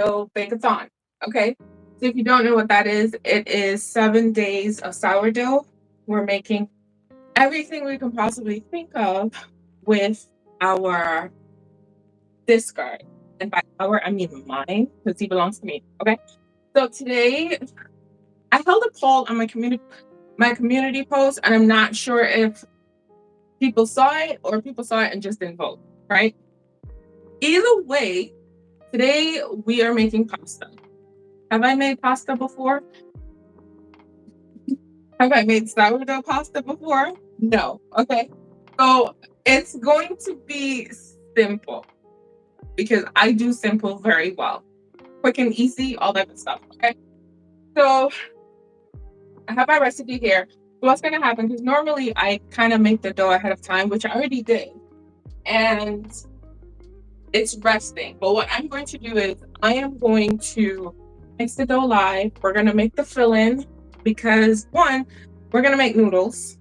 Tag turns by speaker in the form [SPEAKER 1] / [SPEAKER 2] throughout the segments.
[SPEAKER 1] Sourdough Bake-a-thon. Okay. So if you don't know what that is, it is 7 days of sourdough. We're making everything we can possibly think of with our discard. And by our, I mean mine, because he belongs to me. Okay. So today I held a poll on my community post, and I'm not sure if people saw it or people saw it and just didn't vote. Right. Either way, today we are making pasta. Have I made pasta before? Have I made sourdough pasta before? No. Okay. So it's going to be simple because I do simple very well. Quick and easy, all that good stuff. Okay. So I have my recipe here. So what's going to happen? Because normally I kind of make the dough ahead of time, which I already did. And it's resting. But what I'm going to do is I am going to mix the dough live. We're going to make the fill-in because one, we're going to make noodles.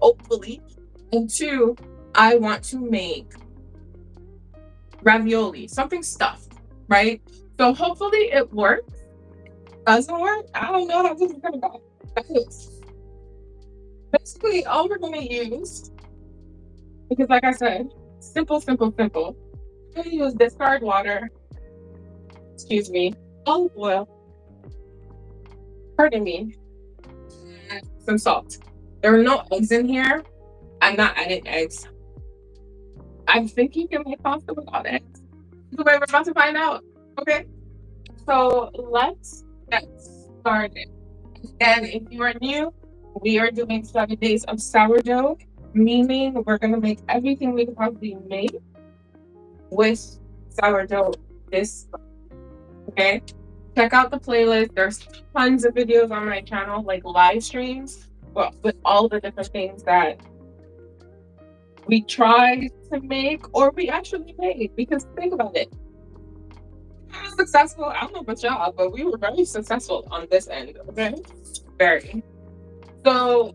[SPEAKER 1] Hopefully. And two, I want to make ravioli, something stuffed, right? So hopefully it works. Doesn't work, I don't know how this is gonna go. Basically, all we're gonna use, because like I said, simple, simple, simple. We're gonna use discard water, excuse me, olive oil, pardon me, and some salt. There are no eggs in here. I'm not adding eggs. I think you can make pasta without eggs. The way we're about to find out. Okay. So let's get started. And if you are new, we are doing 7 days of sourdough, meaning we're gonna make everything we can possibly make with sourdough this. Okay. Check out the playlist. There's tons of videos on my channel, like live streams, with all the different things that we tried to make or we actually made. Because think about it. We were successful. I don't know about y'all, but we were very successful on this end. Okay. Very. So,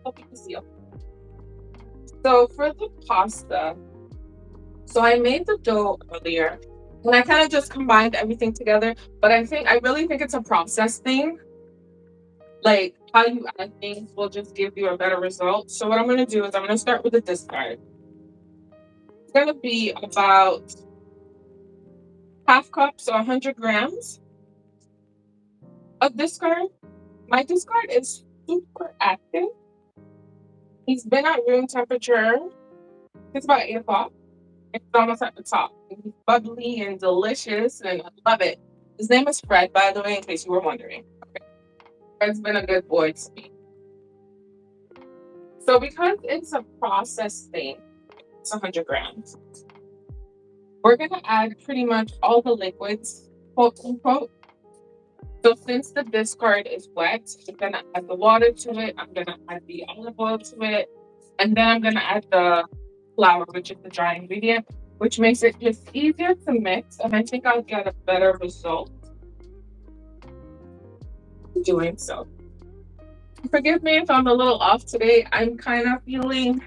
[SPEAKER 1] hope you can see. So for the pasta, so I made the dough earlier and I kind of just combined everything together. But I really think it's a process thing. Like how you add things will just give you a better result. So what I'm gonna do is I'm gonna start with the discard. It's gonna be about half cup, so 100 grams of discard. My discard is super active. He's been at room temperature. It's about 8 o'clock. It's almost at the top. He's bubbly and delicious, and I love it. His name is Fred, by the way, in case you were wondering. Okay. Fred's been a good boy to me. So because it's a process thing, it's 100 grams. We're gonna add pretty much all the liquids, quote unquote. So since the discard is wet, I'm gonna add the water to it. I'm gonna add the olive oil to it, and then I'm gonna add the flour, which is the dry ingredient, which makes it just easier to mix. And I think I'll get a better result doing so. Forgive me if I'm a little off today. I'm kind of feeling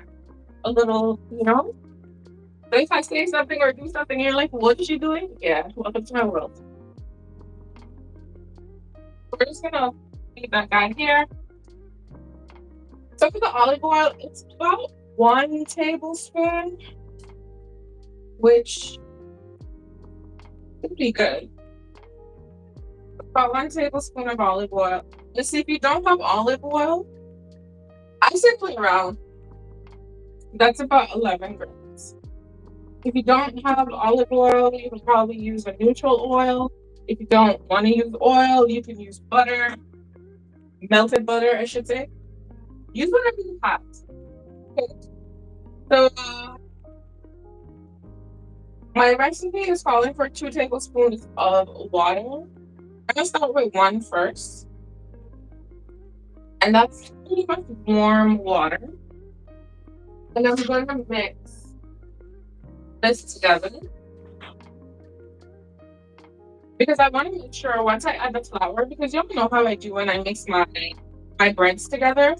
[SPEAKER 1] a little, So if I say something or do something, you're like, what is she doing? Yeah, welcome to my world. We're just gonna leave that guy here. So for the olive oil, it's about 1 tablespoon, which would be good. About 1 tablespoon of olive oil. Let's see, if you don't have olive oil, I say play around. That's about 11 grams. If you don't have olive oil, you can probably use a neutral oil. If you don't want to use oil, you can use butter, melted butter, I should say. Use whatever you have. Okay. So my recipe is calling for 2 tablespoons of water. I'm gonna start with one first, and that's pretty much warm water. And I'm going to mix this together because I want to make sure once I add the flour, because y'all know how I do when I mix my breads together.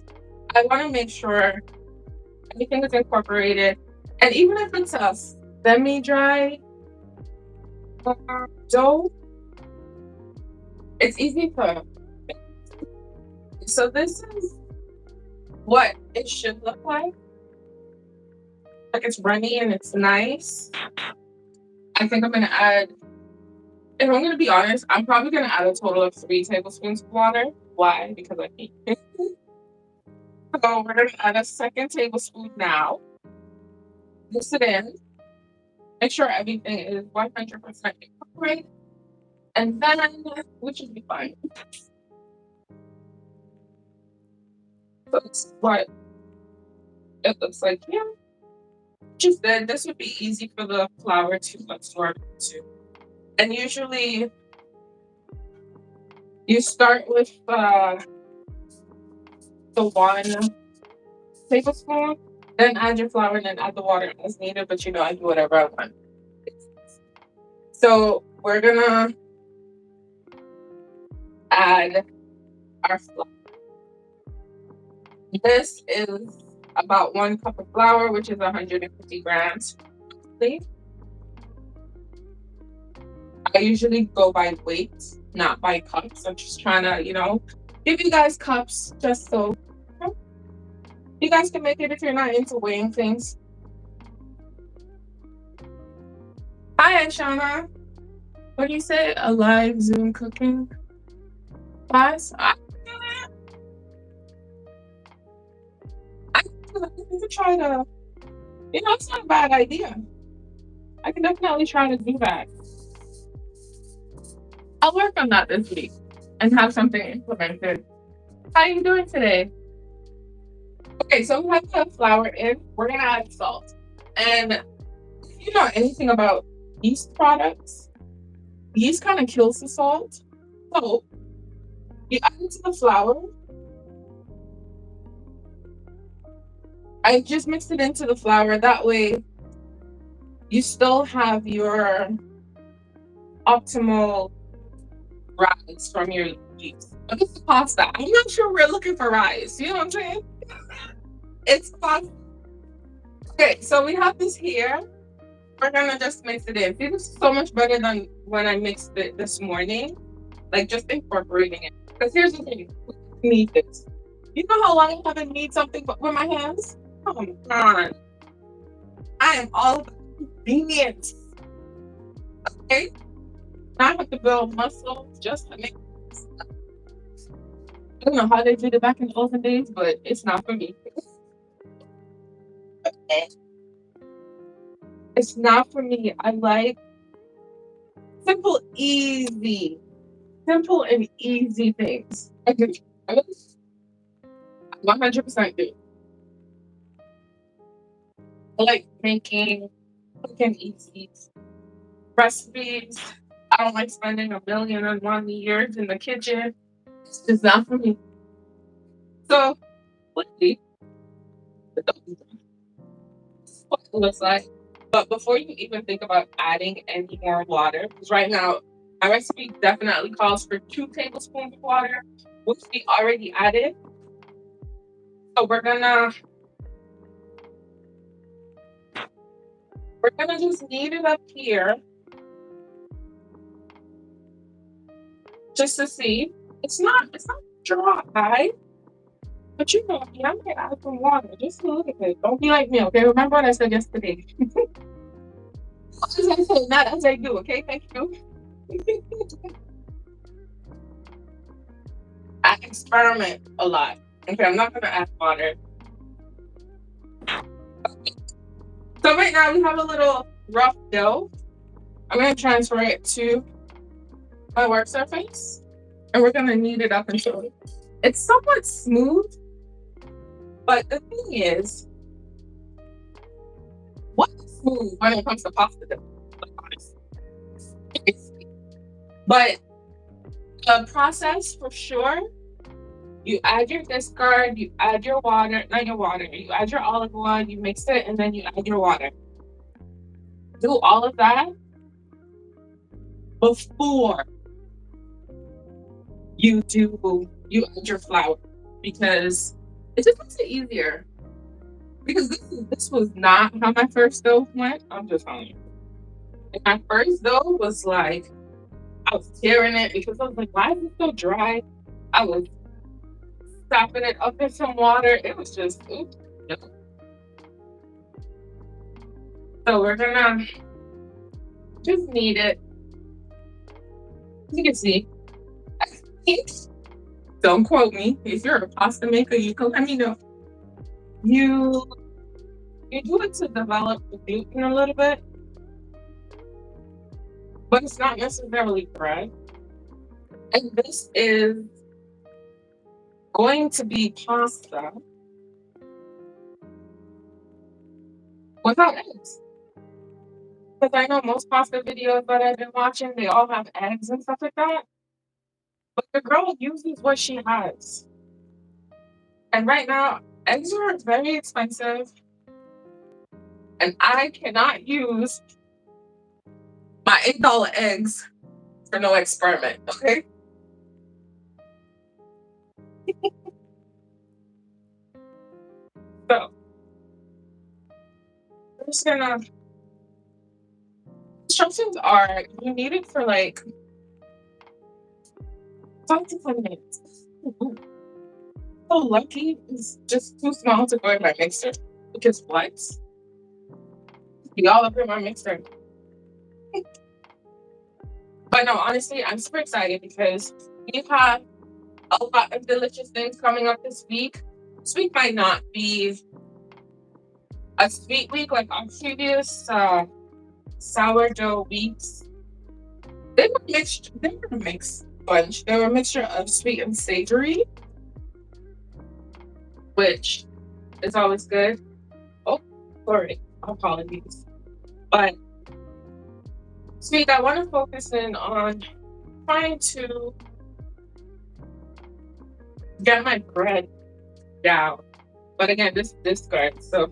[SPEAKER 1] I want to make sure everything is incorporated, and even if it's a semi-dry Dough, it's easy to. So this is what it should look like. Like it's runny and it's nice. I think I'm gonna add, if I'm gonna be honest, I'm probably gonna add a total of 3 tablespoons of water. Why? Because I hate it. So we're gonna add a second tablespoon now. Mix it in. Make sure everything is 100% incorporated. And then, which should be fine. So it's what it looks like here. Just then, this would be easy for the flour to absorb too. And usually, you start with the 1 tablespoon, then add your flour, and then add the water as needed. But you know, I do whatever I want. So we're gonna add our flour. This is about 1 cup of flour, which is 150 grams. I usually go by weight, not by cups. I'm just trying to, give you guys cups just so you guys can make it if you're not into weighing things. Hi, Shauna. What do you say? A live Zoom cooking class? I can try to, it's not a bad idea. I can definitely try to do that. I'll work on that this week and have something implemented. How are you doing today? Okay, so we have the flour in. We're gonna add salt. And if you know anything about yeast products, yeast kind of kills the salt. So you add it to the flour. I just mixed it into the flour. That way you still have your optimal rise from your yeast. But it's pasta. I'm not sure we're looking for rise. You know what I'm saying? It's pasta. Okay, so we have this here. We're gonna just mix it in. See, this is so much better than when I mixed it this morning. Like just incorporating it. Because here's the thing, we need this. You know how long I haven't made something with my hands? Come on. I am all about convenience. Okay? I have to build muscle just to make this. I don't know how they did it back in the olden days, but it's not for me. It's not for me. I like simple, and easy things. I 100% do. I like making quick and easy recipes. I don't like spending $1,000,001 in the kitchen. It's just not for me. So, let's see what it looks like. But before you even think about adding any more water, because right now my recipe definitely calls for 2 tablespoons of water, which we already added. So we're gonna just knead it up here, just to see. It's not dry, but you know, I'm gonna add some water just a little bit. Don't be like me, okay? Remember what I said yesterday. As I say, not as I do, okay? Thank you. I experiment a lot. Okay, I'm not gonna add water. So right now we have a little rough dough. I'm gonna transfer it to my work surface, and we're gonna knead it up until it's somewhat smooth. But the thing is, what's smooth when it comes to pasta dough? But the process for sure, you add your discard, you add your water, not your water, you add your olive oil, you mix it, and then you add your water. Do all of that before you add your flour, because it just makes it easier. Because this was not how my first stove went. I'm just telling you. And my first dough was like, I was tearing it because I was like, why is it so dry? I was stopping it up in some water. It was just, oops, no. So we're gonna just knead it. You can see. I think, don't quote me. If you're a pasta maker, you can let me know. You you do it to develop the gluten a little bit, but it's not necessarily bread. And this is going to be pasta without eggs. Because I know most pasta videos that I've been watching, they all have eggs and stuff like that. But the girl uses what she has. And right now, eggs are very expensive. And I cannot use my $8 eggs for no experiment. Okay. So I'm just gonna instructions are you need it for like 5 to 10 minutes. So lucky it's just too small to go in my mixer because what? Be all up in my mixer. But no, honestly, I'm super excited because we have a lot of delicious things coming up this week. This week might not be a sweet week like our previous sourdough weeks. They were mixed. They were a mixed bunch. They were a mixture of sweet and savory, which is always good. Oh, sorry, apologies. But sweet, I want to focus in on trying to get my bread down. But again, this good. So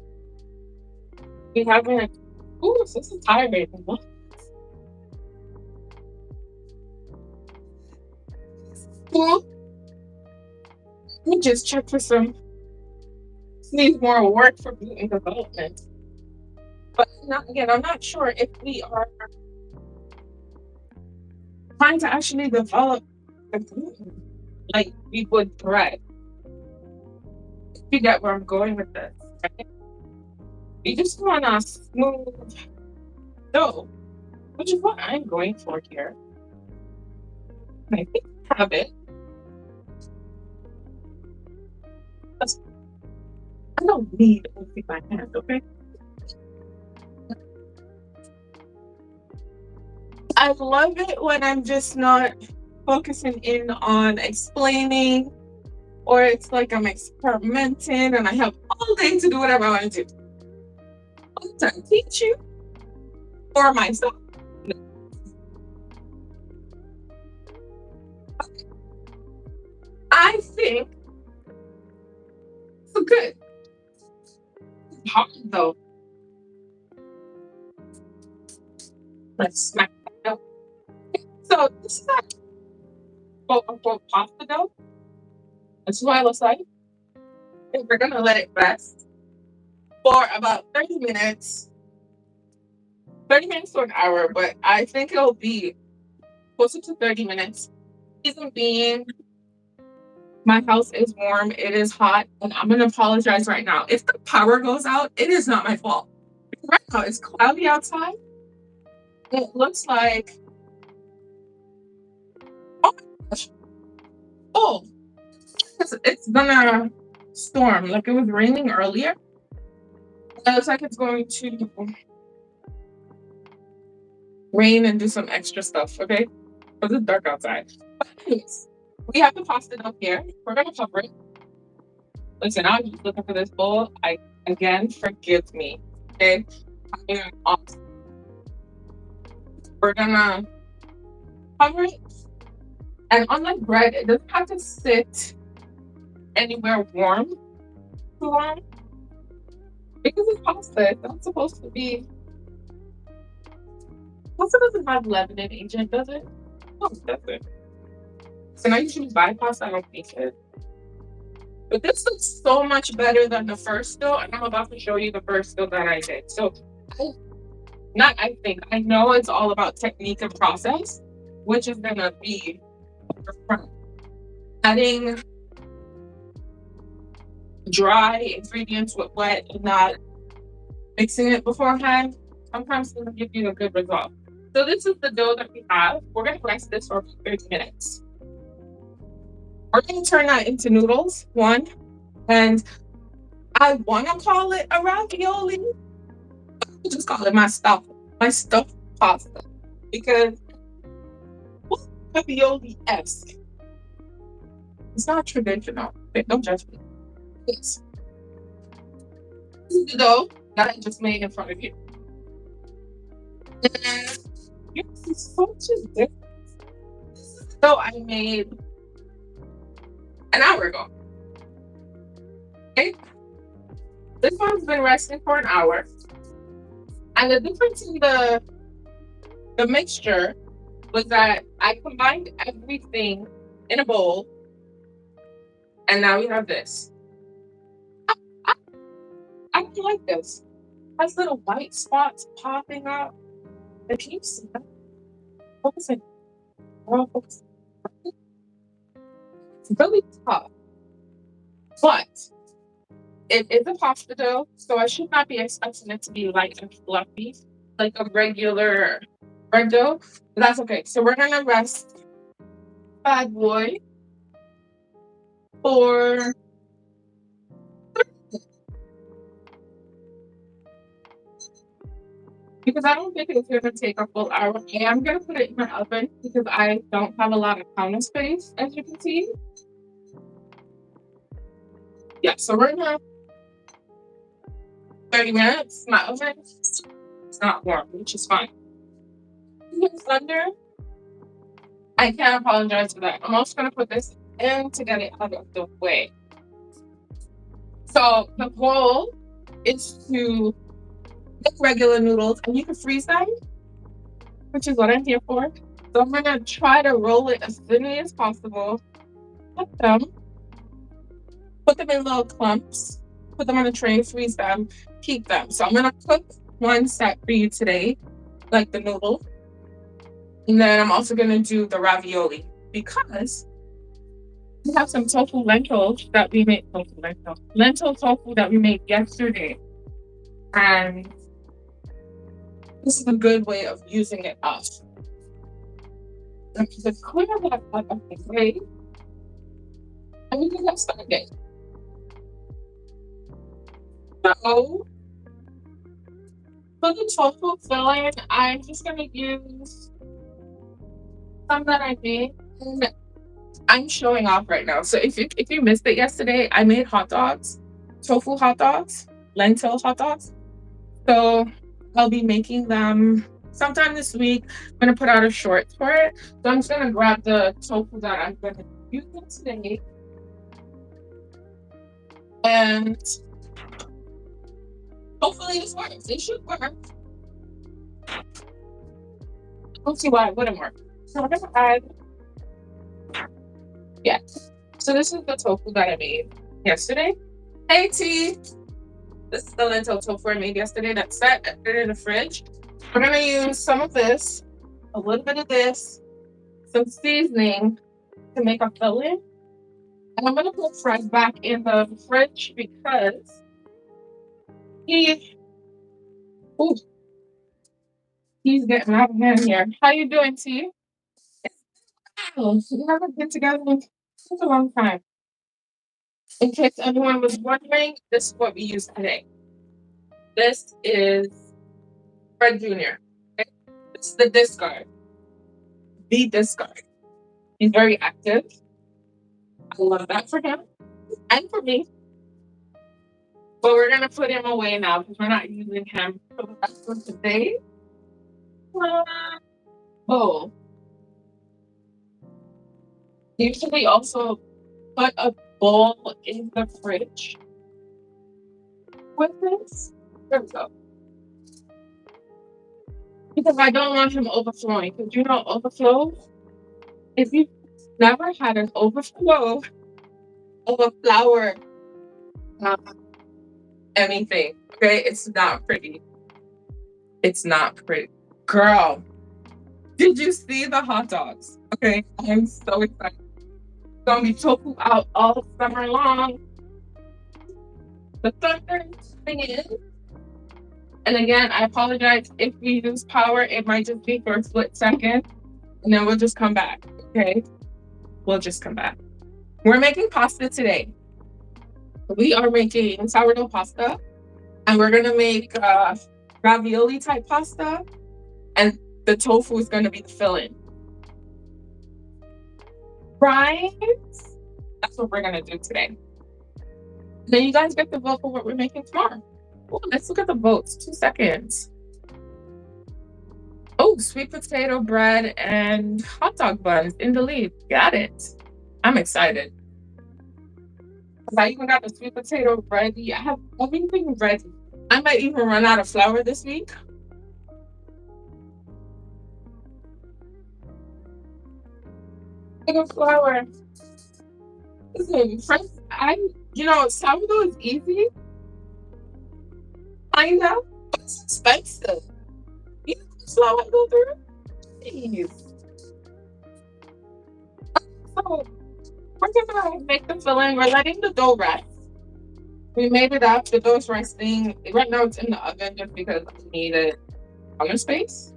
[SPEAKER 1] we haven't. Ooh, this is tiring. Well, let me just check for some. Needs more work for gluten development. But not, again, I'm not sure if we are trying to actually develop the gluten like we would bread. If you get where I'm going with this, right? You just want a smooth dough, which is what I'm going for here. And I think I have it. I don't need only my hand, okay? I love it when I'm just not focusing in on explaining, or it's like I'm experimenting and I have all day to do whatever I want to do. I'm trying to teach you for myself. No. I think it's good. It's hard though. Let's smack that dough. So this is not quote unquote pasta dough. This is what it looks like. And we're gonna let it rest for about 30 minutes. 30 minutes to an hour, but I think it'll be closer to 30 minutes. Reason being, my house is warm, it is hot, and I'm gonna apologize right now. If the power goes out, it is not my fault. Right now, it's cloudy outside. It looks like, oh my gosh, oh, it's gonna storm. Like it was raining earlier. It looks like it's going to rain and do some extra stuff, okay? Because it's dark outside. But anyways, we have the pasta dough here. We're gonna cover it. Listen, I was just looking for this bowl. Again, forgive me. Okay. We're gonna cover it. And unlike bread, it doesn't have to sit anywhere warm too long. Because it's pasta, it's not supposed to be. Pasta doesn't have leavening agent, does it? No, it doesn't. So I usually buy pasta, I don't make it. But this looks so much better than the first dough, and I'm about to show you the first dough that I did. So not I think, I know it's all about technique and process, which is gonna be different. Adding dry ingredients with wet and not mixing it beforehand sometimes doesn't give you a good result. So this is the dough that we have. We're gonna rest this for 30 minutes. We're gonna turn that into noodles, one, and I wanna call it a ravioli. I just call it my stuffed pasta. Because what's ravioli-esque? It's not traditional. Don't judge me. Yes. This is the dough that I just made in front of you. And yes, it's such a difference. This is the dough I made an hour ago. Okay? This one's been resting for an hour. And the difference in the mixture was that I combined everything in a bowl, and now we have this. I, I don't like this. It has little white spots popping up. And can you see that? Focusing. Focusing. It's really tough, but it is a pasta dough, so I should not be expecting it to be light and fluffy like a regular bread dough. But that's okay. So we're gonna rest bad boy for because I don't think it's gonna take a full hour. And I'm gonna put it in my oven because I don't have a lot of counter space, as you can see. Yeah, so we're gonna 30 minutes. My oven is not warm, which is fine. It's under. I can't apologize for that. I'm also gonna put this in to get it out of the way. So the goal is to make regular noodles, and you can freeze them, which is what I'm here for. So I'm gonna try to roll it as thinly as possible. Put them in little clumps, put them on a tray, freeze them, keep them. So I'm gonna cook one set for you today, like the noodle. And then I'm also gonna do the ravioli because we have some tofu lentils that we made lentil tofu that we made yesterday. And this is a good way of using it up. The clear that out of the way, and we can get started. So for the tofu filling, I'm just gonna use some that I made. And I'm showing off right now. So if you missed it yesterday, I made hot dogs, tofu hot dogs, lentil hot dogs. So I'll be making them sometime this week. I'm gonna put out a short for it. So I'm just gonna grab the tofu that I'm gonna use today. And hopefully this works. It should work. I don't see why it wouldn't work. So we're gonna add, yeah. So this is the tofu that I made yesterday. Hey T! This is the lentil tofu I made yesterday that's set. I put it in the fridge. We're gonna use some of this, a little bit of this, some seasoning to make a filling. And I'm gonna put Fred back in the fridge because he, ooh, he's getting out of hand here. How you doing, T? Oh, we haven't been together in such a long time. In case anyone was wondering, this is what we use today. This is Fred Jr. Okay? This is the discard. The discard. He's very active. I love that for him and for me. But we're gonna put him away now because we're not using him for the rest of the day. Oh, usually also put a bowl in the fridge with this. There we go. Because I don't want him overflowing. Because you know, overflow, if you've never had an overflow of a flour, anything, okay, it's not pretty. It's not pretty. Girl, did you see the hot dogs? Okay, I'm so excited. It's gonna be tofu out all summer long. The thunder is coming in. And again, I apologize if we lose power. It might just be for a split second. And then we'll just come back. Okay? We'll just come back. We're making pasta today. We are making sourdough pasta. And we're gonna make ravioli type pasta. And the tofu is gonna be the filling. Right? That's what we're gonna do today. Then you guys get to vote for what we're making tomorrow. Oh, let's look at the votes. 2 seconds. Oh, sweet potato bread and hot dog buns in the lead. Got it. I'm excited. I even got the sweet potato ready. I have everything ready. I might even run out of flour this week. I got flour. Listen, first, sourdough is easy. Kind of, but it's expensive. You know how much flour I go through? Jeez. So, we're gonna make the filling. We're letting the dough rest. We made it up. The dough's resting. Right now, it's in the oven just because I needed counter space.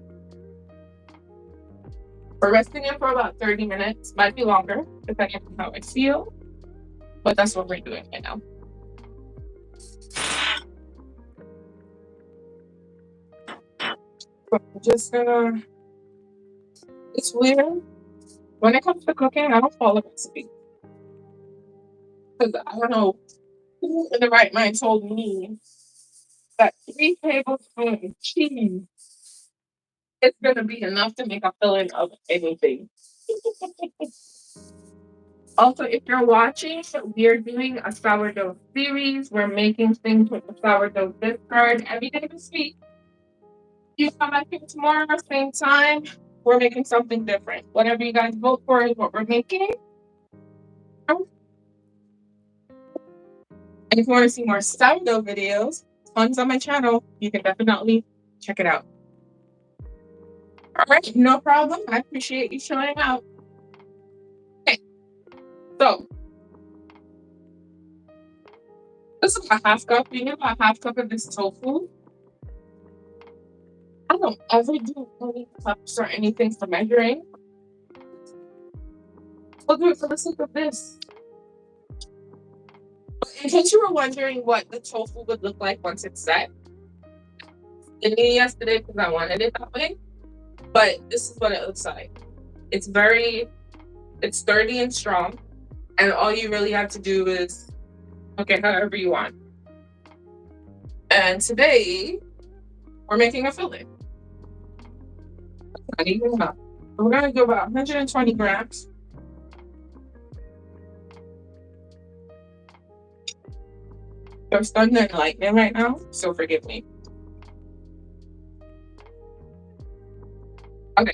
[SPEAKER 1] We're resting it for about 30 minutes. Might be longer, depending on how I feel. But that's what we're doing right now. So I'm just gonna. It's weird. When it comes to cooking, I don't follow recipes. Because I don't know who in the right mind told me that 3 tablespoons of cheese is going to be enough to make a filling of anything. Also, if you're watching, we're doing a sourdough series. We're making things with the sourdough discard every day this week. You come back here tomorrow, same time. We're making something different. Whatever you guys vote for is what we're making. And if you want to see more sourdough videos, tons on my channel. You can definitely check it out. All right, no problem. I appreciate you showing out. Okay, so this is a half cup. You know, a half cup of this tofu. I don't ever do any cups or anything for measuring. I'll do it for the sake of this. In case you were wondering what the tofu would look like once it's set, I did it yesterday because I wanted it that way. But this is what it looks like. It's sturdy and strong. And all you really have to do is cook it however you want. And today, we're making a filling. Not even enough. We're going to do about 120 grams. There's thunder and lightning right now, so forgive me. Okay.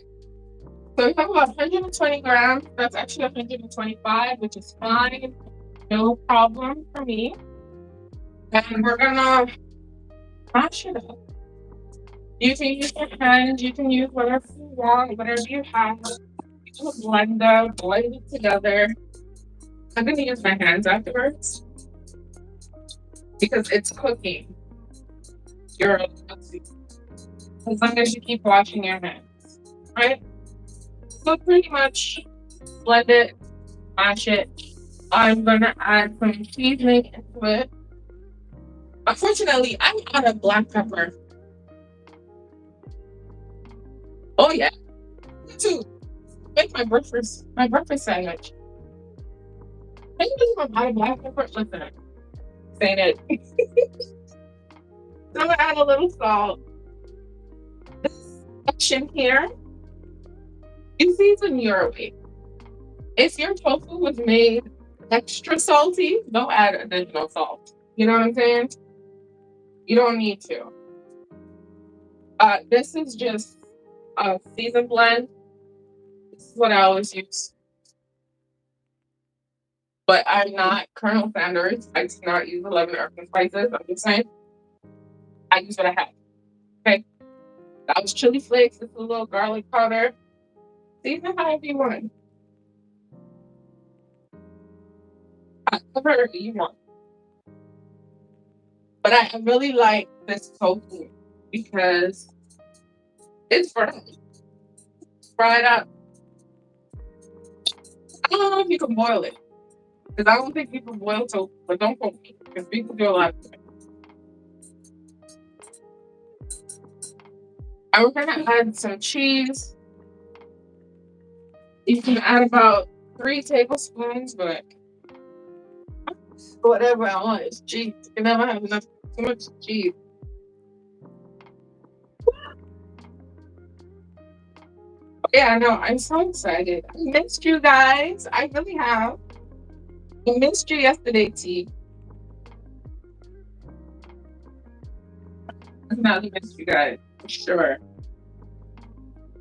[SPEAKER 1] So we have about 120 grams. That's actually 125, which is fine. No problem for me. And we're gonna mash it up. You can use your hands, you can use whatever you want, whatever you have. Use a blender, blend it together. I'm gonna use my hands afterwards because it's cooking. As long as you keep washing your hands, right? So pretty much blend it, mash it. I'm gonna add some seasoning into it. Unfortunately, I'm out of black pepper. Oh yeah, to make my breakfast sandwich. Can you believe I'm out of black pepper? Listen, saying it. So I'm gonna add a little salt. This section here, you season your way. If your tofu was made extra salty, don't add additional salt. You know what I'm saying? You don't need to. This is just a seasoned blend. This is what I always use. But I'm not Colonel Sanders. I do not use 11 herbs and spices. I'm just saying I use what I have. Okay. That was chili flakes. This is a little garlic powder. Season however you want. However you want. But I really like this tofu because it's fried up. I don't know if you can boil it. Because I don't think people boil tofu, but don't quote me. Because people do a lot of it. And we're gonna add some cheese. You can add about 3 tablespoons, but whatever I want is cheese. You can never have enough too much cheese. Yeah, I know. I'm so excited. I missed you guys. I really have. I missed you yesterday, T. Definitely missed you guys, for sure.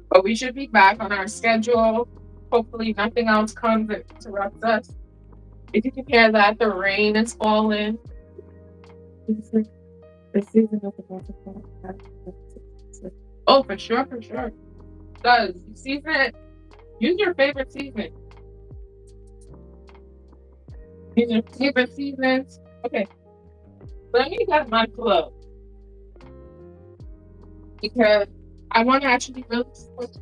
[SPEAKER 1] But we should be back on our schedule. Hopefully nothing else comes that interrupts us. If you can hear that, the rain is falling. The season of the butterfly. Oh, for sure, for sure. Does season it? Use your favorite season. Use your favorite seasons. Okay. Let me get my glove because I want to actually really switch,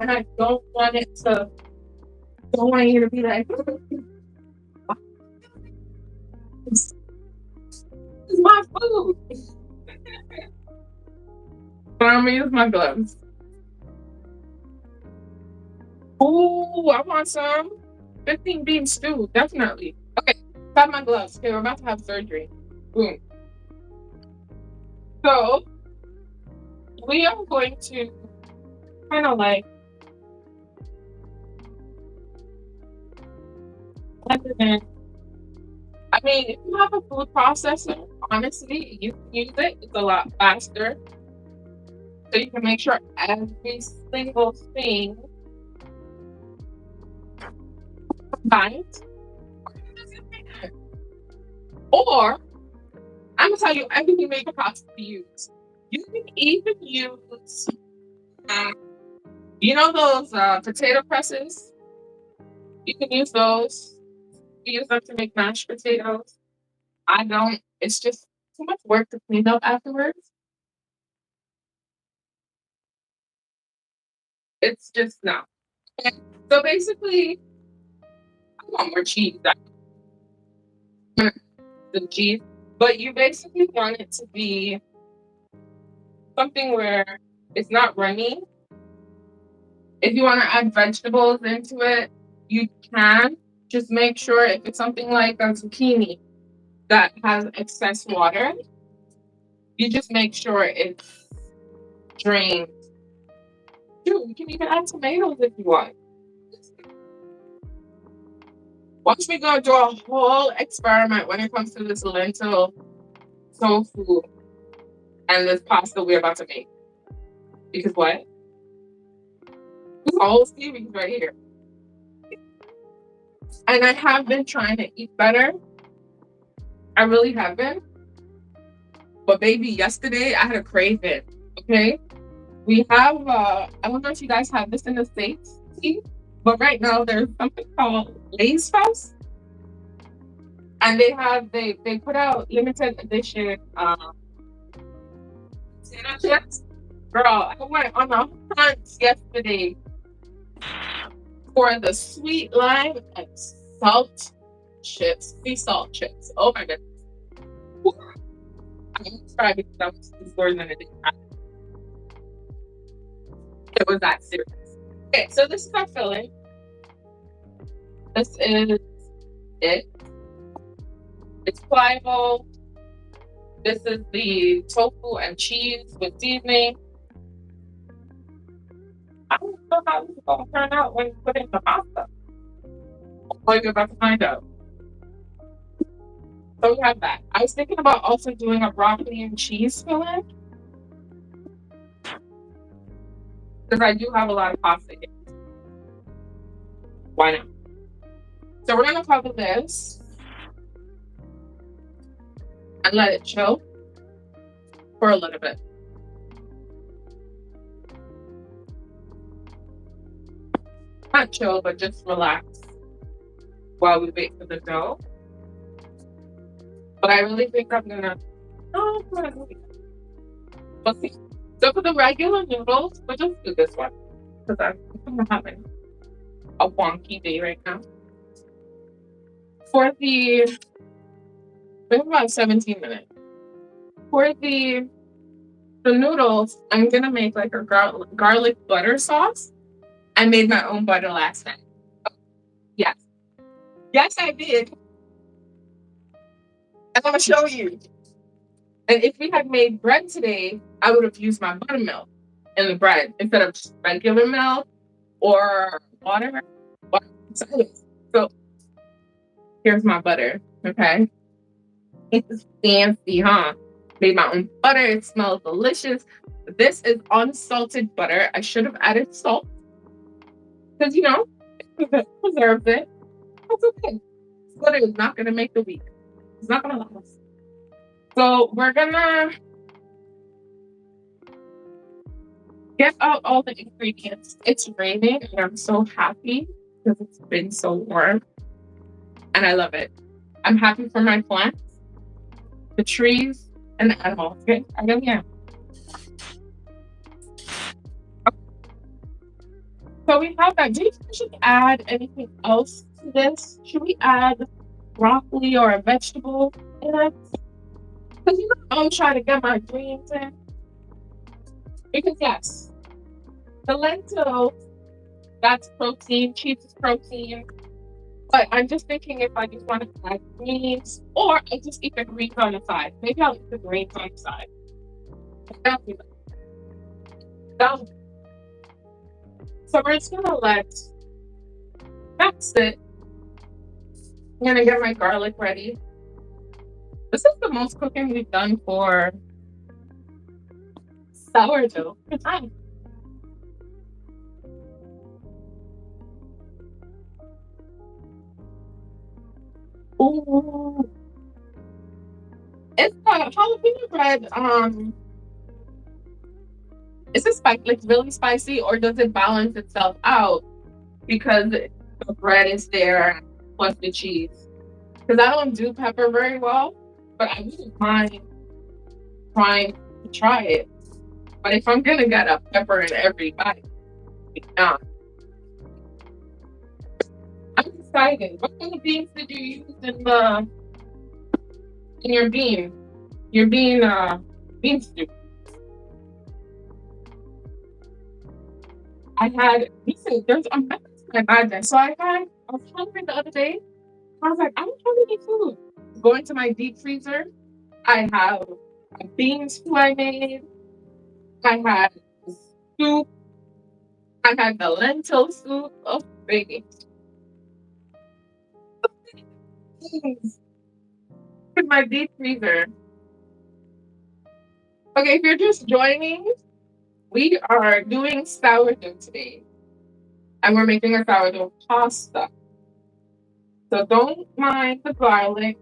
[SPEAKER 1] and I don't want it to. Don't want you to be like, this is my food. But I'm gonna use my gloves. Ooh, I want some 15 bean stew, definitely. Okay, have my gloves. Okay, we're about to have surgery. Boom. So we are going to kind of like blend it in. I mean, if you have a food processor, honestly, you can use it. It's a lot faster. So you can make sure every single thing combines. Or I'm gonna tell you everything you can possibly use. You can even use, you know those potato presses? You can use those. You use them to make mashed potatoes. I don't. It's just too much work to clean up afterwards. It's just no. Okay. So basically, I want more cheese. I want the cheese, but you basically want it to be something where it's not runny. If you want to add vegetables into it, you can. Just make sure if it's something like a zucchini that has excess water, you just make sure it's drained. Dude, you can even add tomatoes if you want. Watch me go do a whole experiment when it comes to this lentil tofu and this pasta we're about to make. Because what? This whole series right here. And I have been trying to eat better. I really have been. But baby, yesterday I had a craving. Okay? We have I don't know if you guys have this in the States, but right now there's something called Lay's House. And they put out limited edition potato chips. Girl, I went on a hunt yesterday for the sweet lime and salt chips, sea salt chips. Oh my goodness. I'm gonna try because I was in the stores and it didn't happen. It was that serious. Okay, so this is our filling. This is it. It's pliable. This is the tofu and cheese with seasoning. I don't know how this is going to turn out when you put it in the pasta. Well, you're about to find out. So we have that. I was thinking about also doing a broccoli and cheese filling. Because I do have a lot of pasta here. Why not? So we're going to cover this and let it chill for a little bit. Not chill, but just relax while we wait for the dough. But I really think I'm gonna. Oh, we'll see. So for the regular noodles, we'll just do this one because I'm having a wonky day right now. For the, we have about 17 minutes. For the noodles, I'm gonna make like a garlic butter sauce. I made my own butter last night. Yes, yes, I did. I'm gonna show you. And if we had made bread today, I would have used my buttermilk in the bread instead of just regular milk or water. So here's my butter. Okay, it's fancy, huh? Made my own butter. It smells delicious. This is unsalted butter. I should have added salt because it preserves it. That's okay. Butter is not gonna make the week. It's not gonna last. So we're gonna get out all the ingredients. It's raining and I'm so happy because it's been so warm and I love it. I'm happy for my plants, the trees, and the animals. Okay, I really am. So we have that. Do you think we should add anything else to this? Should we add broccoli or a vegetable in it? Because I'm trying to get my greens in. Because yes, the lentils, that's protein, cheese is protein. But I'm just thinking if I just want to add greens, or I just eat the greens on the side. Maybe I'll eat the greens on the side. So we're just gonna let that sit. I'm gonna get my garlic ready. This is the most cooking we've done for sourdough. Good time. Ooh. It's jalapeno bread. Is it like really spicy, or does it balance itself out because the bread is there plus the cheese? Because I don't do pepper very well, but I wouldn't mind trying to try it. But if I'm gonna get a pepper in every bite, nah. I'm excited. What kind of beans did you use in your bean? Your bean stew. I had listen, there's a method to my madness. So I was hungry the other day. I was like, I don't have any food. Go into my deep freezer. I have a bean stew I made. I had soup. I had the lentil soup. Oh, baby. Beans in my deep freezer. Okay, if you're just joining, we are doing sourdough today. And we're making a sourdough pasta. So don't mind the garlic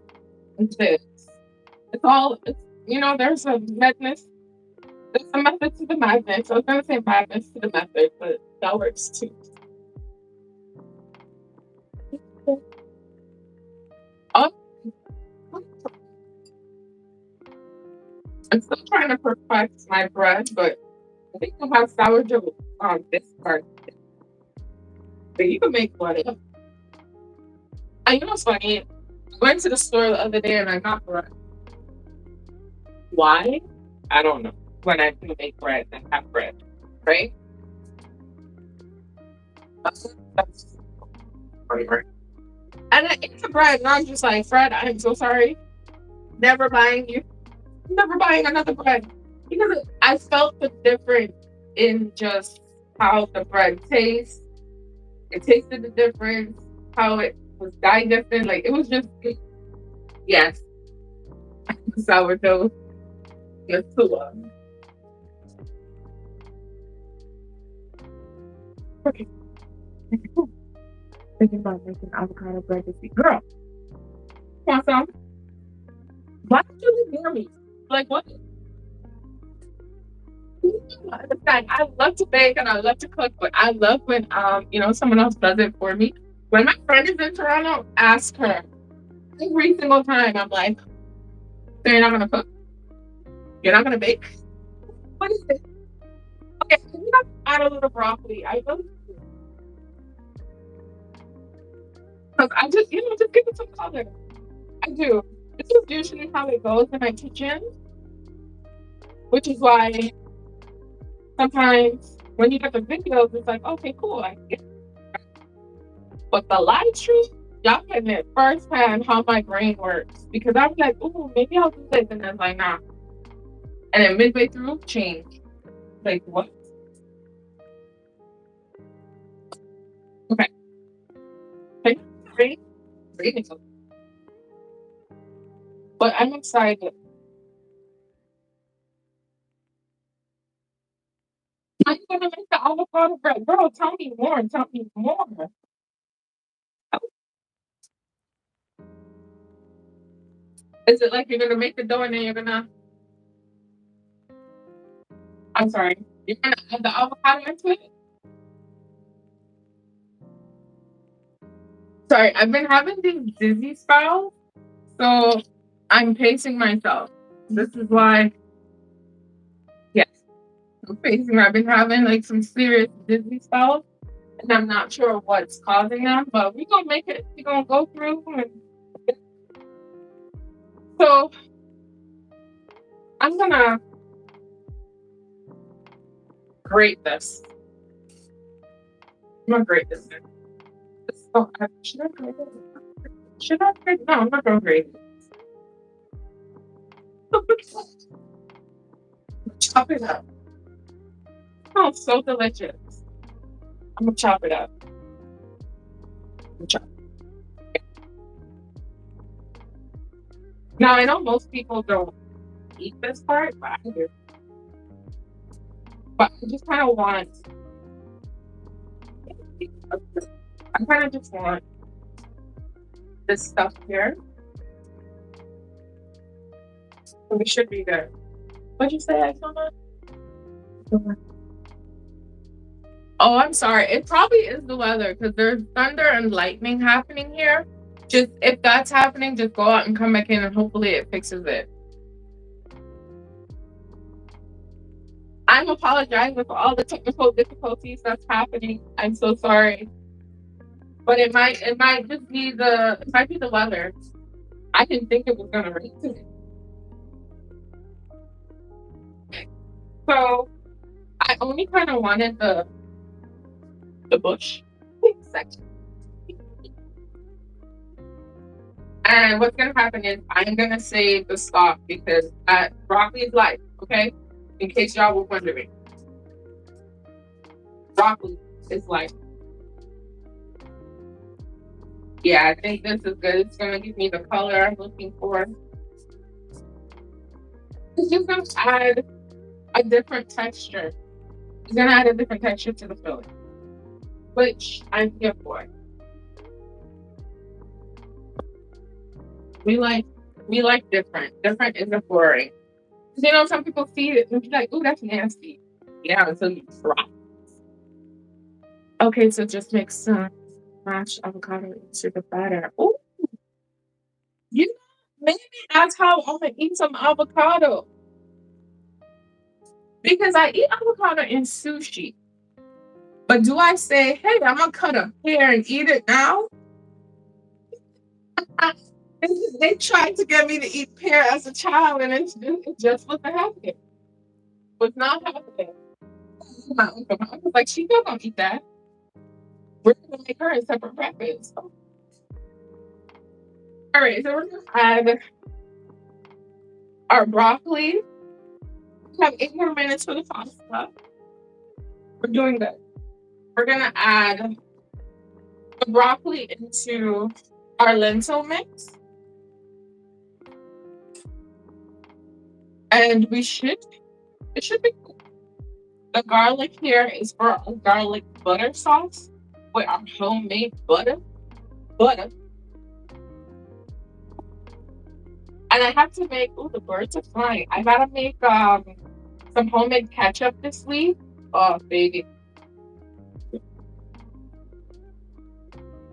[SPEAKER 1] and this. There's a madness. There's a method to the madness. I was gonna say madness to the method, but that works too. Oh, I'm still trying to perfect my bread, but I think I have sourdough on this part. But you can make whatever. I know it's funny. I went to the store the other day and I got bread. Why? I don't know. When I do make bread and have bread, right? That's funny, right? And I ate the bread, and I'm just like, Fred, I'm so sorry. Never buying you. Never buying another bread. Because I felt the difference in just how the bread tastes. It tasted the difference, how it was digested. Like, it was just, yes, sourdough. Let's do one. Okay. Thinking about making avocado bread this week. Girl, want some? Why don't you live near me? Like, what? don't understand. I love to bake and I love to cook, but I love when someone else does it for me. When my friend is in Toronto, ask her every single time. I'm like, so you're not gonna cook? You're not gonna bake? What is it? Okay, I'm gonna add a little broccoli. I really because I just just give it some color. I do. This is usually how it goes in my kitchen, which is why sometimes when you get the videos, it's like, okay, cool, I get it. But the live truth, y'all getting it firsthand how my brain works. Because I'm like, ooh, maybe I'll do this, and then like, nah. And then midway through, change. Like, what? Okay. Okay. Great. Great. But I'm excited. I'm gonna make the avocado bread. Girl, tell me more. Tell me more. Is it like you're gonna make the dough and then you're gonna I'm sorry. You're gonna add the avocado into it? Sorry, I've been having these dizzy spells, so I'm pacing myself. This is why, yes, I'm pacing. I've been having like some serious dizzy spells, and I'm not sure what's causing them, but we're gonna make it. We're gonna go through, and so I'm gonna grate this. I'm gonna grate this. So, should I grate it? Should I grate it? No, I'm not gonna grate it. Chop it up. Oh, so delicious. I'm gonna chop it up. Chop. Now I know most people don't eat this part, but I do. But I just kind of want. I kind of just want this stuff here. So we should be good. What'd you say, I saw that? Oh, I'm sorry. It probably is the weather because there's thunder and lightning happening here. Just if that's happening, just go out and come back in and hopefully it fixes it. I'm apologizing for all the technical difficulties that's happening. I'm so sorry. But it might just be the weather. I didn't think it was gonna rain today. So I only kind of wanted the bush section. And what's gonna happen is I'm gonna save the stalk because broccoli is life, okay? In case y'all were wondering. Broccoli is life. Yeah, I think this is good. It's gonna give me the color I'm looking for. It's just gonna add a different texture. It's gonna add a different texture to the filling, which I'm here for. We like different. Different isn't boring. 'Cause some people see it and be like, "Ooh, that's nasty." Yeah, until you try. Okay, so just mix some mashed avocado into the batter. Ooh, you know, maybe that's how I'm gonna eat some avocado because I eat avocado in sushi. But do I say, "Hey, I'm gonna cut a pear and eat it now"? They tried to get me to eat pear as a child, and it just wasn't happening. Was not happening. My uncle was like, "She not gonna eat that. We're gonna make her a separate breakfast." All right, so we're gonna add our broccoli. We have 8 more minutes for the pasta. We're doing good. We're gonna add the broccoli into our lentil mix, and it should be cool. The garlic here is for our garlic butter sauce with our homemade butter. Butter. And I have to make, oh, the birds are flying. I gotta make some homemade ketchup this week. Oh, baby.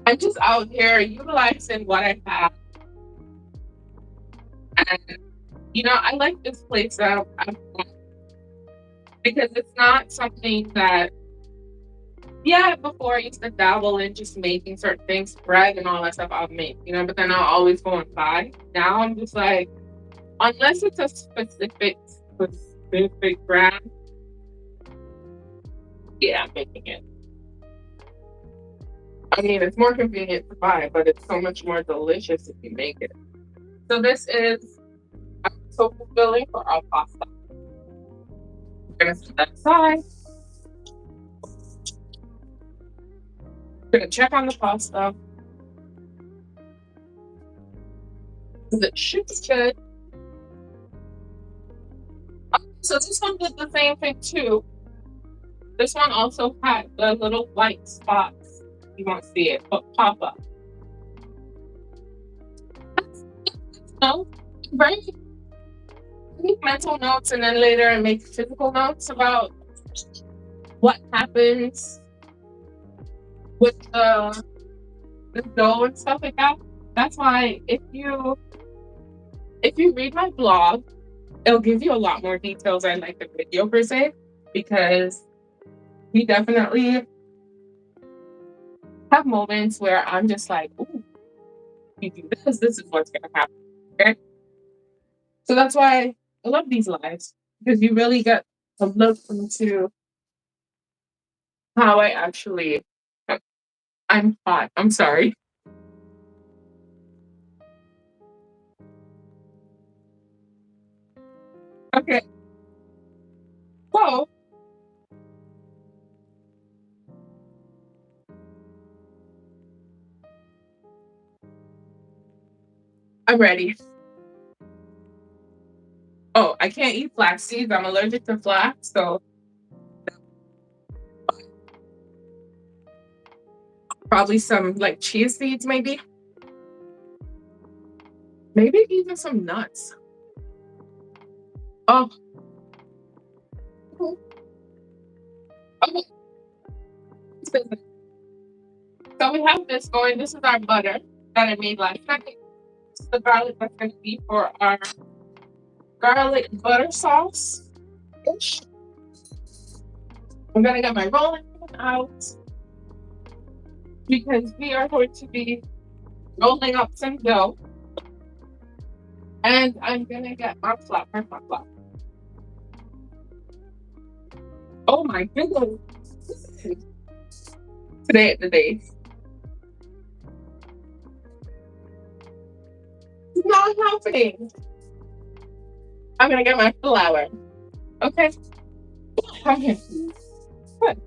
[SPEAKER 1] I'm just out here utilizing what I have. And, I like this place out because it's not something that, yeah, before I used to dabble in just making certain things, bread and all that stuff I'll make, but then I'll always go and buy. Now I'm just like, unless it's a specific brand, yeah, I'm making it. I mean, it's more convenient to buy, but it's so much more delicious if you make it. So this is tofu filling for our pasta. We're gonna set that aside. We're gonna check on the pasta. It should be good. So this one did the same thing too. This one also had the little white spots. You won't see it, but pop up. No, very make mental notes and then later I make physical notes about what happens with the dough and stuff like that. That's why if you read my blog, it'll give you a lot more details than like the video per se, because we definitely have moments where I'm just like, ooh, you do this is what's gonna happen. Okay. So that's why I love these lives, because you really get to look into how I actually I'm hot. I'm sorry. Okay. So I'm ready. Oh, I can't eat flax seeds. I'm allergic to flax, so probably some like chia seeds, maybe. Maybe even some nuts. Oh, okay. So we have this going. This is our butter that I made last night. This is the garlic that's going to be for our garlic butter sauce. Ish. I'm going to get my rolling pin out because we are going to be rolling up some dough. And I'm going to get my flour. Oh my goodness. Today at the day. It's not happening. I'm going to get my flour. Okay. Okay. Good.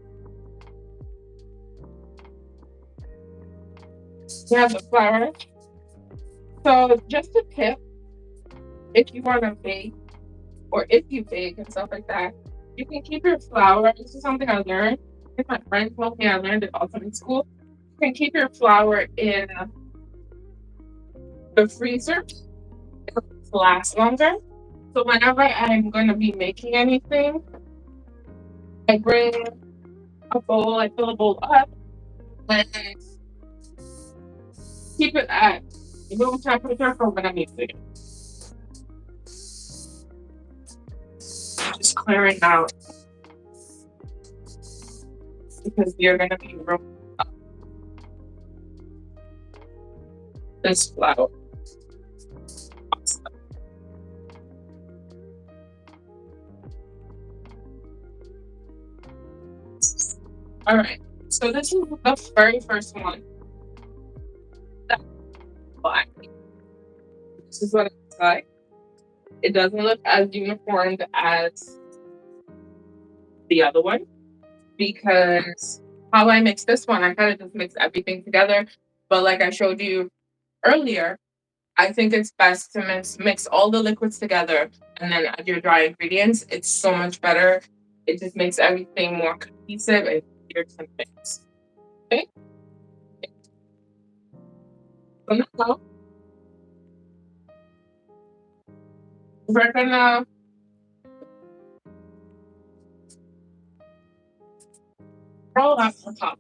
[SPEAKER 1] We have the flour. So just a tip, if you want to bake or if you bake and stuff like that, you can keep your flour. This is something I learned. If my friend told me, I learned it also in school. You can keep your flour in the freezer. It'll last longer. So whenever I'm going to be making anything, I bring a bowl, I fill a bowl up, and keep it at room temperature for when I'm using it. Just clearing out because you're going to be rolling up this flour. All right, so this is the very first one. Black. This is what it looks like. It doesn't look as uniformed as the other one because how I mix this one, I kind of just mix everything together. But like I showed you earlier, I think it's best to mix all the liquids together and then add your dry ingredients. It's so much better. It just makes everything more cohesive and easier to mix. Okay. So now we're gonna Roll out on top.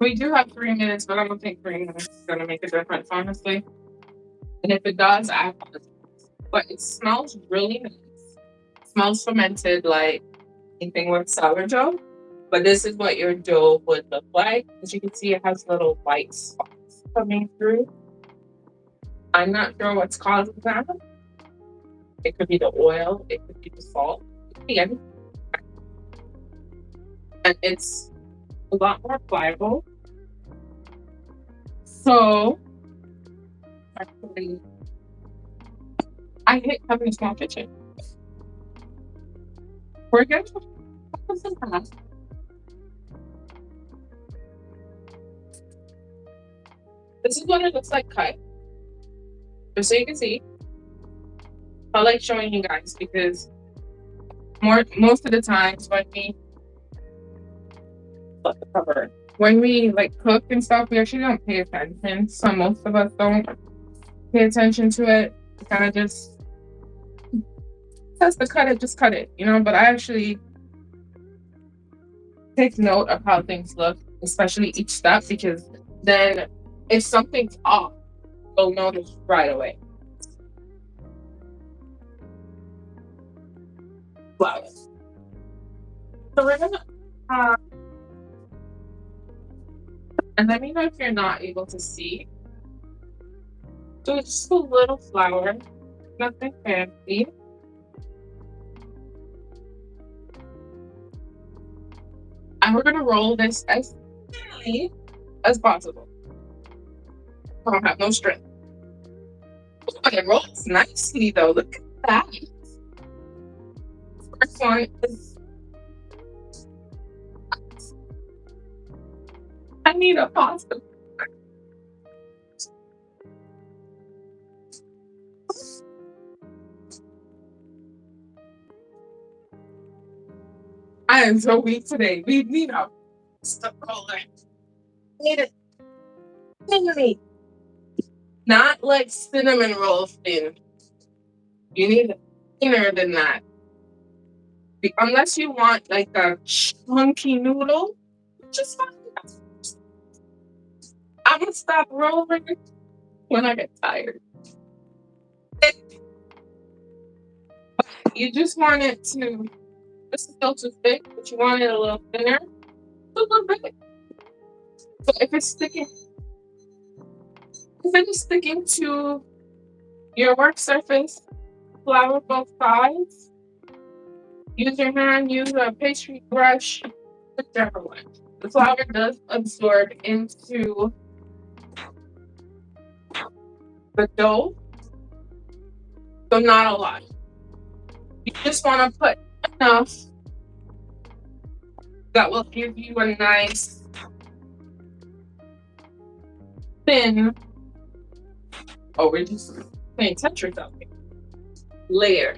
[SPEAKER 1] We do have 3 minutes, but I don't think 3 minutes is gonna make a difference, honestly. And if it does, I apologize. But it smells really nice. It smells fermented like anything with sourdough. But this is what your dough would look like. As you can see, it has little white spots coming through. I'm not sure what's causing that. It could be the oil, it could be the salt, it could be anything. And it's a lot more pliable. So, actually, I hate having a small kitchen. We're going to focus on that. This is what it looks like cut. Just so you can see. I like showing you guys because most of the times when we like cook and stuff, we actually don't pay attention. So most of us don't pay attention to it. Kind of just says to cut it, just cut it, you know. But I actually take note of how things look, especially each step, because then if something's off, you'll notice right away. Wow. So we're gonna and let me know if you're not able to see. So it's just a little flour, nothing fancy. And we're gonna roll this as thinly as possible. I don't have no strength. But it rolls nicely though. Look at that. First one is I need a pasta. I am so weak today. We need a pasta roller. Need it thinly. Not like cinnamon roll thin. You need it thinner than that. Unless you want like a chunky noodle, just fine. I'm gonna stop rolling when I get tired. You just want it to, this is still too thick, but you want it a little thinner, a little bit. So if it's sticking to your work surface, flour both sides. Use your hand, use a pastry brush, whichever one. The flour does absorb into the dough, so not a lot. You just want to put enough that will give you a nice thin, we're just playing Tetris out here, layer.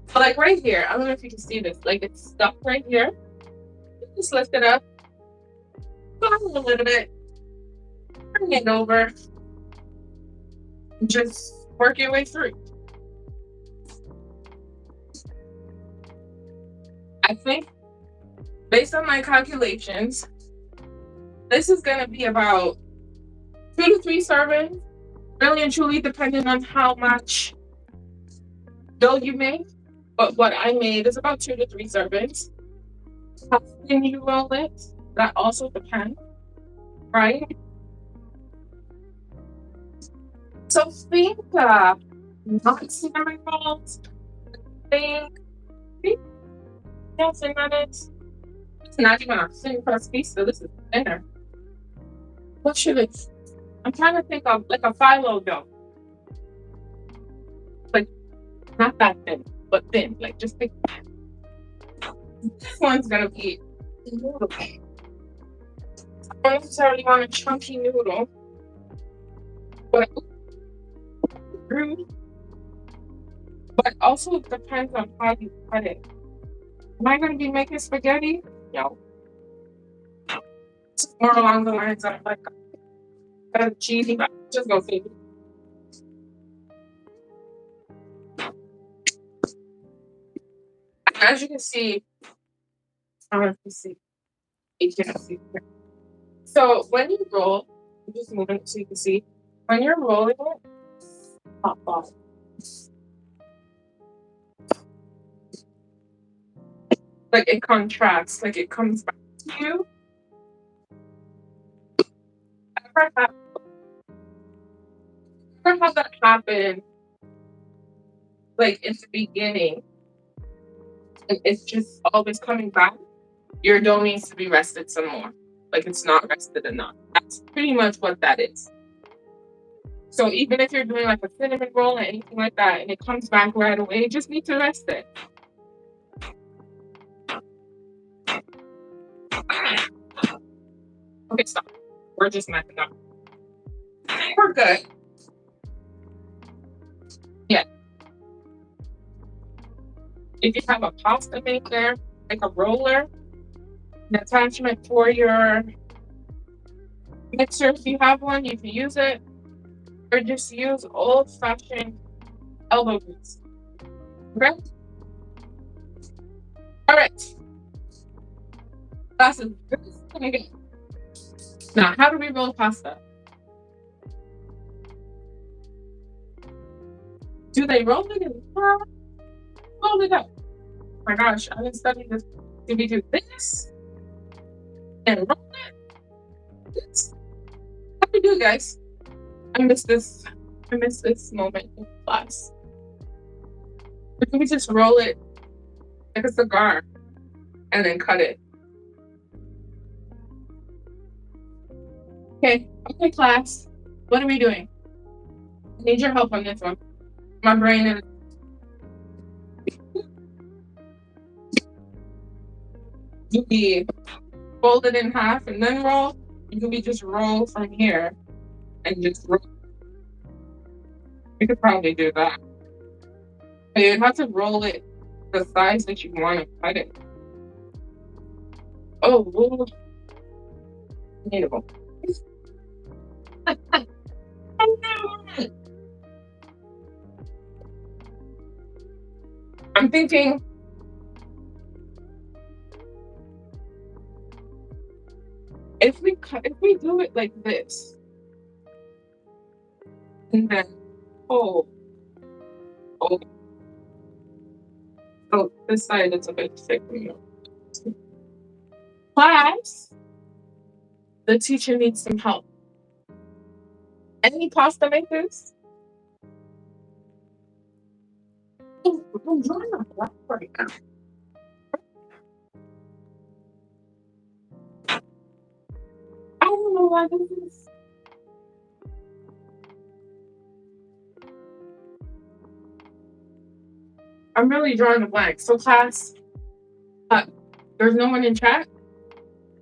[SPEAKER 1] So like right here, I don't know if you can see this, like it's stuck right here. Just lift it up, go a little bit, bring it over, just work your way through. I think, based on my calculations, this is going to be about 2 to 3 servings, really and truly depending on how much dough you make. But what I made is about 2 to 3 servings. How thin you roll it, that also depends, right? So think not cinnamon rolls, think yes, and it's not even a thin crust piece, so this is thinner. What should it? I'm trying to think of like a phyllo dough. Like not that thin, but thin. Like just think this one's gonna be noodle. I don't necessarily want a chunky noodle, but also it depends on how you cut it. Am I gonna be making spaghetti? No. It's more along the lines of like a cheesy, just go see. As you can see, I don't know if you see, you can see. So when you roll, I'm just moving it so you can see. When you're rolling it, pop off. Like it contracts, like it comes back to you. Ever have that happen, like in the beginning, and it's just always coming back? Your dough needs to be rested some more. Like it's not rested enough. That's pretty much what that is. So even if you're doing like a cinnamon roll or anything like that, and it comes back right away, you just need to rest it. Okay, stop. We're just messing up. We're good. Yeah. If you have a pasta maker, like a roller, an attachment for your mixer, if you have one, you can use it. Or just use old-fashioned elbow grease. Okay? All right. That's as good as it's gonna get. Now, how do we roll pasta? Do they roll it in flour? Roll it up. Oh my gosh, I didn't study this. Do we do this and roll it? This. How do we do, guys? I miss this moment in class. Or can we just roll it like a cigar and then cut it? Okay, class. What are we doing? I need your help on this one. My brain is. Do we fold it in half and then roll? Or do we just roll from here and just roll? We could probably do that. But you'd have to roll it the size that you want to cut it. Oh, needable. I'm thinking if we do it like this, and then oh, so this side is a bit thick. Class, the teacher needs some help. Any pasta makers? I'm drawing a black right now. I don't know why this is. I'm really drawing a blank. So class, there's no one in chat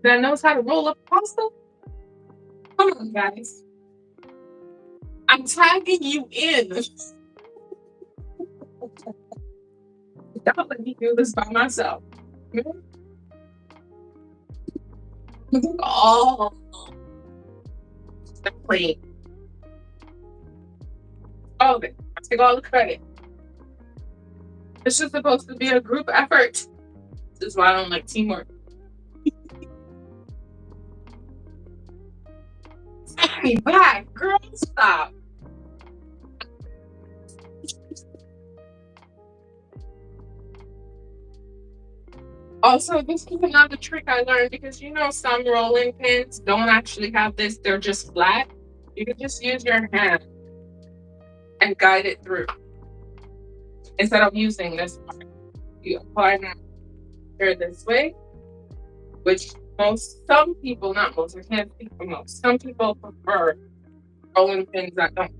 [SPEAKER 1] that knows how to roll up pasta? Come on, guys. I'm tagging you in. Don't let me do this by myself. Oh, the plate. All of it. I take all the credit. This is supposed to be a group effort. This is why I don't like teamwork. Take me back, girl. Stop. Also, this is another trick I learned because you know some rolling pins don't actually have this, they're just flat. You can just use your hand and guide it through. Instead of using this part. You apply that here this way, which some people, not most, I can't speak for most, some people prefer rolling pins that don't.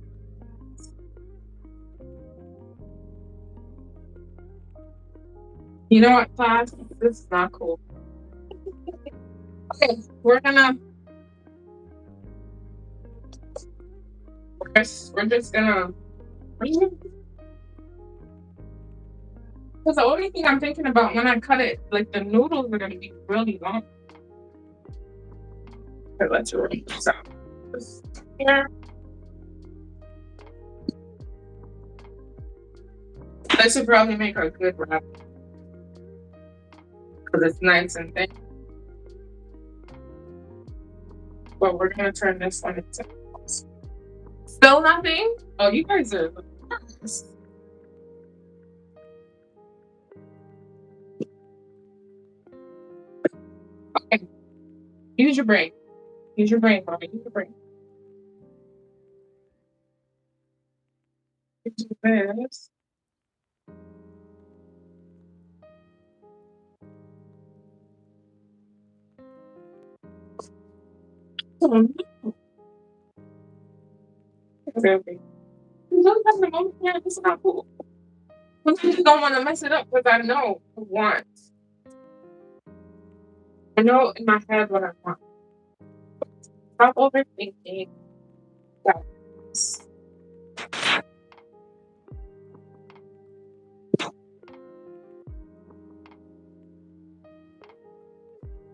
[SPEAKER 1] You know what, class? This is not cool. Okay, we're just gonna. Because the only thing I'm thinking about when I cut it, like the noodles are gonna be really long. Okay, let's roll this out. This here. This would probably make a good wrap. because it's nice and thin. But we're gonna turn this one into still nothing. Oh, you guys are the worst. Okay, use your brain. Use your brain, Bobby. Use your brain. Use this. Oh, no. Okay. You don't have the moment. Yeah, this is not cool. Sometimes you don't want to mess it up because I know I want. I know in my head what I want. Stop overthinking. Yes.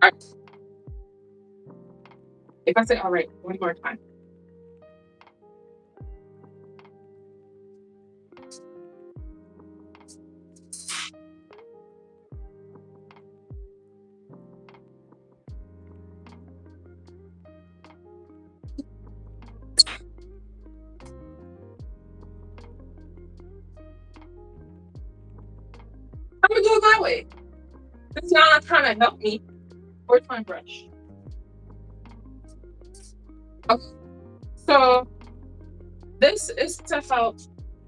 [SPEAKER 1] All right. If I say all right one more time. I'm gonna do it my way. It's not trying to help me. Where's my brush? Okay. So this is to help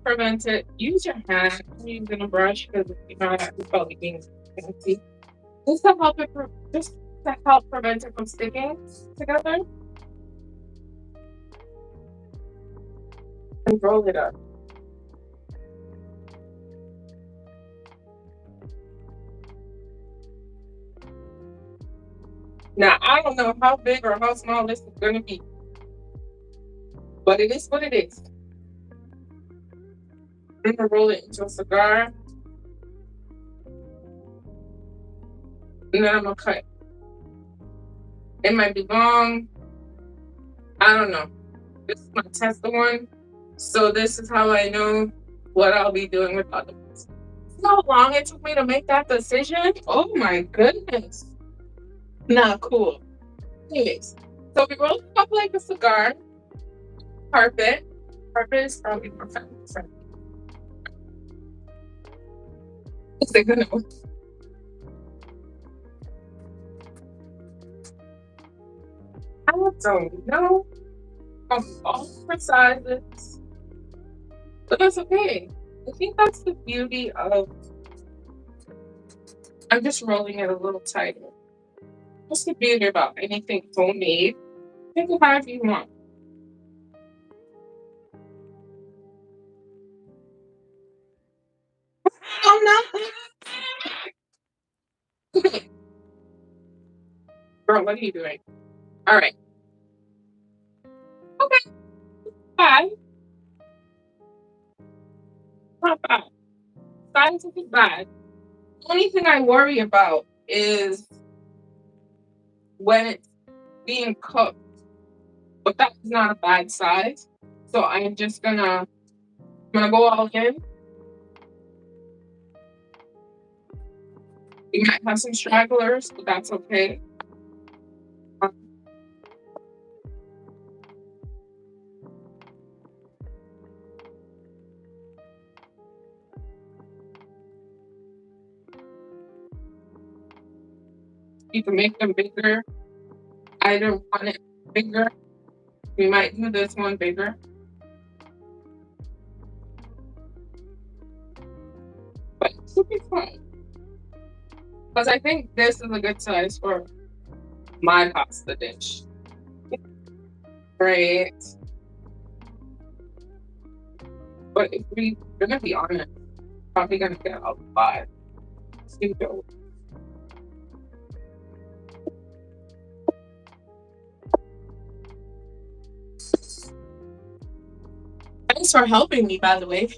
[SPEAKER 1] prevent it. Use your hand using a brush because you know that it's probably being fancy. Just to help it, just to help prevent it from sticking together and roll it up. Now I don't know how big or how small this is gonna be, but it is what it is. I'm gonna roll it into a cigar, and then I'm gonna cut. It might be long. I don't know. This is my test one, so this is how I know what I'll be doing with other ones. See how long it took me to make that decision? Oh my goodness. Not cool. Anyways, so we roll it up like a cigar. Carpet. Carpet is probably more family friendly. It's a good one. I don't know. All different sizes, but that's okay. I think that's the beauty of. I'm just rolling it a little tighter. What's the beauty about anything homemade? Think it however you want. Oh no! Girl, what are you doing? All right. Okay. Bye. Not bad. Scientific bad. The only thing I worry about is when it's being cooked. But that is not a bad size. So I'm gonna go all in. We might have some stragglers, but that's okay. Um, You can make them bigger. I don't want it bigger. We might do this one bigger. But it should be fine. Because I think this is a good size for my pasta dish. Right. But if we're gonna be honest, probably gonna get a lot. Stupid. Thanks for helping me, by the way.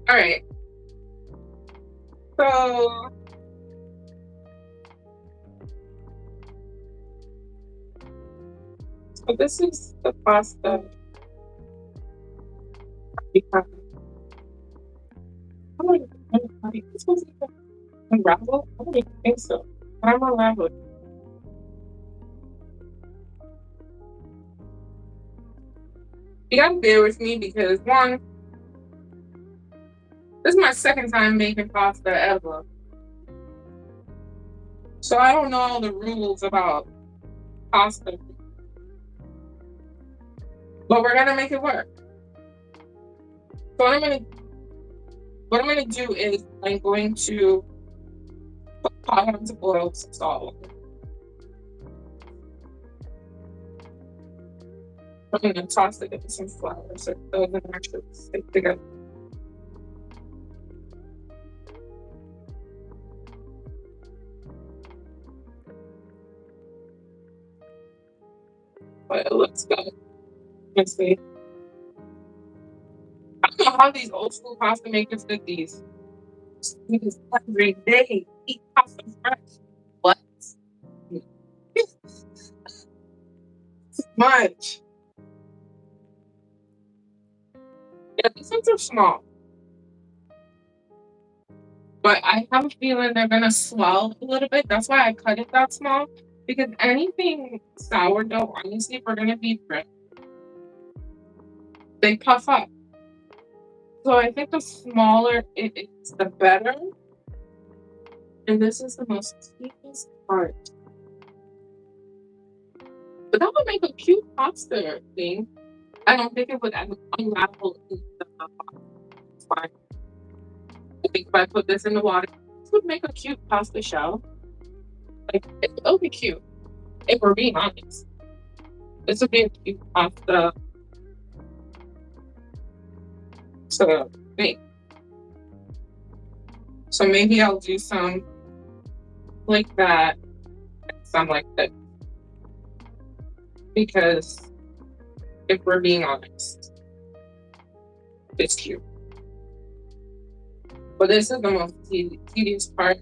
[SPEAKER 1] All right. So this is the pasta we have. Oh, this was Unravel? I don't even think so. But I'm unraveling. You gotta bear with me because one, this is my second time making pasta ever. So I don't know all the rules about pasta. But we're gonna make it work. So what I'm gonna do is I'm going to put pot on to boil some salt. I'm gonna toss it in some flour so it doesn't actually stick together. But it looks good. Let's see. I don't know how these old school pasta makers did these. Because every day eat pasta fresh. What? Much. Yeah, these ones are small. But I have a feeling they're gonna swell a little bit. That's why I cut it that small. Because anything sourdough, honestly, if we're gonna be fresh, they puff up. So I think the smaller it is, the better. And this is the most tedious part. But that would make a cute pasta thing. I don't think it would unravel in the pot. It's fine. I think if I put this in the water, this would make a cute pasta shell. Like it'll be cute. If we're being honest, this would be a cute pasta to make. So maybe I'll do some like that, and some like that. Because if we're being honest, it's cute. But this is the most tedious part.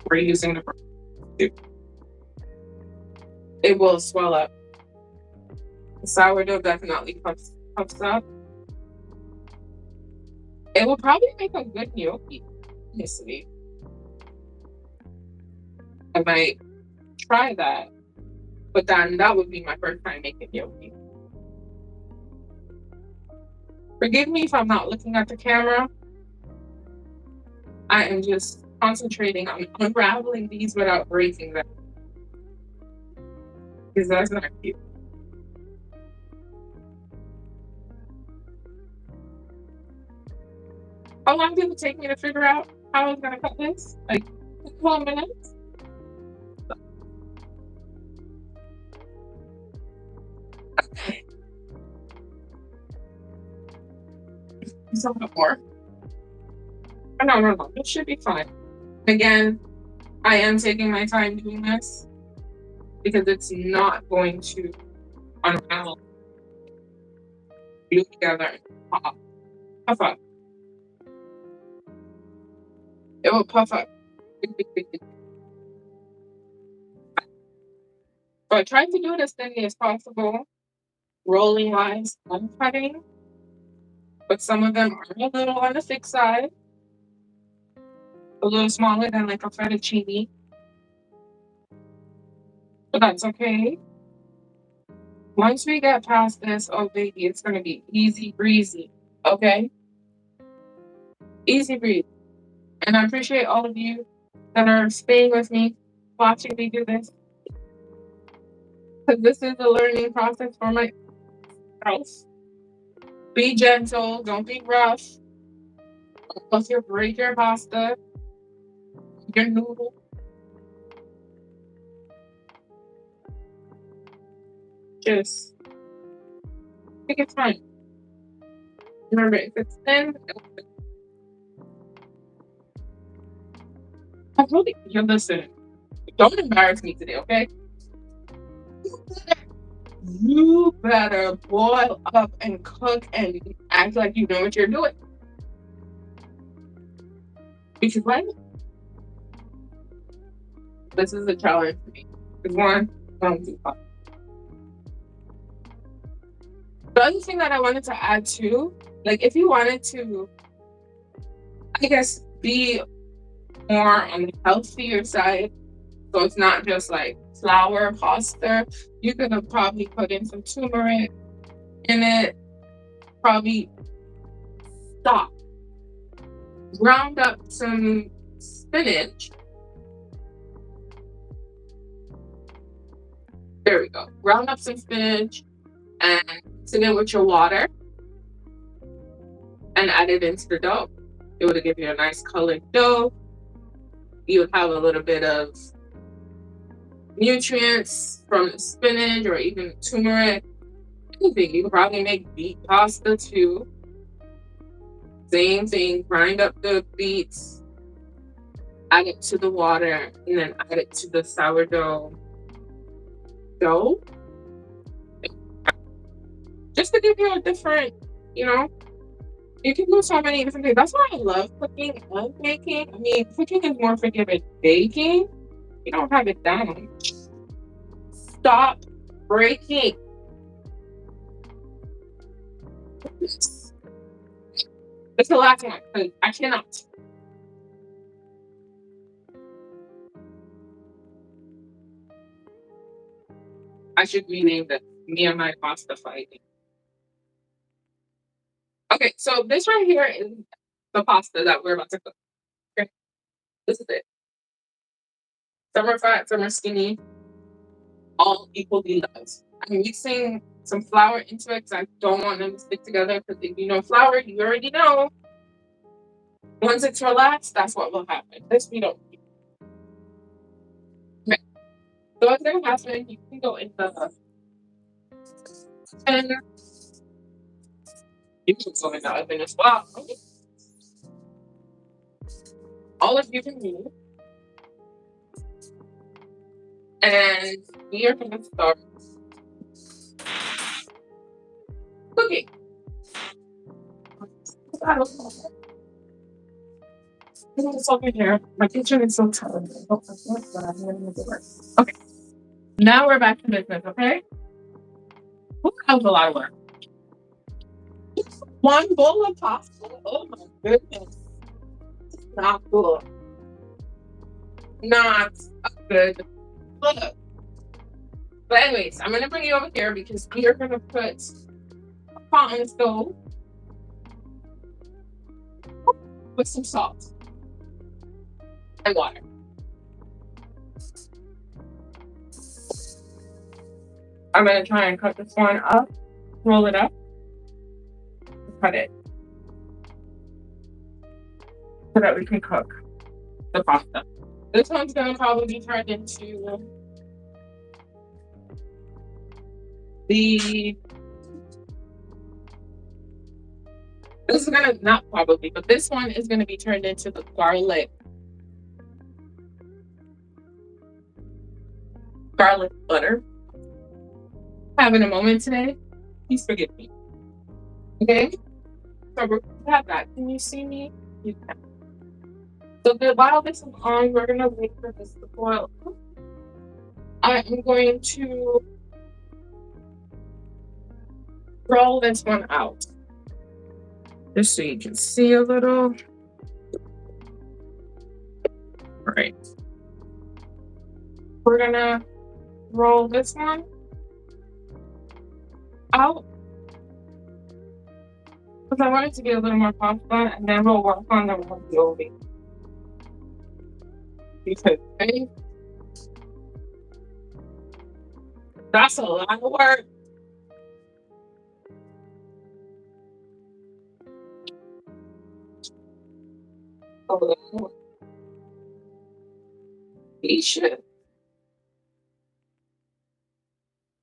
[SPEAKER 1] We're using the broth. It will swell up. The sourdough definitely puffs up. It will probably make a good gnocchi, honestly. I might try that. But then that would be my first time making gnocchi. Forgive me if I'm not looking at the camera. I am just concentrating on unraveling these without breaking them. Because that's not cute. How long did it take me to figure out how I was gonna cut this? Like 12 minutes? So much more. Oh, no. This should be fine. Again, I am taking my time doing this because it's not going to unravel, glue together, and puff up. It will puff up. So I tried to do it as thinly as possible, rolling wise, cutting, but some of them are a little on the thick side, a little smaller than like a fettuccine, but that's okay. Once we get past this, oh baby, it's gonna be easy breezy, okay? Easy breezy. And I appreciate all of you that are staying with me, watching me do this, because this is a learning process for myself. Be gentle, don't be rough. Unless you break your pasta, your noodle. Just take your time. Remember, if it's thin, I really, you listen. Don't embarrass me today, okay? You better boil up and cook and act like you know what you're doing. Because when this is a challenge for me. Because one, I'm too hot. The other thing that I wanted to add too, like if you wanted to, I guess be more on the healthier side. So it's not just like flour pasta. You could have probably put in some turmeric in it, probably stock, ground up some spinach. There we go. Ground up some spinach and mix it in with your water and add it into the dough. It would give you a nice colored dough. You would have a little bit of nutrients from the spinach or even turmeric. Anything. You could probably make beet pasta too. Same thing. Grind up the beets, add it to the water, and then add it to the sourdough dough. Just to give you a different, you know, you can do so many different things. That's why I love cooking and baking. I mean, cooking is more forgiving. Baking, you don't have it down. Stop breaking. It's the last one because I cannot. I should rename this me and my pasta fighting. Okay, so this right here is the pasta that we're about to cook. Okay, this is it. Some are fat, some are skinny, all equally loved. I'm mixing some flour into it because I don't want them to stick together. Because if you know flour, you already know. Once it's relaxed, that's what will happen. This we don't. Okay. So what's gonna happen? You can go in the oven. You can go in the oven as well. All of you can do. And we are gonna start cooking. It's over here. My kitchen is so tired. Okay, now we're back to business, okay? Ooh, that was a lot of work. One bowl of pasta? Oh my goodness. Not good. Not good. Look. But anyways, I'm gonna bring you over here because we are gonna put a pot on the stove with some salt and water. I'm gonna try and cut this one up, roll it up, cut it so that we can cook the pasta. This one's gonna probably be turned into the. This is gonna not probably, but this one is gonna be turned into the garlic butter. Having a moment today, please forgive me. Okay, so we're gonna have that. Can you see me? You can. So while this is on, we're gonna wait for this to boil. I am going to roll this one out, just so you can see a little. All right, we're gonna roll this one out because I wanted to get a little more pasta, and then we'll work on the ravioli. Because that's a lot of work. Patient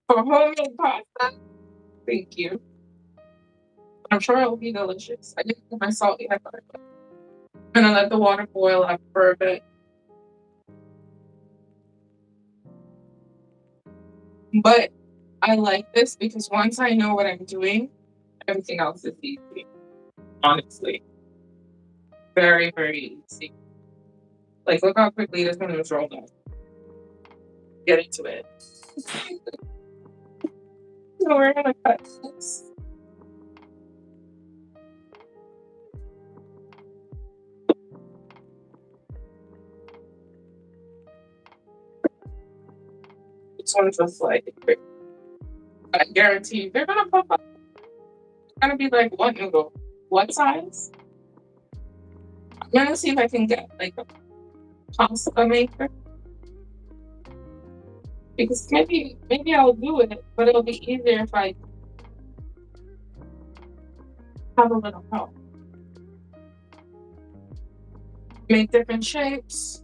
[SPEAKER 1] for homemade pasta. Thank you. I'm sure it will be delicious. I didn't put my salt yet, but I'm gonna let the water boil up for a bit. But I like this because once I know what I'm doing, everything else is easy. Honestly, very, very easy. Like, look how quickly this one was rolled up. Get into it. So we're gonna cut this. This one's just like, I guarantee you, they're gonna pop up. It's gonna be like, what noodle? What size? I'm gonna see if I can get like a pasta maker. Because maybe I'll do it, but it'll be easier if I have a little help. Make different shapes.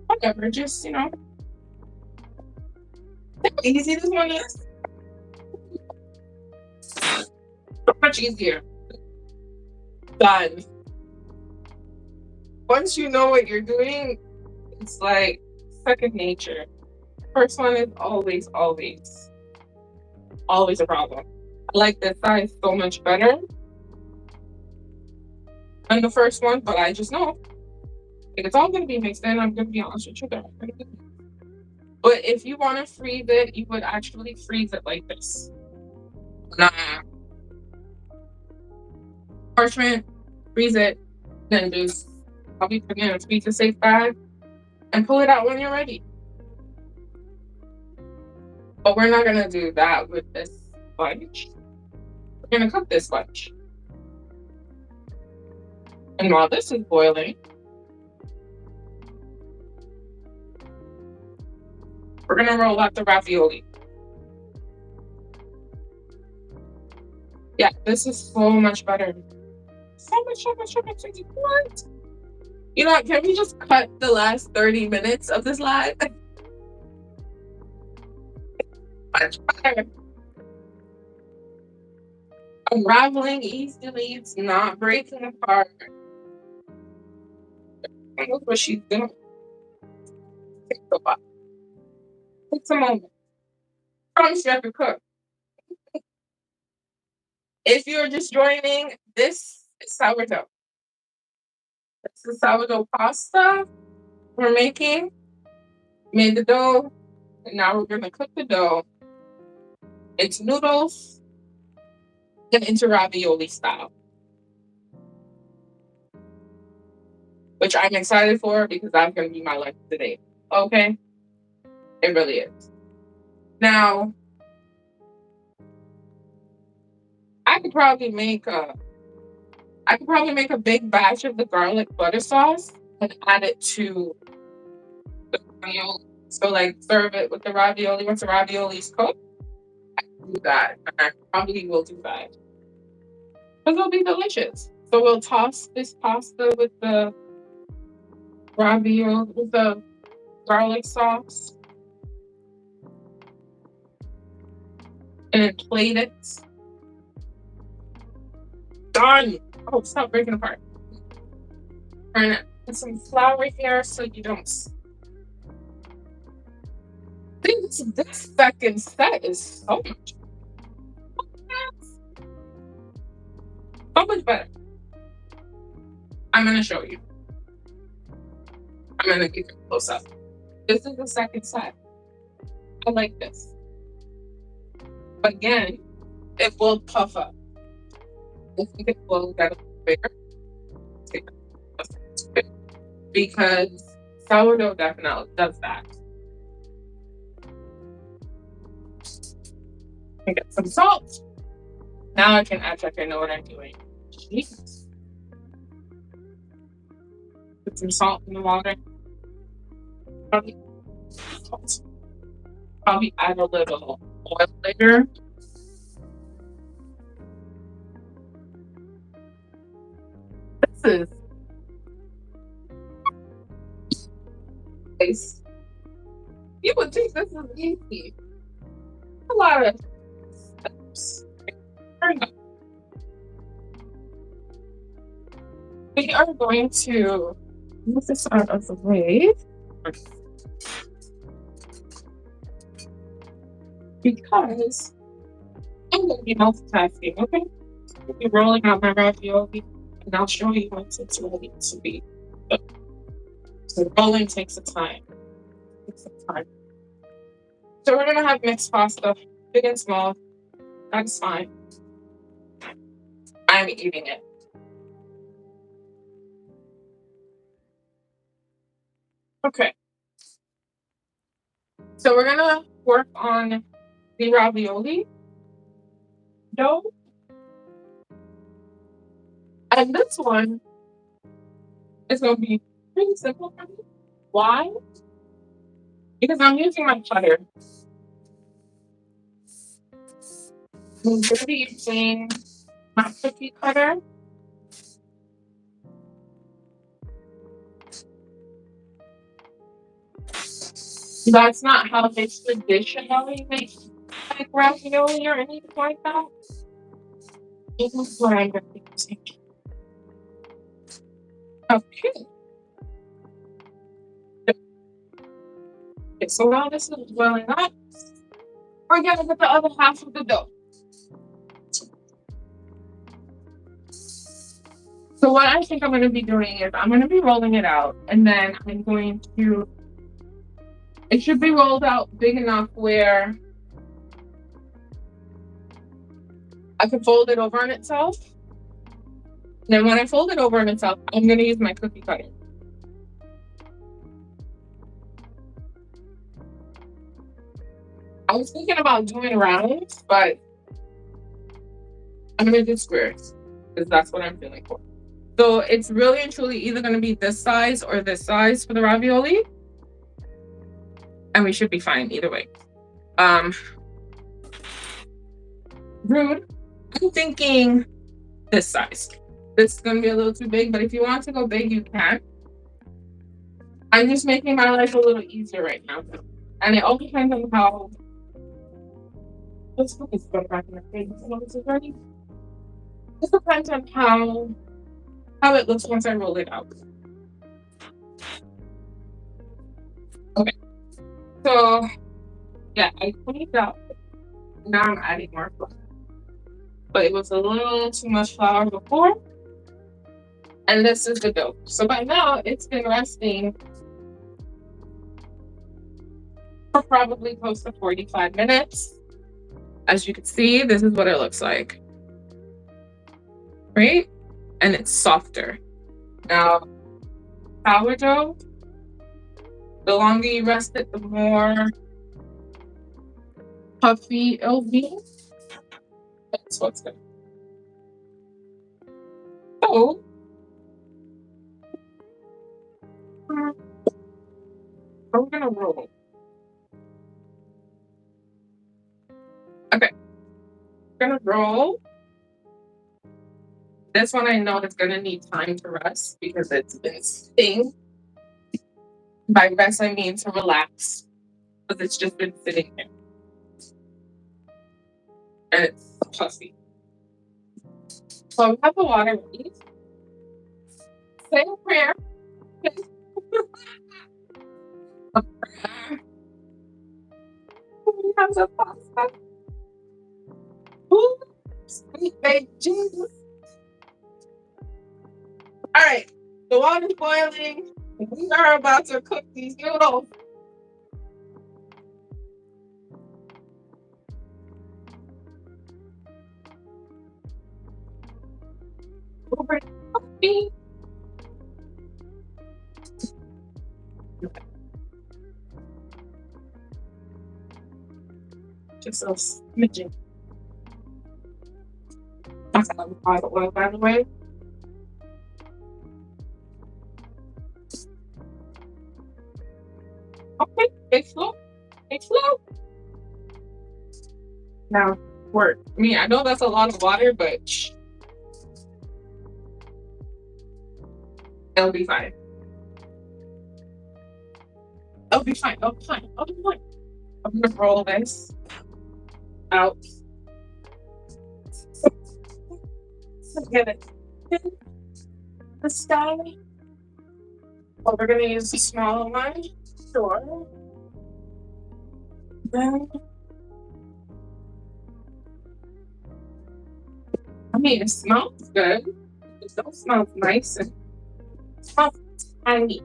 [SPEAKER 1] Whatever, just how easy this one is. So much easier. Done. Once you know what you're doing, it's like second nature. First one is always, always, always a problem. I like this size so much better than the first one, but I just know if it's all gonna be mixed in, I'm gonna be honest with you. But if you want to freeze it, you would actually freeze it like this. Nah. Parchment, freeze it, then just probably put it in a freezer safe bag and pull it out when you're ready. But we're not gonna do that with this sponge. We're gonna cook this sponge. And while this is boiling, we're gonna roll out the ravioli. Yeah, this is so much better. So much. What? You know what? Can we just cut the last 30 minutes of this live? Much better. Unraveling easily, it's not breaking apart. And look what she's doing. Takes a moment. I promise you I can cook. If you're just joining, this is sourdough. This is sourdough pasta we're making. Made the dough, and now we're gonna cook the dough into noodles and into ravioli style, which I'm excited for because that's gonna be my lunch today. Okay, it really is. Now, I could probably make a big batch of the garlic butter sauce and add it to the ravioli. So like serve it with the ravioli once the ravioli's cooked. Do that. And I probably will do that. Because it'll be delicious. So we'll toss this pasta with the ravioli with the garlic sauce. And then plate it. Done. Oh, stop breaking apart. And put some flour here so you don't. This second set is so much better. I'm gonna show you. I'm gonna give it a close up. This is the second set. I like this. But again, it will puff up. I think it will get a bigger. Because sourdough definitely does that. I get some salt. Now I can act like I know what I'm doing. Jesus. Put some salt in the water. Probably add a little oil later. This is nice. You would think this is easy. A lot of steps. We are going to move this out of the way because I'm going to be multitasking, okay? I'll be rolling out my ravioli and I'll show you once it's ready to be. So rolling takes some time. So we're gonna have mixed pasta, big and small. That's fine. I'm eating it. Okay. So we're gonna work on the ravioli dough. And this one is gonna be pretty simple for me. Why? Because I'm using my cutter. I'm gonna be using my cookie cutter. That's not how they traditionally make like ravioli or anything like that. This is what I'm gonna be using. Okay. Okay, so while this is boiling up, we're gonna get the other half of the dough. So what I think I'm gonna be doing is I'm gonna be rolling it out, and then I'm going to. It should be rolled out big enough where I can fold it over on itself. And then when I fold it over on itself, I'm gonna use my cookie cutter. I was thinking about doing rounds, but I'm gonna do squares because that's what I'm feeling for. So it's really and truly either gonna be this size or this size for the ravioli. And we should be fine either way. Rude. I'm thinking this size. This is gonna be a little too big, but if you want to go big, you can. I'm just making my life a little easier right now. And it all depends on how. Let's put this back in the fridge. This depends on how it looks once I roll it out. Okay. So yeah, I cleaned up. Now I'm adding more flour. But it was a little too much flour before. And this is the dough. So by now it's been resting for probably close to 45 minutes. As you can see, this is what it looks like. Right? And it's softer. Now, sourdough, the longer you rest it, the more puffy it'll be. That's what's good. So, we're gonna roll. Okay. We're gonna roll. This one I know is gonna need time to rest because it's been sitting. By rest, I mean to relax because it's just been sitting here. And it's puffy. So I have the water ready. Say a prayer. A prayer. We have the pasta. Ooh, sweet baby Jesus. All right, the water's boiling. We are about to cook these noodles. Over coffee. Just a smidgen. That's how we apply the oil, by the way. Okay, it's slow. It's slow. Now, work. I mean, I know that's a lot of water, but shh. It'll be fine. It'll be fine. It'll be fine. It'll be fine. I'm gonna roll this out. Get it in the sky. Well, we're gonna use the smaller one. Sure. Then, I mean, it smells good. It still smells nice and it smells tangy.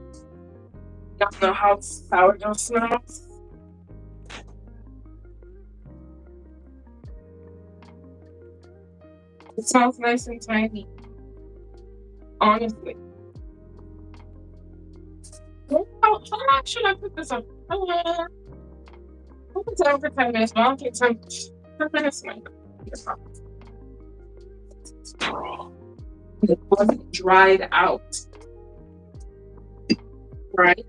[SPEAKER 1] Y'all know how sourdough smells. It smells nice and tangy. Honestly. How long should I put this on? I'll put it down for 10 minutes, but I don't think 10 minutes might be a problem. It wasn't dried out. Right?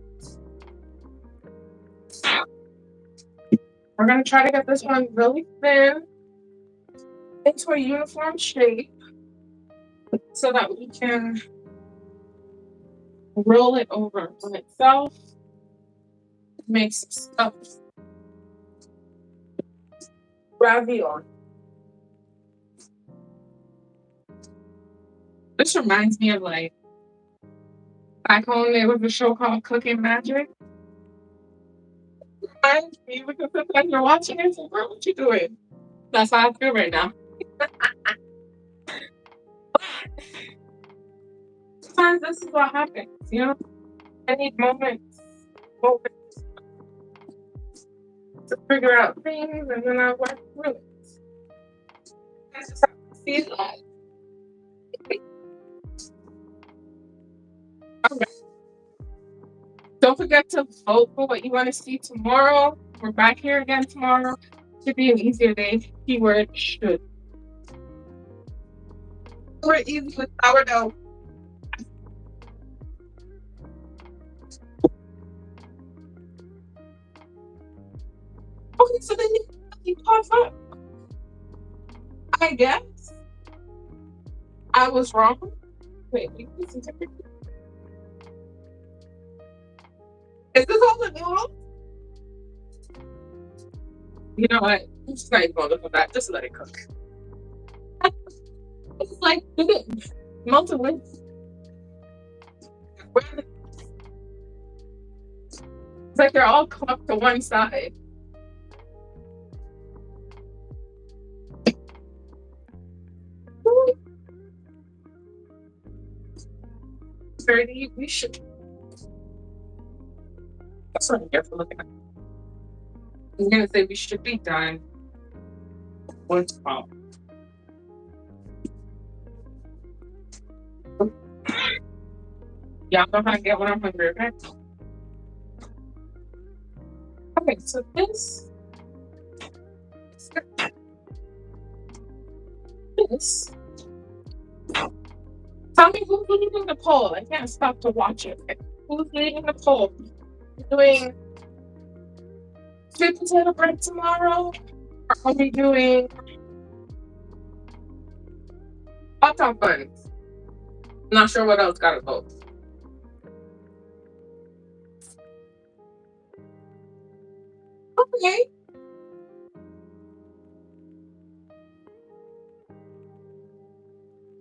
[SPEAKER 1] We're going to try to get this one really thin into a uniform shape so that we can roll it over on itself. Make some stuffed ravioli. This reminds me of like back home there was a show called Cooking Magic. Reminds me because sometimes you're watching it and say, girl, what you doing? That's how I feel right now. Sometimes this is what happens, you know? I need moments to figure out things and then I work through it. I just have to see that. Okay. Don't forget to vote for what you want to see tomorrow. We're back here again tomorrow. Should be an easier day. Keyword should. We're easy with sourdough. Okay, so then you pop up. I guess I was wrong. Wait, this is this all the noodles? You know what? I'm just not even going to look at that. Just let it cook. It's like, did it melt away? It's like they're all cooked to one side. We should. That's what I'm here for looking at. I'm gonna say we should be done. What's wrong? Y'all know how to get when I'm hungry, okay? Okay, so this. Tell me who's leading the poll. I can't stop to watch it. Who's leading the poll? We're doing sweet potato bread tomorrow? Or are we doing hot dog buns? Not sure what else gotta vote. Okay.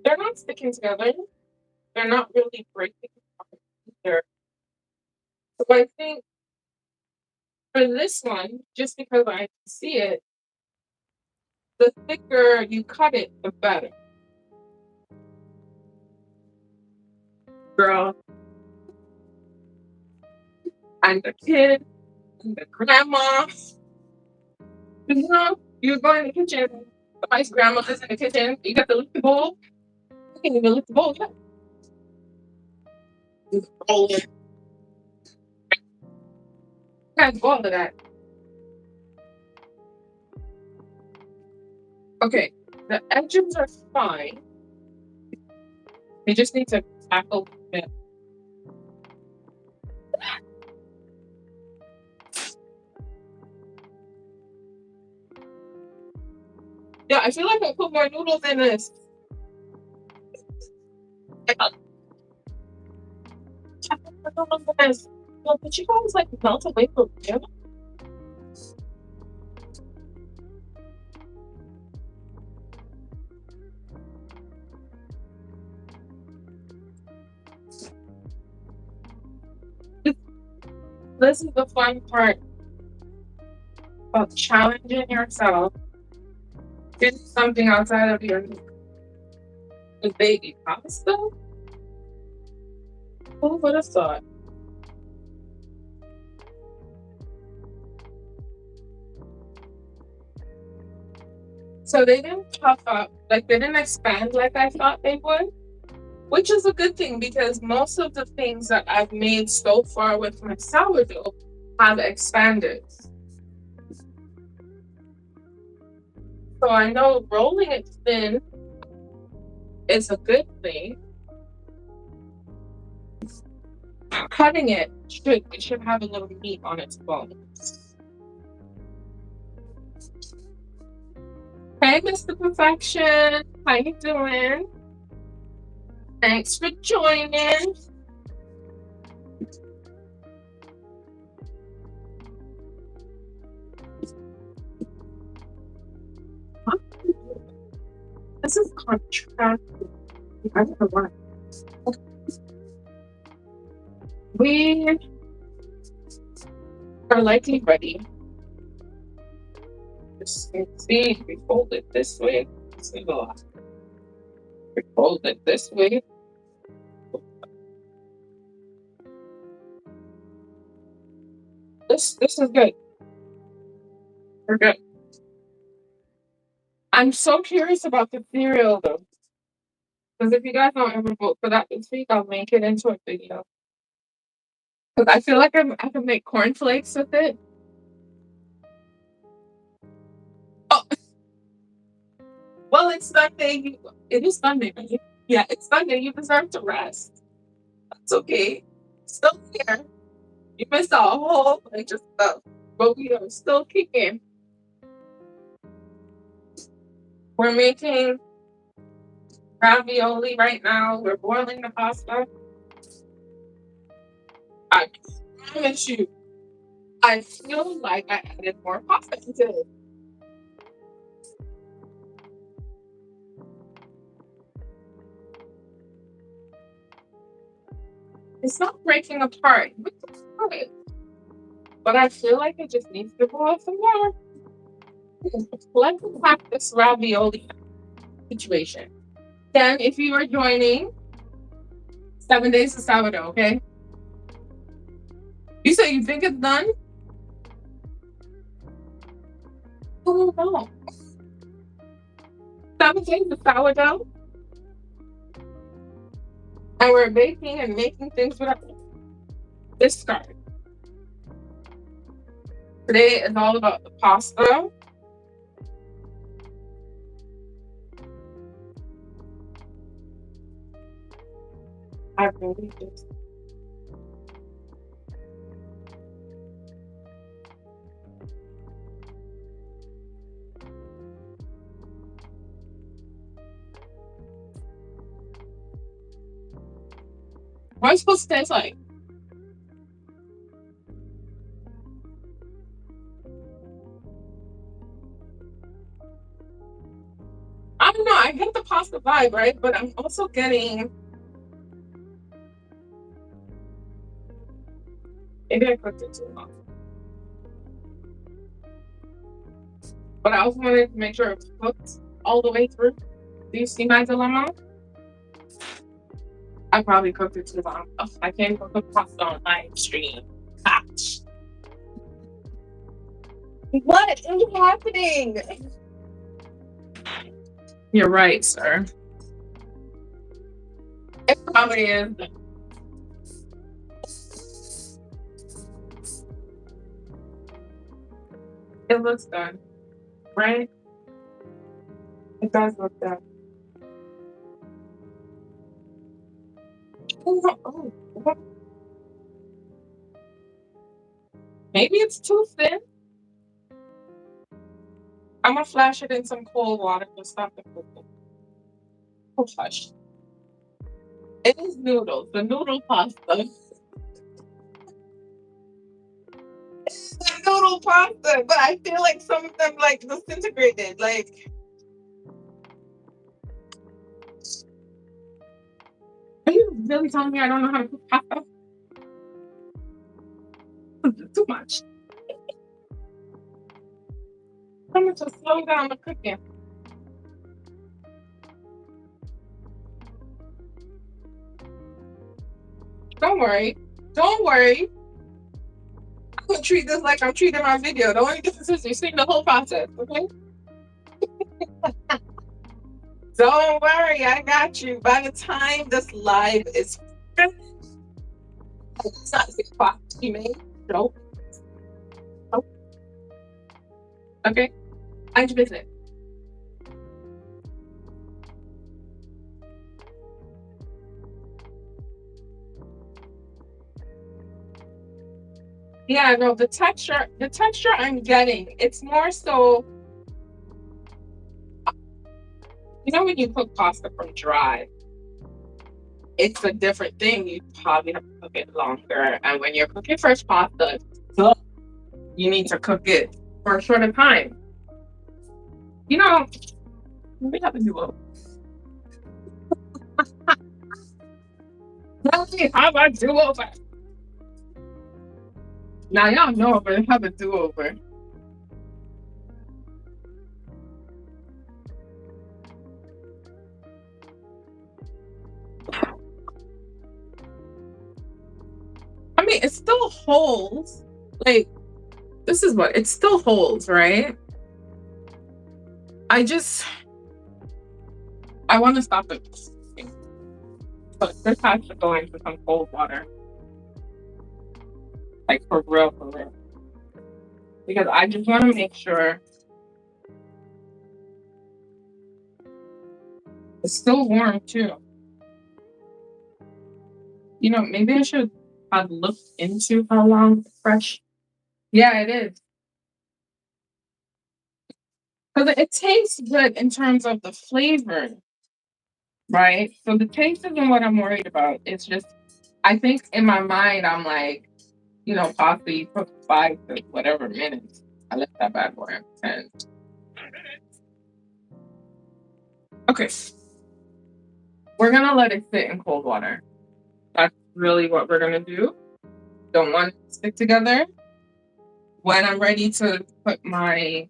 [SPEAKER 1] They're not sticking together. They're not really breaking apart either. So I think for this one, just because I can see it, the thicker you cut it, the better. Girl. And the kid and the grandma. You know, you go in the kitchen, somebody's grandmother's in the kitchen, you got to lift the bowl. You can't even lift the bowl yet. You roll it. You guys do all of that. Okay, the edges are fine. You just need to tackle the middle. Yeah, I feel like I put more noodles in this. Well, did you guys like melt away from here? This is the fun part of challenging yourself. Do something outside of your baby pasta. Who would have thought? So they didn't puff up, like they didn't expand like I thought they would, which is a good thing because most of the things that I've made so far with my sourdough have expanded. So I know rolling it thin is a good thing. Cutting it should have a little meat on its bones. Hey, Mr. Perfection, how you doing? Thanks for joining. This is contract. I don't know why. We are likely ready. Just see, we fold it this way. We fold it this way. This is good. We're good. I'm so curious about the cereal though. Because if you guys don't ever vote for that this week, I'll make it into a video. Because I feel like I can make cornflakes with it. Oh, well, it's Sunday. It is Sunday, right? Yeah, it's Sunday. You deserve to rest. That's okay. Still here. You missed a whole bunch of stuff, but we are still kicking. We're making ravioli right now. We're boiling the pasta. I promise you, I feel like I added more pasta into it. It's not breaking apart, which is good. But I feel like it just needs to boil some more. Let's attack this ravioli situation. Then, if you are joining, 7 days to sourdough, okay? You say you think it's done? Oh no. 7 days to sourdough? And we're baking and making things without this card. Today is all about the pasta. I really just. What is it supposed to taste like? I don't know. I get the pasta vibe, right? But I'm also getting. Maybe I cooked it too long. But I also wanted to make sure it's cooked all the way through. Do you see my dilemma? I probably cooked it too long. Ugh, I can't even cook pasta on live stream. Gosh. What is happening? You're right, sir. It probably is. It looks done, right? It does look done. Oh, maybe it's too thin. I'm gonna flash it in some cold water to stop the cooking. Oh, hush. It is noodles, the noodle pasta. It's the noodle pasta, but I feel like some of them like disintegrated. Like, are you really telling me I don't know how to cook pasta? Too much. I'm gonna just slow down the cooking. Don't worry. Don't worry. I'm gonna treat this like I'm treating my video. The only difference is you're seeing the whole process, okay? Don't worry, I got you. By the time this live is finished, it's not 6 o'clock. You made nope. Nope. Okay. Mind your business. Yeah, no, the texture I'm getting, it's more so, when you cook pasta from dry, it's a different thing. You probably have to cook it longer. And when you're cooking fresh pasta, so you need to cook it for a shorter time. You know, we have to do a How about do over? Now y'all know, but have a do over. I mean, it still holds. Like, this is what it still holds, right? I want to stop it. But this has to go into some cold water, like for real, because I just want to make sure it's still warm too. Maybe I should have looked into how long fresh. Yeah, it is. Because it tastes good in terms of the flavor, right? So the taste isn't what I'm worried about. It's just, I think in my mind, I'm like, possibly took 5 to whatever minutes. I left that bad boy at 10. Okay, we're gonna let it sit in cold water. That's really what we're gonna do. Don't want it to stick together. When I'm ready to put my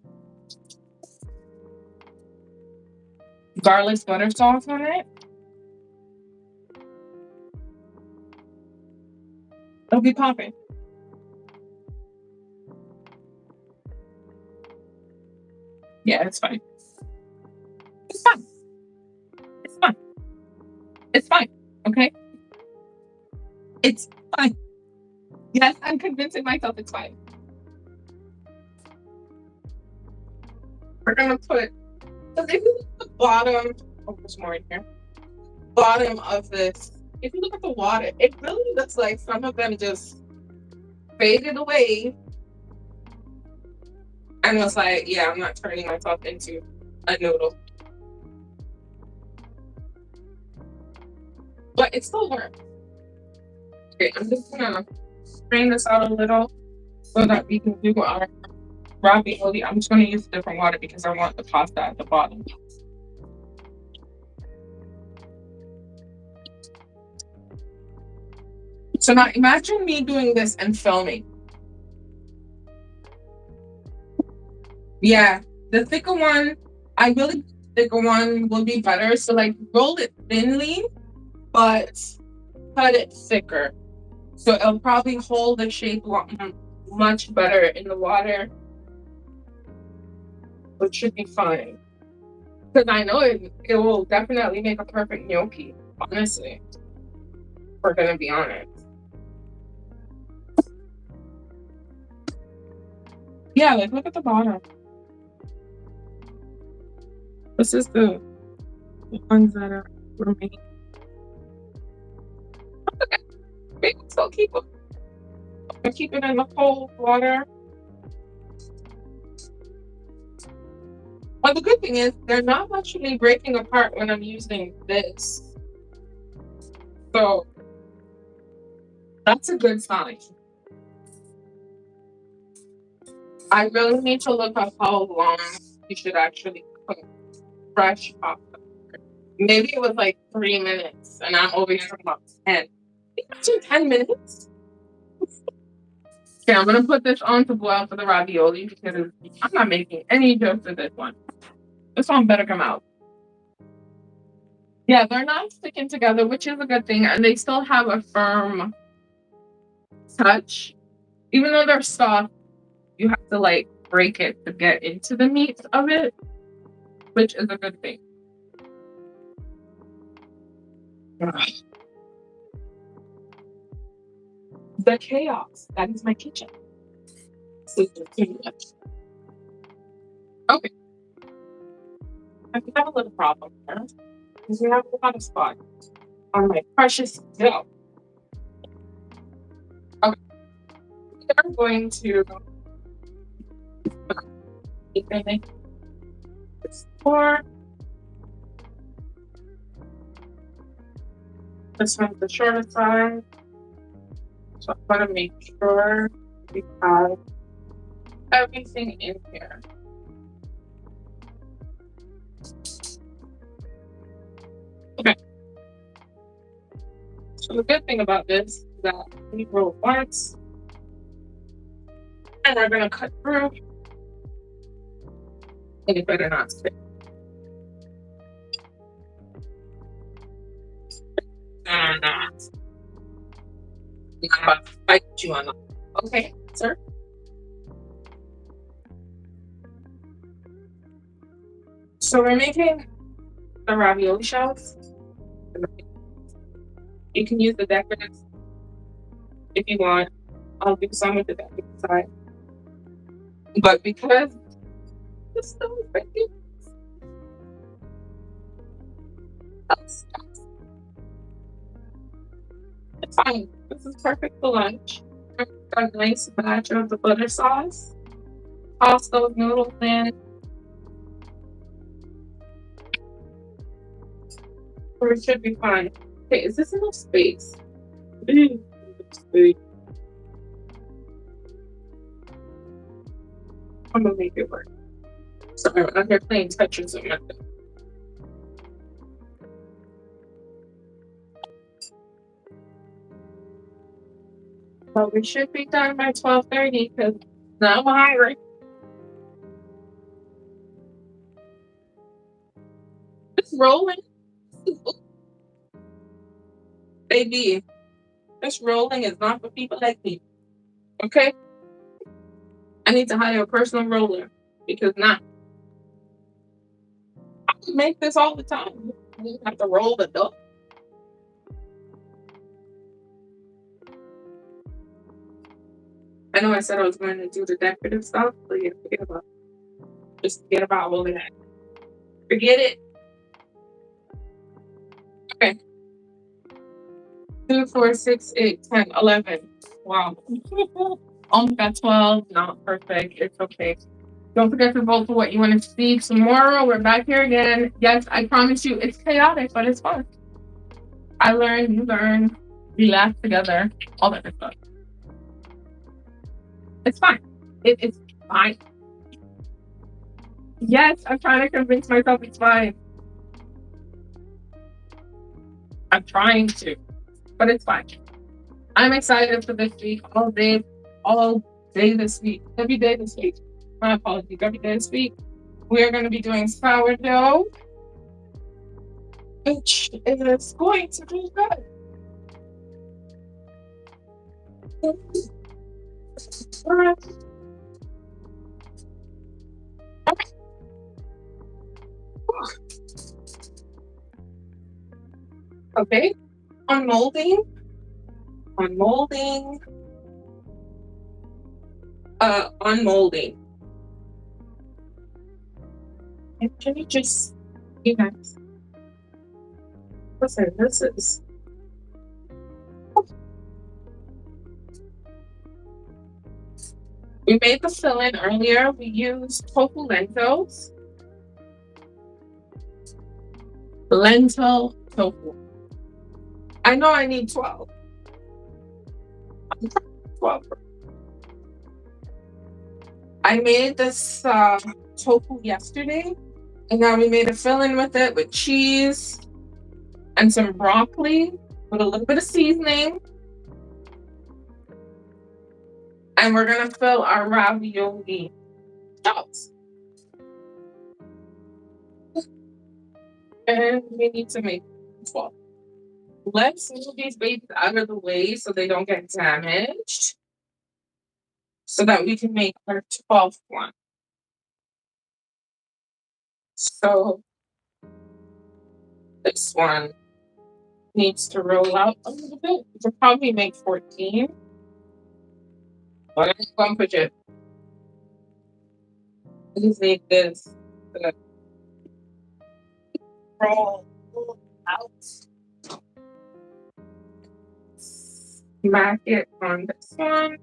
[SPEAKER 1] garlic butter sauce on it, it'll be popping. Yeah, it's fine. It's fine. It's fine. It's fine. Okay? It's fine. Yes, I'm convincing myself it's fine. We're gonna put, so if you look at the bottom, there's more in here. Bottom of this, if you look at the water, it really looks like some of them just faded away and was like, yeah, I'm not turning myself into a noodle. But it still works. Okay, I'm just gonna strain this out a little so that we can do our ravioli. I'm just gonna use different water because I want the pasta at the bottom. So now imagine me doing this and filming. Yeah, the thicker one, I really thicker one will be better. So like roll it thinly, but cut it thicker. So it'll probably hold the shape much better in the water, which should be fine. Because I know it will definitely make a perfect gnocchi, honestly. We're gonna be honest. Yeah, like look at the bottom. This is the ones that are remaining. Maybe still keep them. Keep it in the cold water. But the good thing is they're not actually breaking apart when I'm using this. So that's a good sign. I really need to look up how long you should actually cook fresh pasta. Maybe it was like 3 minutes, and I'm over here talking about 10. Imagine 10 minutes. Okay, I'm gonna put this on to boil for the ravioli because I'm not making any jokes with this one. This one better come out. Yeah, they're not sticking together, which is a good thing, and they still have a firm touch. Even though they're soft, you have to like break it to get into the meat of it, which is a good thing. The chaos. That is my kitchen. Okay, I have a little problem here because we have a lot of spot on my precious dough. Okay, I'm going to pour. This one's the shorter side. So I'm going to make sure we have everything in here. Okay. So the good thing about this is that we roll once, and we're going to cut through, and it better not stick. I'm about to fight you on that. Okay, sir. So we're making the ravioli shells. You can use the decorative if you want. I'll do some with the decorative side. But because the stove is breaking, it's fine. This is perfect for lunch. A nice batch of the butter sauce. Toss those noodles in. Or it should be fine. Okay, is this enough space? I'm gonna make it work. Sorry, I'm here playing Tetris with my thing. Well, we should be done by 12:30 because now I'm hungry. It's rolling. Baby, this rolling is not for people like me. Okay? I need to hire a personal roller because I can make this all the time. You have to roll the dough. I know I said I was going to do the decorative stuff, but yeah, forget about it. Just forget about all of that. Forget it. Okay. 2, 4, 6, 8, 10, 11. Wow. Only got 12. Not perfect. It's okay. Don't forget to vote for what you want to see tomorrow. We're back here again. Yes, I promise you, it's chaotic, but it's fun. I learn, you learn, we laugh together, all that good stuff. It's fine. It's fine. Yes, I'm trying to convince myself it's fine. I'm trying to, but it's fine. I'm excited for this week, all day this week, every day this week. My apologies, every day this week. We are going to be doing sourdough, which is going to be good. Okay, on molding. On molding. Can you just be nice? Listen, this is. We made the fill-in earlier. We used tofu lentils. Lentil tofu. I know I need 12. 12. I made this tofu yesterday, and now we made a fill-in with it with cheese and some broccoli with a little bit of seasoning. And we're gonna fill our ravioli shells. And we need to make 12. Let's move these babies out of the way so they don't get damaged, so that we can make our 12th one. So this one needs to roll out a little bit. We can probably make 14. But I'm gonna put it. I just need this to roll out. Smack it on this one.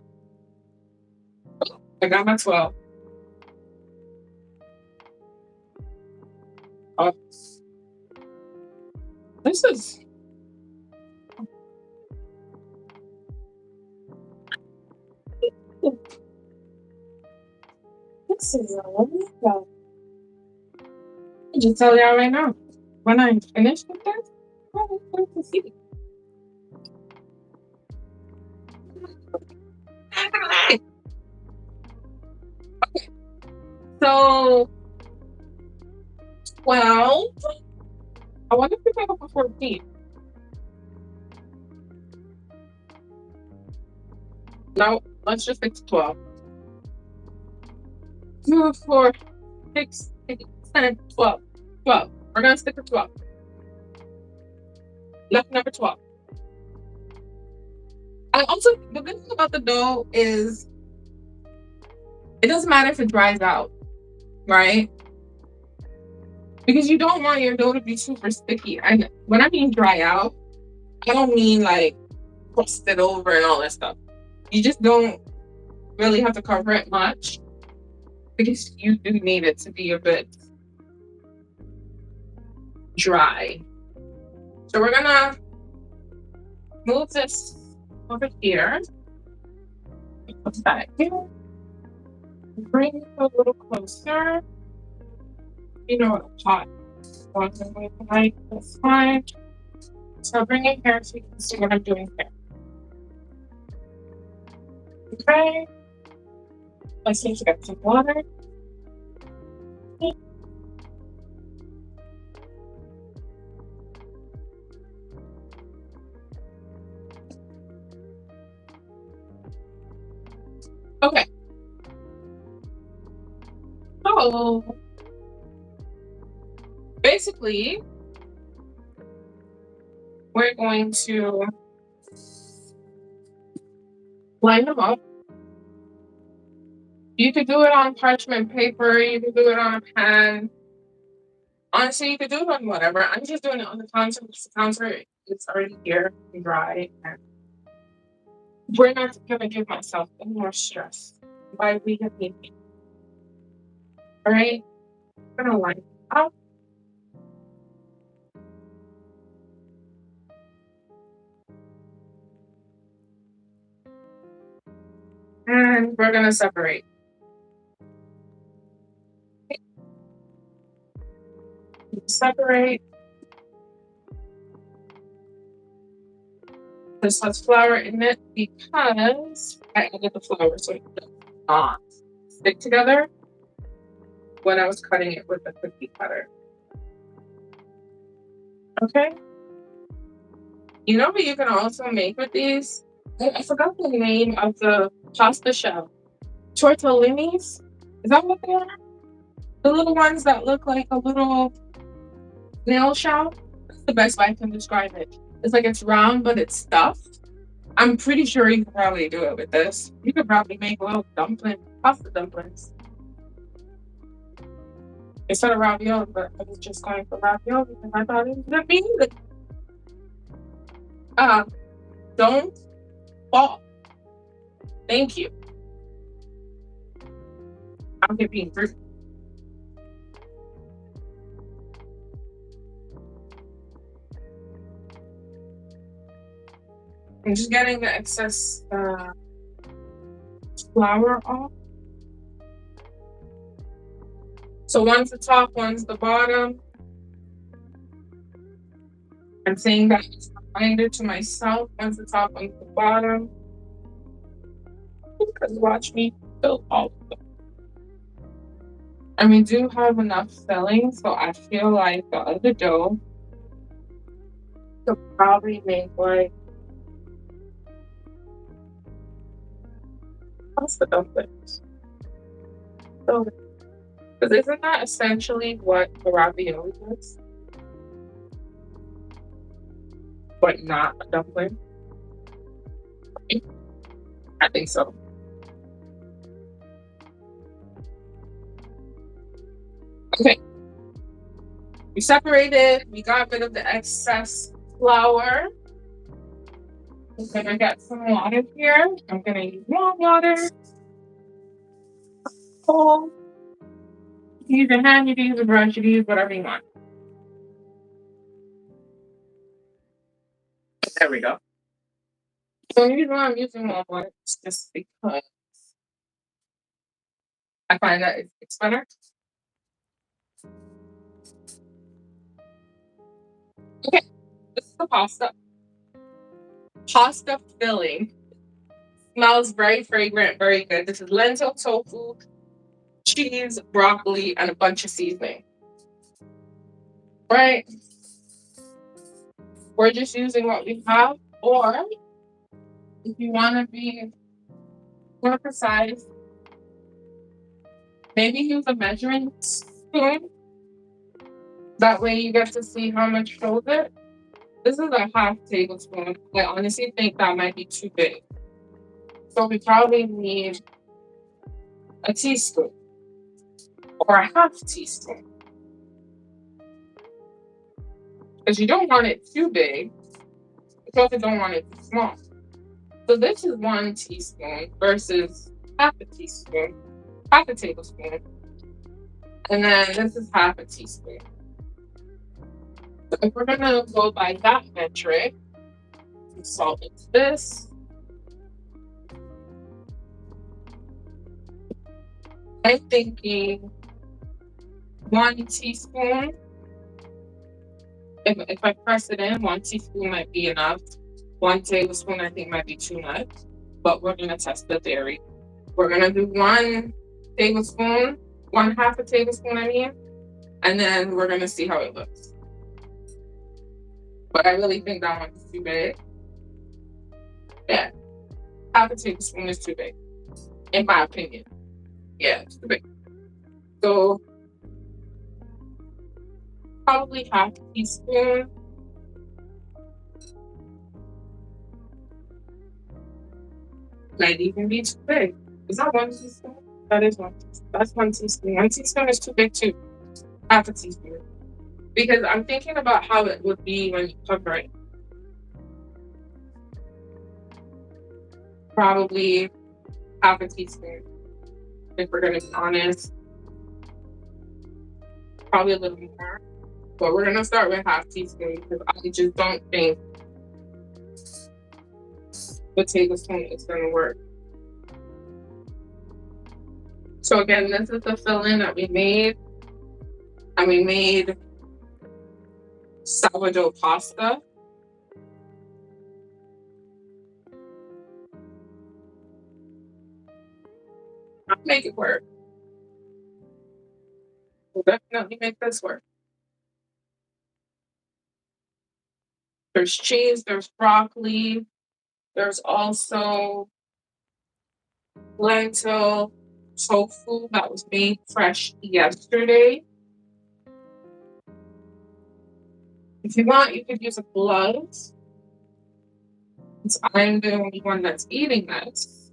[SPEAKER 1] I got my 12. Oh, this is really good. I just tell y'all right now. When I'm finished with this, I'm going to see. So 12. I wonder if we can go for 14. No, let's just stick to 12. 2, 4, 6, 8, 10, 12. 12. We're gonna stick with 12. Left number 12. I also, the good thing about the dough is it doesn't matter if it dries out, right? Because you don't want your dough to be super sticky. And when I mean dry out, I don't mean like crust it over and all that stuff. You just don't really have to cover it much because you do need it to be a bit dry. So we're gonna move this over here. Put that here. Bring it a little closer. You know what hot ones are going to like this one. So bring it here so you can see what I'm doing here. Okay. Let's see if we got some water. Okay. So basically, we're going to line them up. You could do it on parchment paper, you could do it on a pan. Honestly, you could do it on whatever. I'm just doing it on the counter because the counter is already here and dry. And we're not gonna give myself any more stress by rethinking. All right, I'm gonna line it up. And we're gonna separate. Separate. This has flour in it because I added the flour so it does not stick together when I was cutting it with the cookie cutter. Okay. You know what you can also make with these? I forgot the name of the pasta shell. Tortellinis? Is that what they are? The little ones that look like a little nail shell? That's the best way I can describe it. It's like it's round, but it's stuffed. I'm pretty sure you could probably do it with this. You could probably make little pasta dumplings. Instead of ravioli, but I was just going for ravioli because I thought it was gonna be good. Don't fall. Thank you. I'm being rude. I'm just getting the excess flour off. So one's the top, one's the bottom. I'm saying that as a reminder to myself, one's the top, one's the bottom. Because watch me fill all of them. And we do have enough filling, so I feel like the other dough could probably make like pasta dumplings. So, because isn't that essentially what the ravioli is? But not a dumpling? I think so. Okay. We separated, we got rid of the excess flour. I'm gonna get some water here. I'm gonna use warm water. bowl. You can use your hand, you can use a brush, you can use whatever you want. There we go. So usually I'm using walnuts just because I find that it's better. Okay, this is the pasta. Pasta filling. Smells very fragrant, very good. This is lentil, tofu, cheese, broccoli, and a bunch of seasoning. Right? We're just using what we have, or if you want to be more precise, maybe use a measuring spoon. That way you get to see how much fills it. This is a half tablespoon. I honestly think that might be too big. So we probably need a teaspoon or a half teaspoon. Because you don't want it too big, you also don't want it too small. So this is 1 teaspoon versus half a teaspoon, half a tablespoon. And then this is half a teaspoon. So if we're gonna go by that metric, salt into this. I'm thinking 1 teaspoon. If I press it in, 1 teaspoon might be enough. 1 tablespoon I think might be too much. But we're gonna test the theory. We're gonna do 1 tablespoon, 1/2 a tablespoon, I mean, and then we're gonna see how it looks. But I really think that one is too big. Yeah, half a tablespoon is too big, in my opinion. Yeah, it's too big. So probably half a teaspoon. Might even be too big. Is that 1 teaspoon? That is 1 teaspoon. That's 1 teaspoon. 1 teaspoon is too big too. Half a teaspoon. Because I'm thinking about how it would be when you cover it. Probably half a teaspoon. If we're gonna be honest. Probably a little more. But we're gonna start with half teaspoon because I just don't think the tablespoon is gonna work. So again, this is the filling that we made. And we made sourdough pasta. I'll make it work. We'll definitely make this work. There's cheese, there's broccoli, there's also lentil tofu that was made fresh yesterday. If you want, you could use a gloves. Since I'm the only one that's eating this.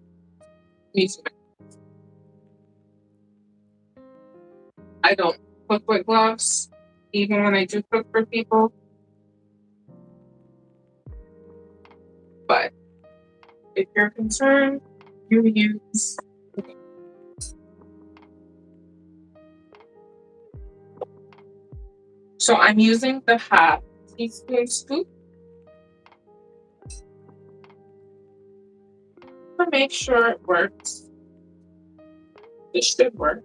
[SPEAKER 1] I don't cook with gloves, even when I do cook for people. But if you're concerned, you use. So I'm using the half teaspoon scoop to make sure it works. It should work.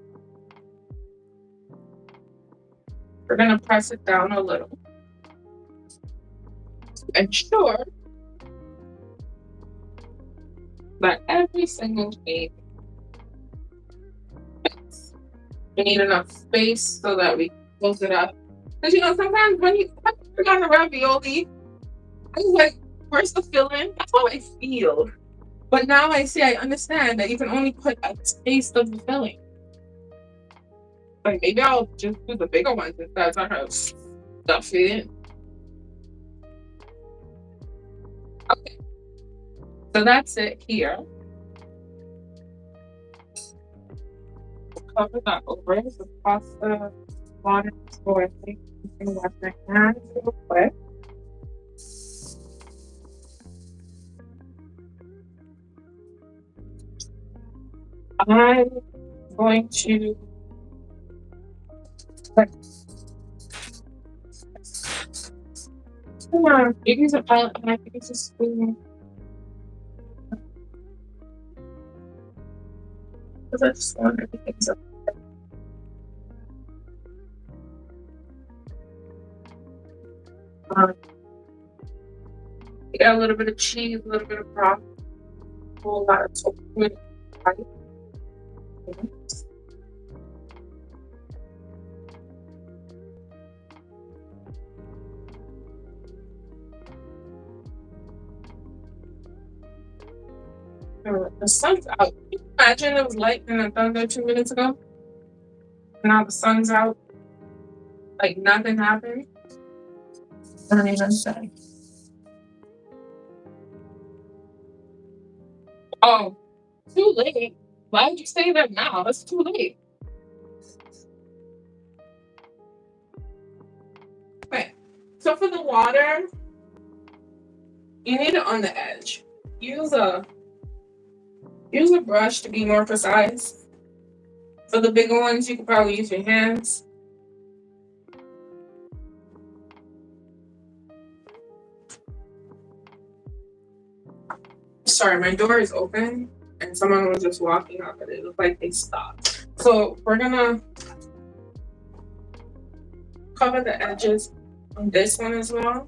[SPEAKER 1] We're gonna press it down a little to ensure that every single thing fits. We need enough space so that we close it up. Because sometimes when you got the ravioli, I was like, where's the filling? That's how I feel. But now I understand that you can only put a taste of the filling. Like maybe I'll just do the bigger ones instead so I have stuff it in. Okay. So that's it here. Cover that over the pasta water. So I think I'm gonna wash my hands real quick. I going to like, come on, you can use a palette and I can use a spoon. Because I just want everything to you got a little bit of cheese, a little bit of broth, a whole lot of tofu. Right? The sun's out. Can you imagine it was light and a thunder 2 minutes ago? Now the sun's out. Like nothing happened. I don't even say. Oh, too late. Why would you say that now? It's too late. Okay. So for the water, you need it on the edge. Use a brush to be more precise. For the bigger ones, you could probably use your hands. Sorry, my door is open and someone was just walking out, but it looked like they stopped. So we're gonna cover the edges on this one as well.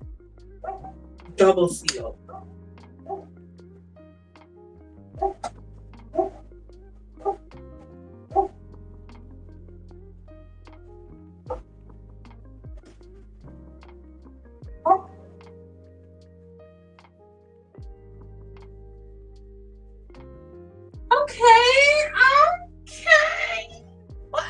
[SPEAKER 1] Double seal. Okay. What?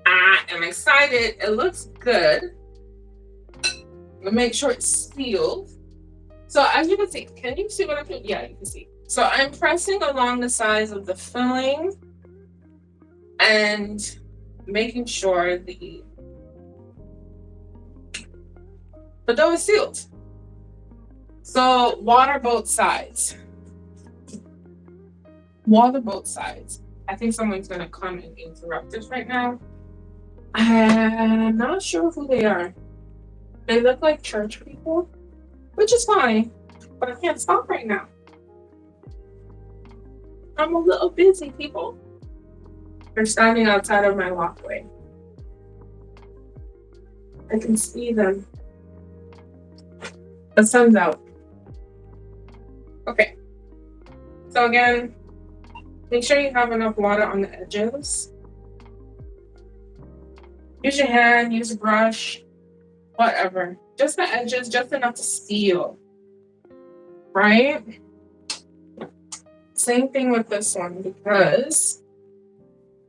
[SPEAKER 1] I am excited. It looks good. I'll make sure it's sealed. So as you can see, can you see what I'm doing? Yeah, you can see. So I'm pressing along the sides of the filling and making sure the dough is sealed. So water both sides. Water both sides. I think someone's gonna come and interrupt us right now. I'm not sure who they are. They look like church people, which is fine, but I can't stop right now. I'm a little busy, people. They're standing outside of my walkway. I can see them. The sun's out. Okay. So again, make sure you have enough water on the edges. Use your hand, use a brush, whatever. Just the edges, just enough to seal. Right? Same thing with this one because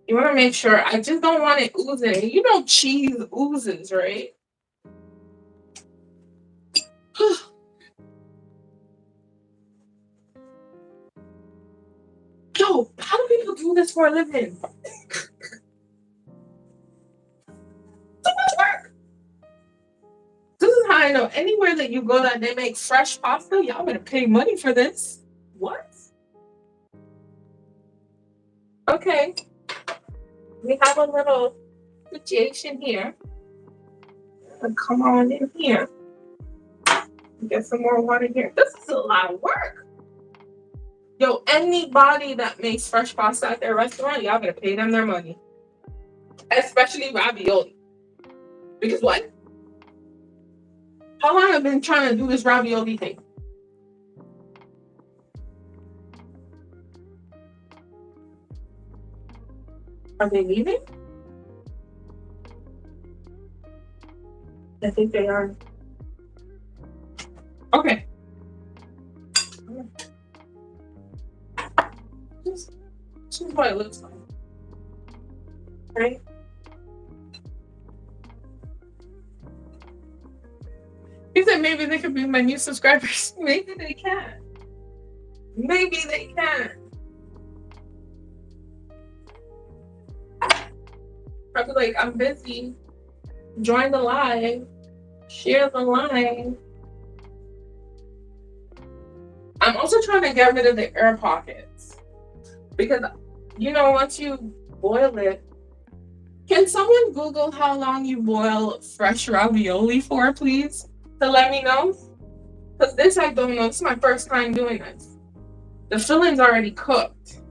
[SPEAKER 1] you want to make sure, I just don't want it oozing. You know cheese oozes, right? Yo, how do people do this for a living? So much work. This is how I know anywhere that you go that they make fresh pasta, y'all better pay money for this. What? Okay. We have a little situation here. And come on in here. Get some more water here. This is a lot of work. Yo, anybody that makes fresh pasta at their restaurant, y'all better pay them their money. Especially ravioli. Because what? How long have I been trying to do this ravioli thing? Are they leaving? I think they are. Okay. This is what it looks like. Right? He said maybe they could be my new subscribers. Maybe they can. Maybe they can. Probably like, I'm busy. Join the live. Share the live. I'm also trying to get rid of the air pockets because, once you boil it, can someone Google how long you boil fresh ravioli for, please? To let me know? Because this I don't know. It's my first time doing this. The filling's already cooked.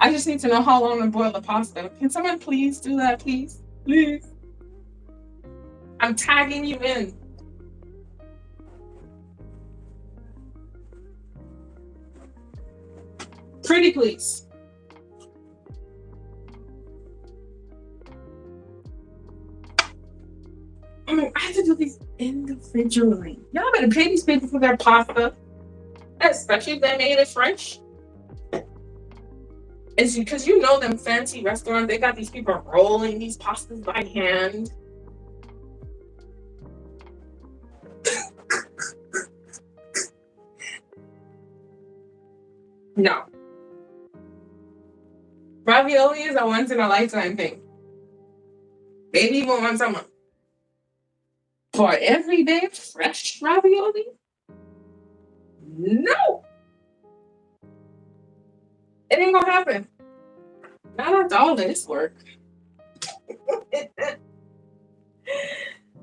[SPEAKER 1] I just need to know how long to boil the pasta. Can someone please do that, please? Please. I'm tagging you in. Pretty please. I have to do these individually. Y'all better pay these people for their pasta, especially if they made it fresh. It's because them fancy restaurants, they got these people rolling these pastas by hand. No. Ravioli is a once in a lifetime thing. Maybe even once a month. For everyday fresh ravioli? No. It ain't gonna happen. Not after all this work.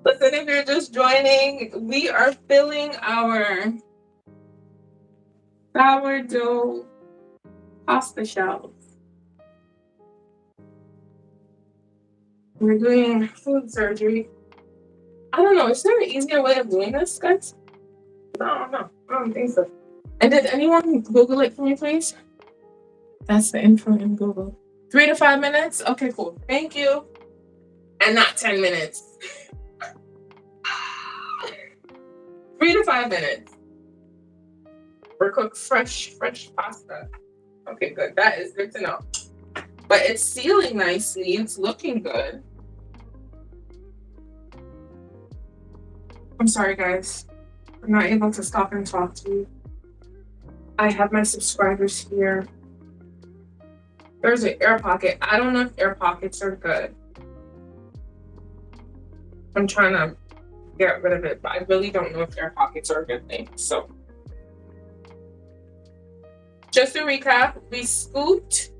[SPEAKER 1] Listen, if you're just joining, we are filling our sourdough pasta shells. We're doing food surgery. I don't know. Is there an easier way of doing this, guys? I don't think so. And did anyone Google it for me, please? That's the info in Google. 3 to 5 minutes? Okay, cool. Thank you. And not 10 minutes. 3 to 5 minutes. We're cooked fresh pasta. Okay, good. That is good to know. But it's sealing nicely. It's looking good. I'm sorry, guys. I'm not able to stop and talk to you. I have my subscribers here. There's an air pocket. I don't know if air pockets are good. I'm trying to get rid of it, but I really don't know if air pockets are a good thing. So, just to recap, we scooped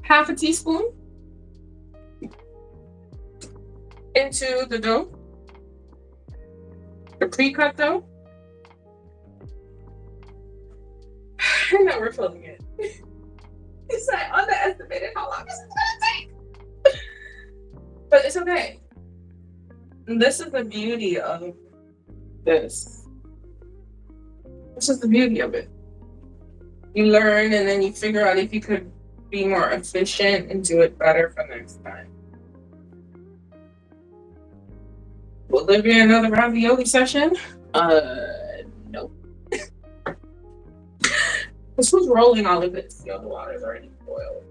[SPEAKER 1] half a teaspoon into the dough, the pre-cut dough, and now we're filling it. It's like I underestimated how long this is gonna take. But it's okay. This is the beauty of this. This is the beauty of it. You learn and then you figure out if you could be more efficient and do it better for next time. Will there be another ravioli session? Nope. This was rolling all of this. The water's already boiled.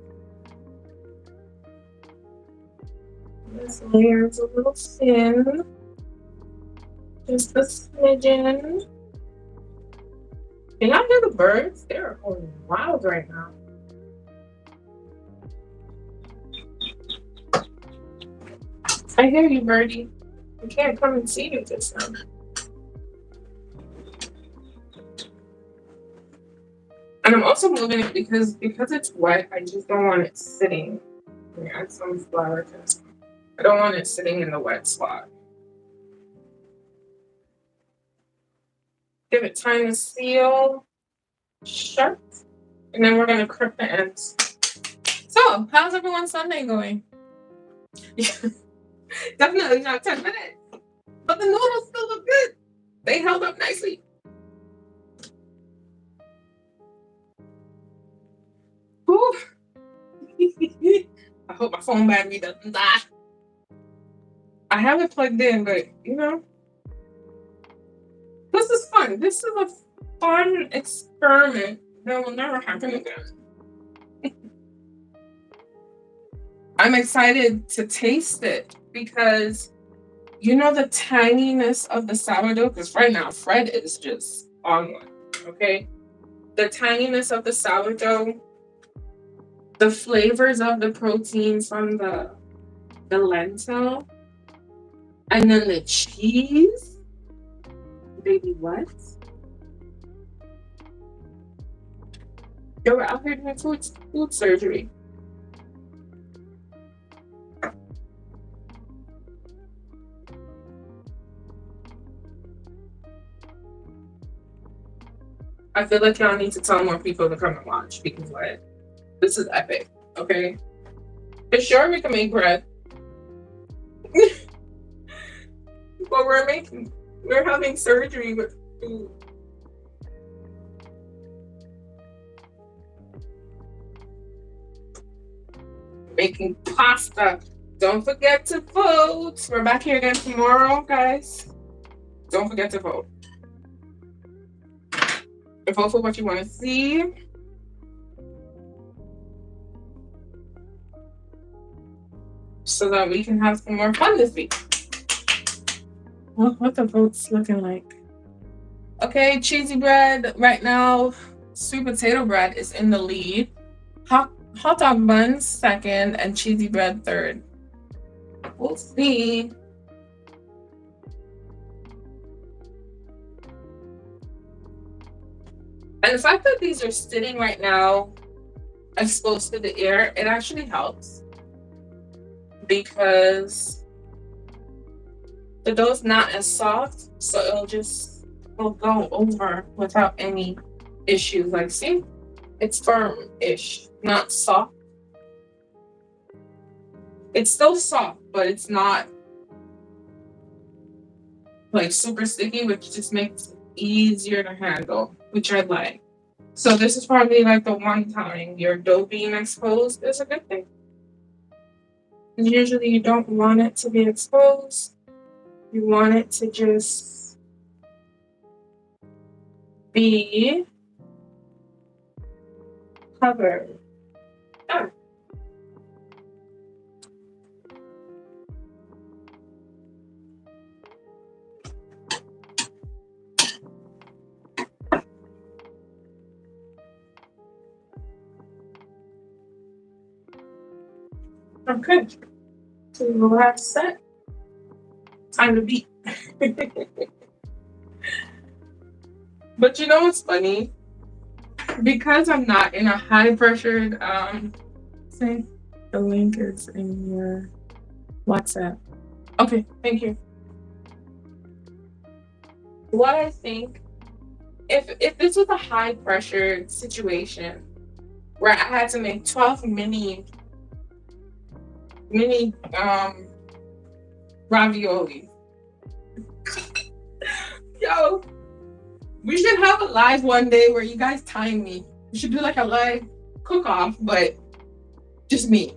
[SPEAKER 1] This layer's a little thin. Just a smidgen. Can y'all hear the birds? They're going wild right now. I hear you, birdie. I can't come and see you this time. And I'm also moving it because it's wet. I just don't want it sitting. Let me add some flour to this. I don't want it sitting in the wet spot. Give it time to seal shut. And then we're going to crimp the ends. So, how's everyone's Sunday going? Definitely not 10 minutes. But the noodles still look good. They held up nicely. Whew. I hope my phone battery doesn't die. I have it plugged in, but this is fun. This is a fun experiment that will never happen again. I'm excited to taste it because the tanginess of the sourdough, because right now Fred is just on one, okay? The tanginess of the sourdough, the flavors of the proteins from the lentil, and then the cheese. Baby, what? They were out here doing food surgery. I feel like y'all need to tell more people to come and watch because like this is epic. Okay. For sure we can make bread. But we're having surgery with food. Making pasta. Don't forget to vote. We're back here again tomorrow, guys. Don't forget to vote. Vote for what you want to see. So that we can have some more fun this week. Well, what the votes looking like? Okay, cheesy bread right now. Sweet potato bread is in the lead. Hot dog buns second, and cheesy bread third. We'll see. And the fact that these are sitting right now exposed to the air, it actually helps because the dough's not as soft, so it'll go over without any issues. Like, see, it's firm-ish, not soft. It's still soft, but it's not like super sticky, which just makes it easier to handle, which I like. So this is probably like the one time your dough being exposed is a good thing. Usually you don't want it to be exposed. You want it to just be covered. Ah. Okay. So the last set. Time to beat. But you know what's funny? Because I'm not in a high pressured say the link is in your WhatsApp. Okay, thank you. What I think if this was a high pressured situation where I had to make 12 mini ravioli. Yo, we should have a live one day where you guys time me. We should do like a live cook off, but just me.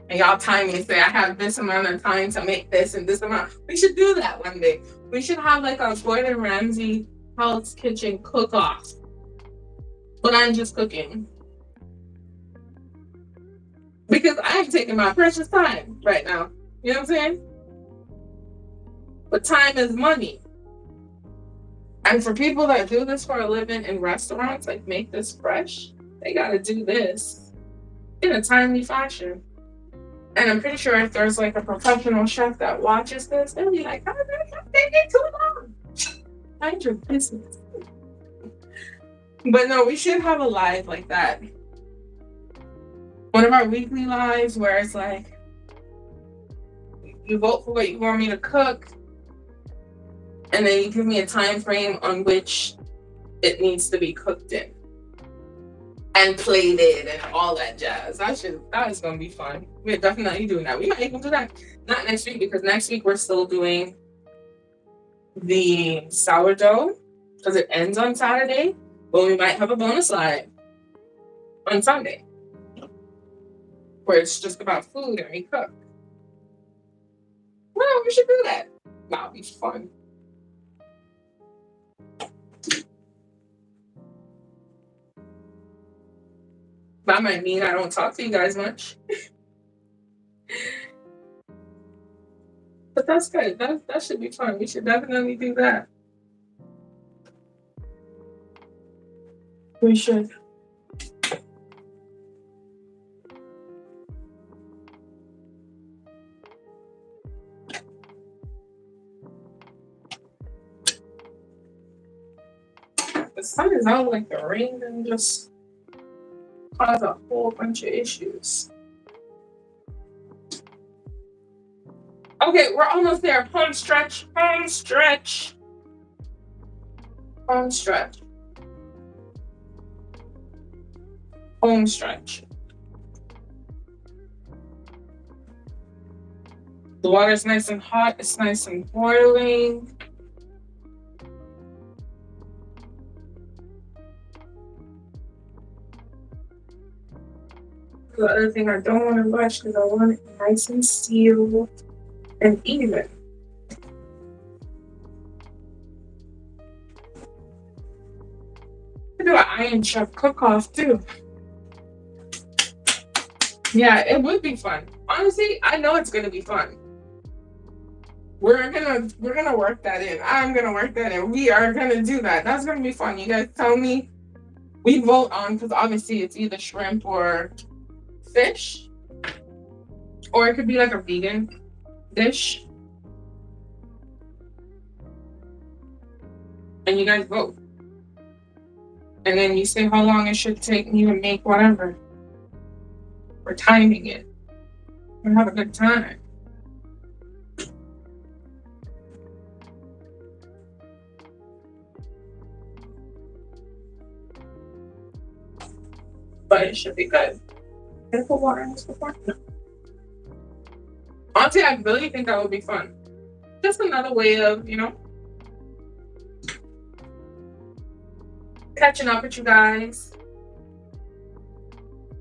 [SPEAKER 1] And y'all time me and say I have this amount of time to make this and this amount. We should do that one day. We should have like a Gordon Ramsay Hell's Kitchen cook off. But I'm just cooking. Because I'm taking my precious time right now. You know what I'm saying? But time is money. And for people that do this for a living in restaurants, like make this fresh, they gotta do this in a timely fashion. And I'm pretty sure if there's like a professional chef that watches this, they'll be like, oh, that's taking too long. Mind your business. But no, we should have a live like that. One of our weekly lives where it's like, you vote for what you want me to cook, and then you give me a time frame on which it needs to be cooked in and plated and all that jazz. That is gonna be fun. We're definitely doing that. We might even do that not next week because next week we're still doing the sourdough because it ends on Saturday, but we might have a bonus live on Sunday where it's just about food and we cook. Well, we should do that. That'll be fun. That might mean I don't talk to you guys much. But that's good. That should be fun. We should definitely do that. We should. The sun is out like the rain and just cause a whole bunch of issues. Okay, we're almost there. Home stretch, home stretch, home stretch, home stretch. The water's nice and hot. It's nice and boiling. The other thing, I don't want to rush because I want it nice and sealed and even. I do an Iron Chef cook-off too. Yeah, it would be fun. Honestly, I know it's gonna be fun. We're gonna work that in. I'm gonna work that in. We are gonna do that. That's gonna be fun. You guys tell me. We vote on, because obviously it's either shrimp or fish, or it could be like a vegan dish. And you guys vote. And then you say how long it should take me to make whatever. We're timing it. We'll have a good time. But it should be good. Can I put water in this before? No. Honestly, I really think that would be fun. Just another way of, catching up with you guys.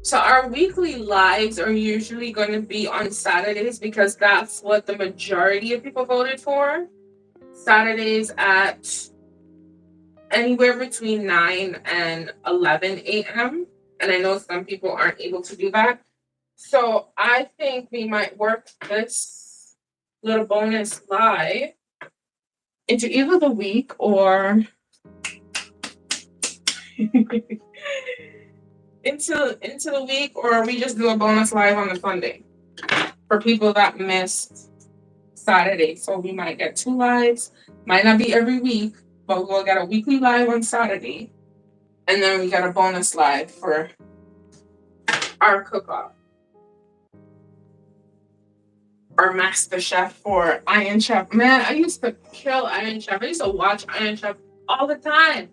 [SPEAKER 1] So our weekly lives are usually going to be on Saturdays because that's what the majority of people voted for. Saturdays at anywhere between 9 and 11 a.m. And I know some people aren't able to do that. So I think we might work this little bonus live into either the week or into the week, or we just do a bonus live on the Sunday for people that missed Saturday. So we might get 2 lives. Might not be every week, but we'll get a weekly live on Saturday. And then we got a bonus live for our cook-off. Our master chef or Iron Chef. Man, I used to kill Iron Chef. I used to watch Iron Chef all the time.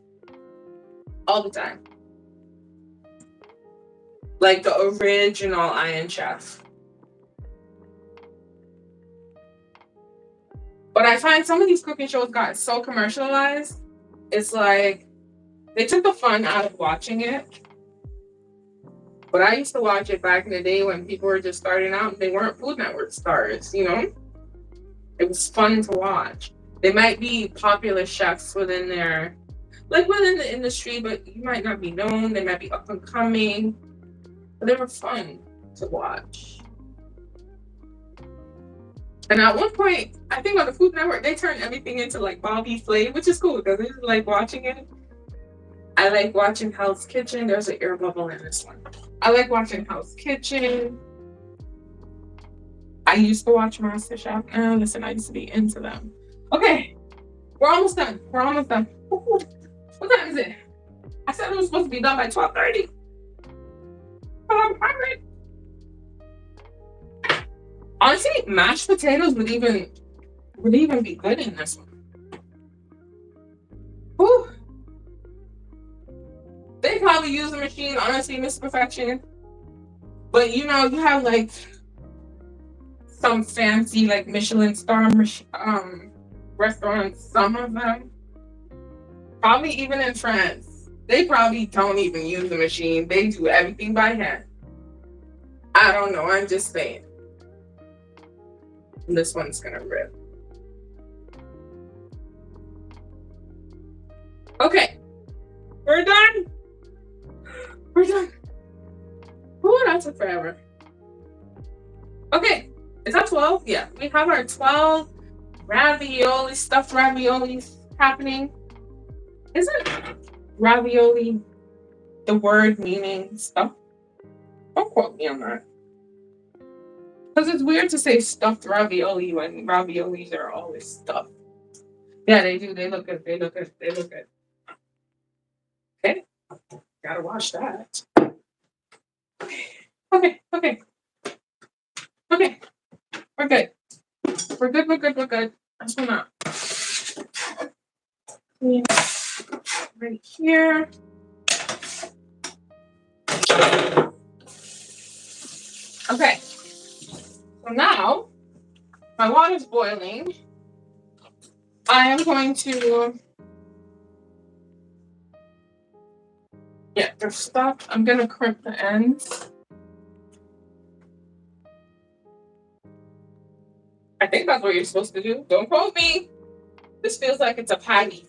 [SPEAKER 1] All the time. Like the original Iron Chef. But I find some of these cooking shows got so commercialized. It's like they took the fun out of watching it. But I used to watch it back in the day when people were just starting out and they weren't Food Network stars, It was fun to watch. They might be popular chefs within the industry, but you might not be known. They might be up and coming. But they were fun to watch. And at one point, I think on the Food Network, they turned everything into like Bobby Flay, which is cool because I just like watching it. I like watching Hell's Kitchen. There's an air bubble in this one. I like watching Hell's Kitchen. I used to watch MasterChef. Listen, I used to be into them. Okay, we're almost done. Ooh, what time is it? I said it was supposed to be done by 12:30. I'm hungry. Honestly, mashed potatoes would even be good in this one. Whew. They probably use a machine, honestly, Miss Perfection. But you have like some fancy like Michelin star restaurants, some of them. Probably even in France. They probably don't even use the machine. They do everything by hand. I don't know, I'm just saying. This one's gonna rip. Okay. We're done. Ooh, that took forever. Okay. Is that 12? Yeah. We have our 12 ravioli, stuffed raviolis happening. Isn't ravioli the word meaning stuff? Don't quote me on that. Because it's weird to say stuffed ravioli when raviolis are always stuffed. Yeah, they do. They look good. Okay. Gotta wash that. Okay, okay, okay. We're good. We're good, we're good, we're good. I just wanna clean right here. Okay, so now my water's boiling. I am going to get the stuff. I'm gonna crimp the ends. I think that's what you're supposed to do. Don't quote me. This feels like it's a patty.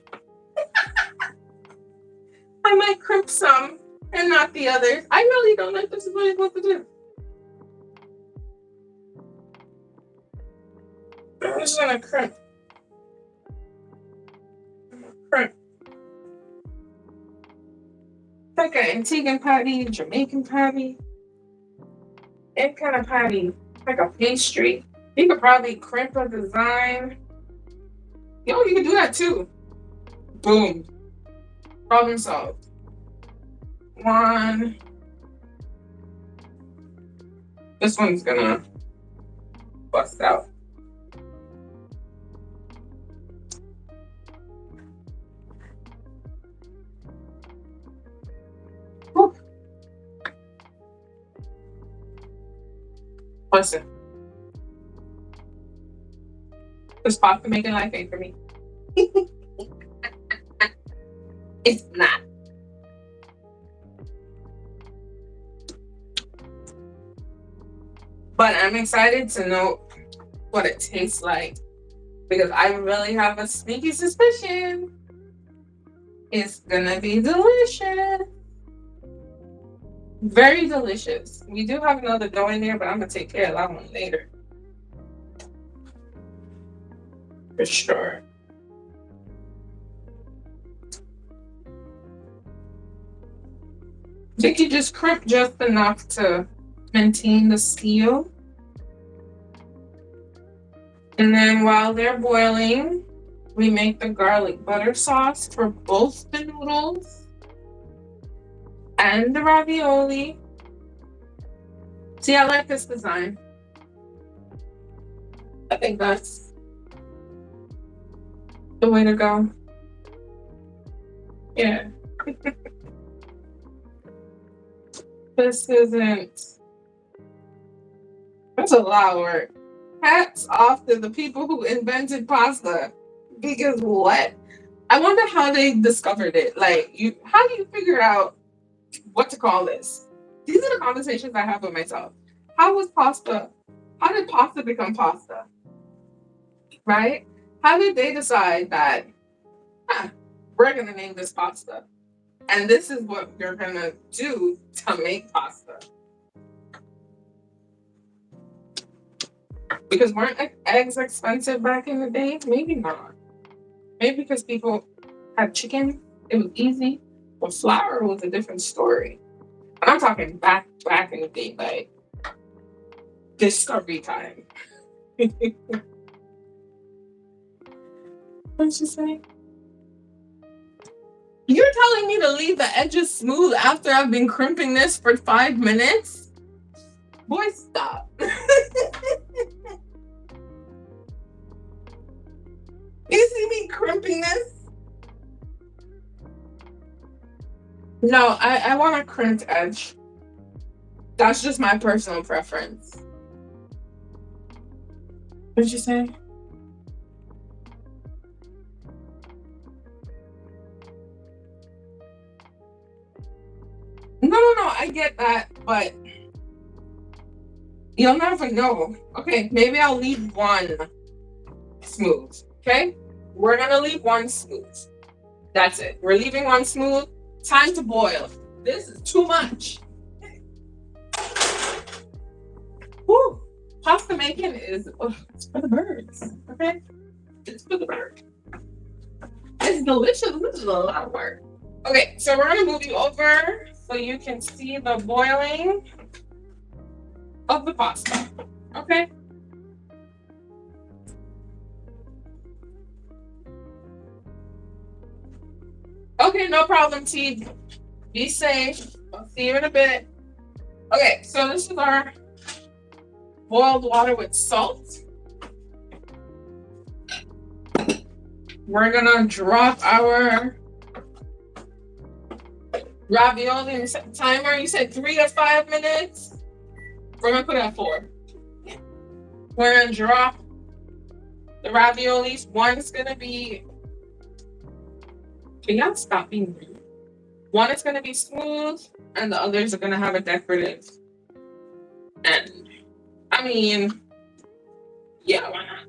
[SPEAKER 1] I might crimp some and not the others. I really don't know if this is what you're supposed to do. I'm just gonna crimp. Crimp. Like an Antiguan patty, Jamaican patty, any kind of patty, like a pastry. You could probably crimp a design. Yo, you can do that too. Boom. Problem solved. One. This one's gonna bust out. Whew. Listen. This pasta making life ain't for me. It's not. But I'm excited to know what it tastes like because I really have a sneaky suspicion it's gonna be delicious. Very delicious. We do have another dough in there, but I'm gonna take care of that one later. For sure. I think you just crimp just enough to maintain the seal. And then while they're boiling, we make the garlic butter sauce for both the noodles and the ravioli. See, I like this design. I think that's the way to go. Yeah. This isn't. That's a lot of work. Hats off to the people who invented pasta. Because what? I wonder how they discovered it. Like, how do you figure out what to call this? These are the conversations I have with myself. How did pasta become pasta? Right? How did they decide that, we're gonna name this pasta? And this is what we're gonna do to make pasta. Because weren't eggs expensive back in the day? Maybe not. Maybe because people had chicken, it was easy. But flour was a different story. And I'm talking back in the day, like discovery time. What'd she say? You're telling me to leave the edges smooth after I've been crimping this for 5 minutes? Boy, stop. You see me crimping this? No, I want a crimped edge. That's just my personal preference. What'd you say? No, I get that, but you'll never know. Okay, maybe I'll leave one smooth. Okay? We're gonna leave one smooth. That's it. We're leaving one smooth. Time to boil. This is too much. Woo! Pasta making is it's for the birds. Okay? It's for the birds. It's delicious. This is a lot of work. Okay, so we're gonna move you over so you can see the boiling of the pasta. Okay? Okay, no problem, T. Be safe. I'll see you in a bit. Okay, so this is our boiled water with salt. We're gonna drop our ravioli and set the timer. You said 3 to 5 minutes. We're gonna put it at 4. We're gonna drop the raviolis. One's gonna be, can y'all stop being rude? One is gonna be smooth, and the others are gonna have a decorative end. I mean, yeah, why not?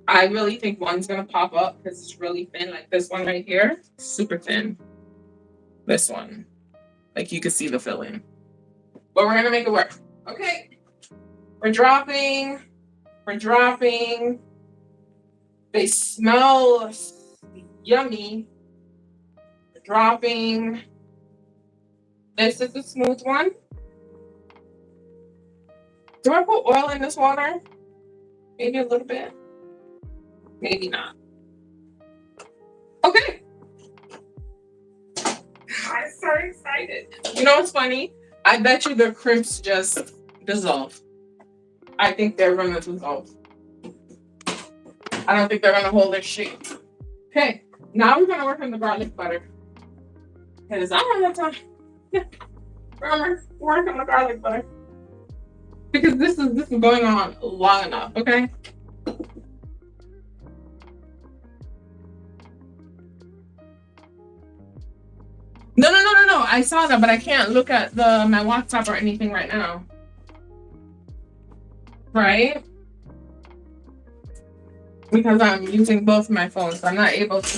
[SPEAKER 1] I really think one's gonna pop up because it's really thin, like this one right here, super thin. This one, like you can see the filling, but we're gonna make it work. Okay, we're dropping. They smell yummy. We're dropping. This is the smooth one. Do I put oil in this water? Maybe a little bit. Maybe not. Okay. I'm so excited. You know what's funny? I bet you the crisps just dissolve. I think they're gonna dissolve. I don't think they're gonna hold their shape. Okay, now we're gonna work on the garlic butter. Because I don't have time. Yeah. Remember, work on the garlic butter. Because this is going on long enough, okay? No. I saw that, but I can't look at my WhatsApp or anything right now. Right? Because I'm using both my phones. So I'm not able to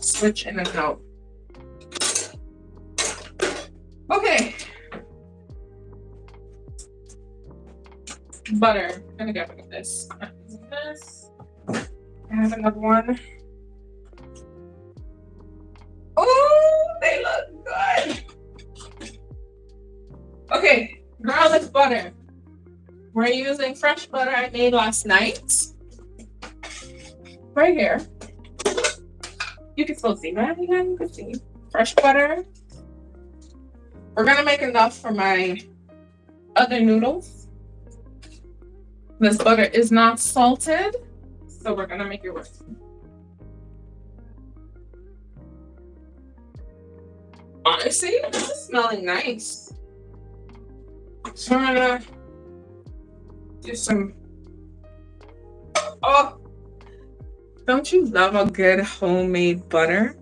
[SPEAKER 1] switch in and out. Okay. Butter. I'm gonna get rid of this. I'm using this. I have another one. Oh, they look good. Okay, garlic butter. We're using fresh butter I made last night. Right here. You can still see, right? Yeah, you can see. Fresh butter. We're gonna make enough for my other noodles. This butter is not salted, so we're gonna make it work. Honestly, this is smelling nice. So we're gonna do some. Oh, don't you love a good homemade butter?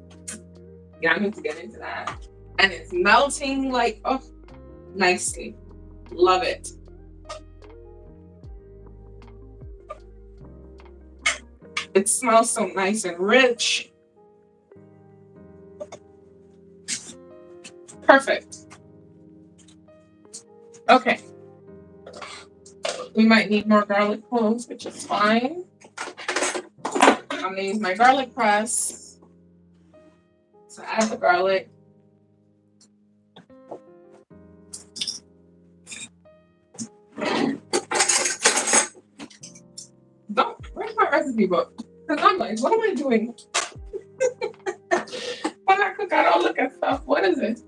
[SPEAKER 1] Yeah, I need to get into that. And it's melting like, oh, nicely. Love it. It smells so nice and rich. Perfect. Okay. We might need more garlic cloves, which is fine. I'm gonna use my garlic press to add the garlic. Where's my recipe book? Because I'm like, what am I doing? When I cook, I don't look at stuff. What is it?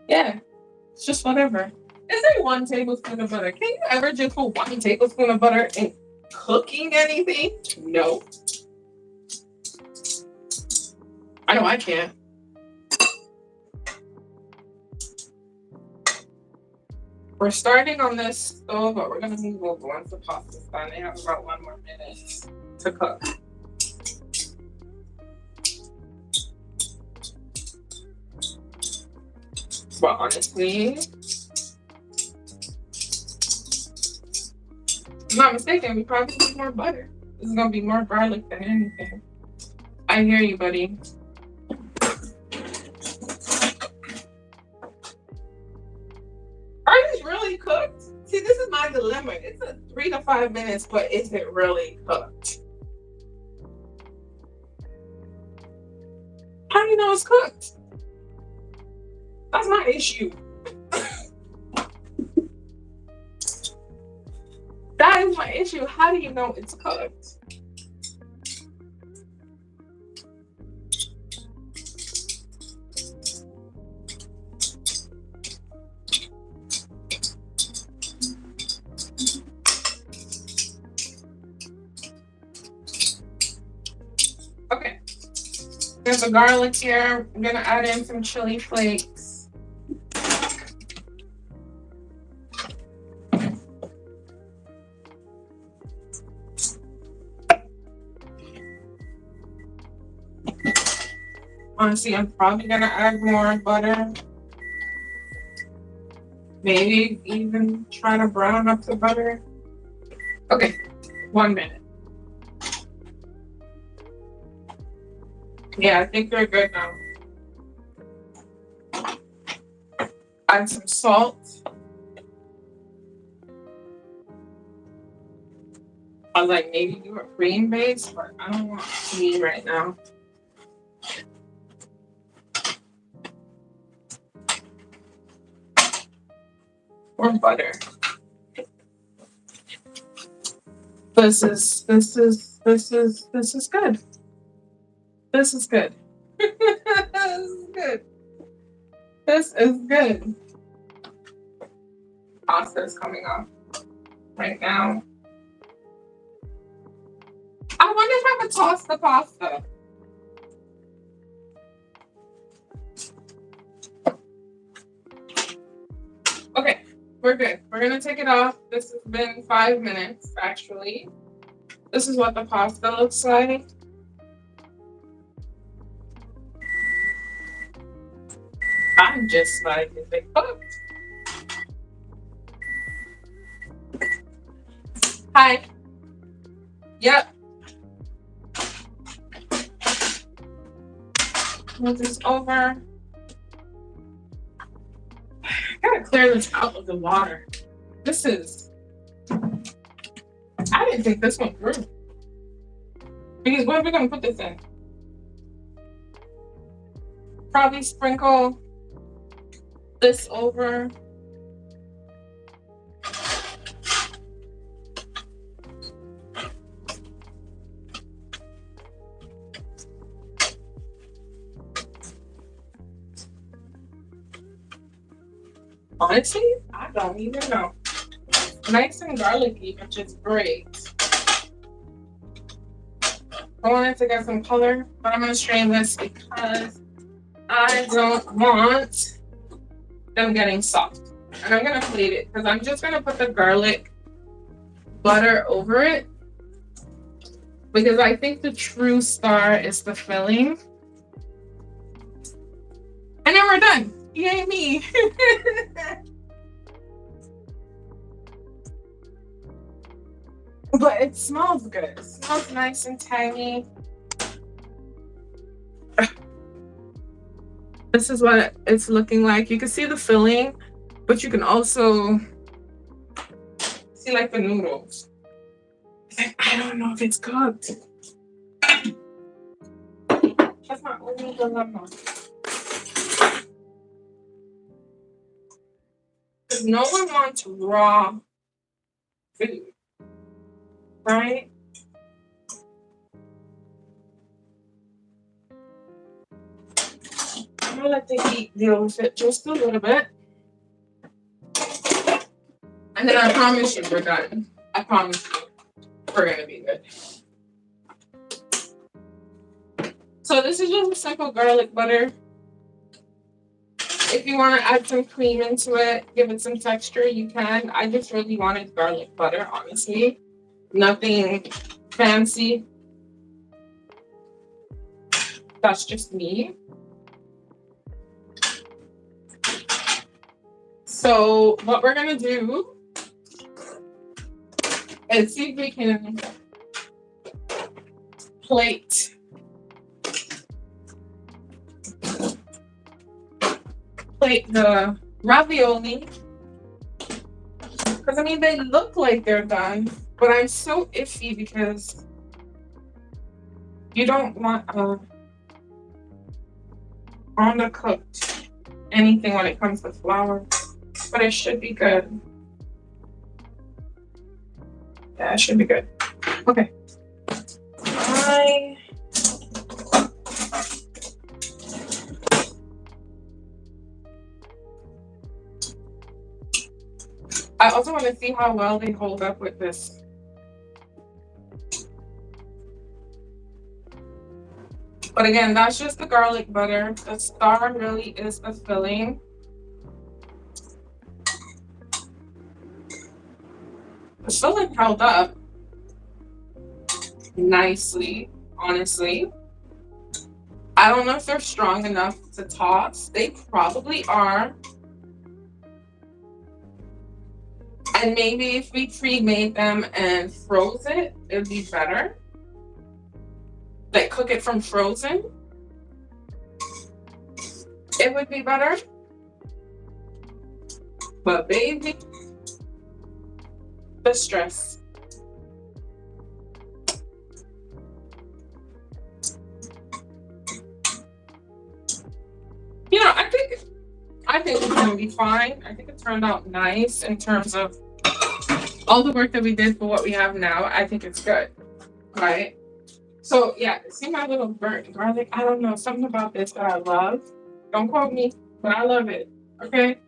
[SPEAKER 1] Yeah, it's just whatever. Is there 1 tablespoon of butter? Can you ever just put 1 tablespoon of butter in cooking anything? No. I know I can't. We're starting on this stove, but we're gonna move over once the pasta's done. They have about 1 more minute to cook. But honestly, if I'm not mistaken, we probably need more butter. This is gonna be more garlic than anything. I hear you, buddy. Are these really cooked? See, this is my dilemma. It's a 3 to 5 minutes, but is it really cooked? How do you know it's cooked? That's my issue. That is my issue. How do you know it's cooked? There's a garlic here. I'm gonna add in some chili flakes. Honestly, I'm probably gonna add more butter. Maybe even try to brown up the butter. Okay, 1 minute. Yeah, I think they're good now. Add some salt. I was like, maybe do a cream base, but I don't want cream right now. Or butter. This is good. This is good. This is good. This is good. This is good. Pasta is coming off right now. I wonder if I could toss the pasta. Okay, we're good. We're gonna take it off. This has been 5 minutes, actually. This is what the pasta looks like. I'm just like, is it cooked? Hi. Yep. Move this over. I gotta clear this out of the water. This is, I didn't think this went through. Because what are we gonna put this in? Probably sprinkle this over. Honestly, I don't even know. Nice and garlicky, which is great. I wanted to get some color, but I'm gonna strain this because I don't want them getting soft. And I'm gonna plate it because I'm just gonna put the garlic butter over it because I think the true star is the filling. And then we're done. Yay me. But it smells good. It smells nice and tangy. This is what it's looking like. You can see the filling, but you can also see like the noodles. I don't know if it's cooked. That's my only dilemma. Because no one wants raw food, right? I'm gonna let the heat deal with it just a little bit. And then I promise you we're done. I promise you we're gonna be good. So this is just a simple garlic butter. If you want to add some cream into it, give it some texture, you can. I just really wanted garlic butter, honestly. Nothing fancy. That's just me. So what we're gonna do is see if we can plate the ravioli. Because I mean, they look like they're done, but I'm so iffy because you don't want undercooked anything when it comes to flour. But it should be good. Yeah, it should be good. Okay. I also want to see how well they hold up with this. But again, that's just the garlic butter. The star really is the filling. The filling held up nicely, honestly. I don't know if they're strong enough to toss. They probably are. And maybe if we pre-made them and froze it, it would be better. Like cook it from frozen. It would be better. But baby, the stress. You know, I think it's gonna be fine. I think it turned out nice in terms of all the work that we did for what we have now. I think it's good, right? So yeah, see my little burnt garlic? I don't know, something about this that I love. Don't quote me, but I love it, okay?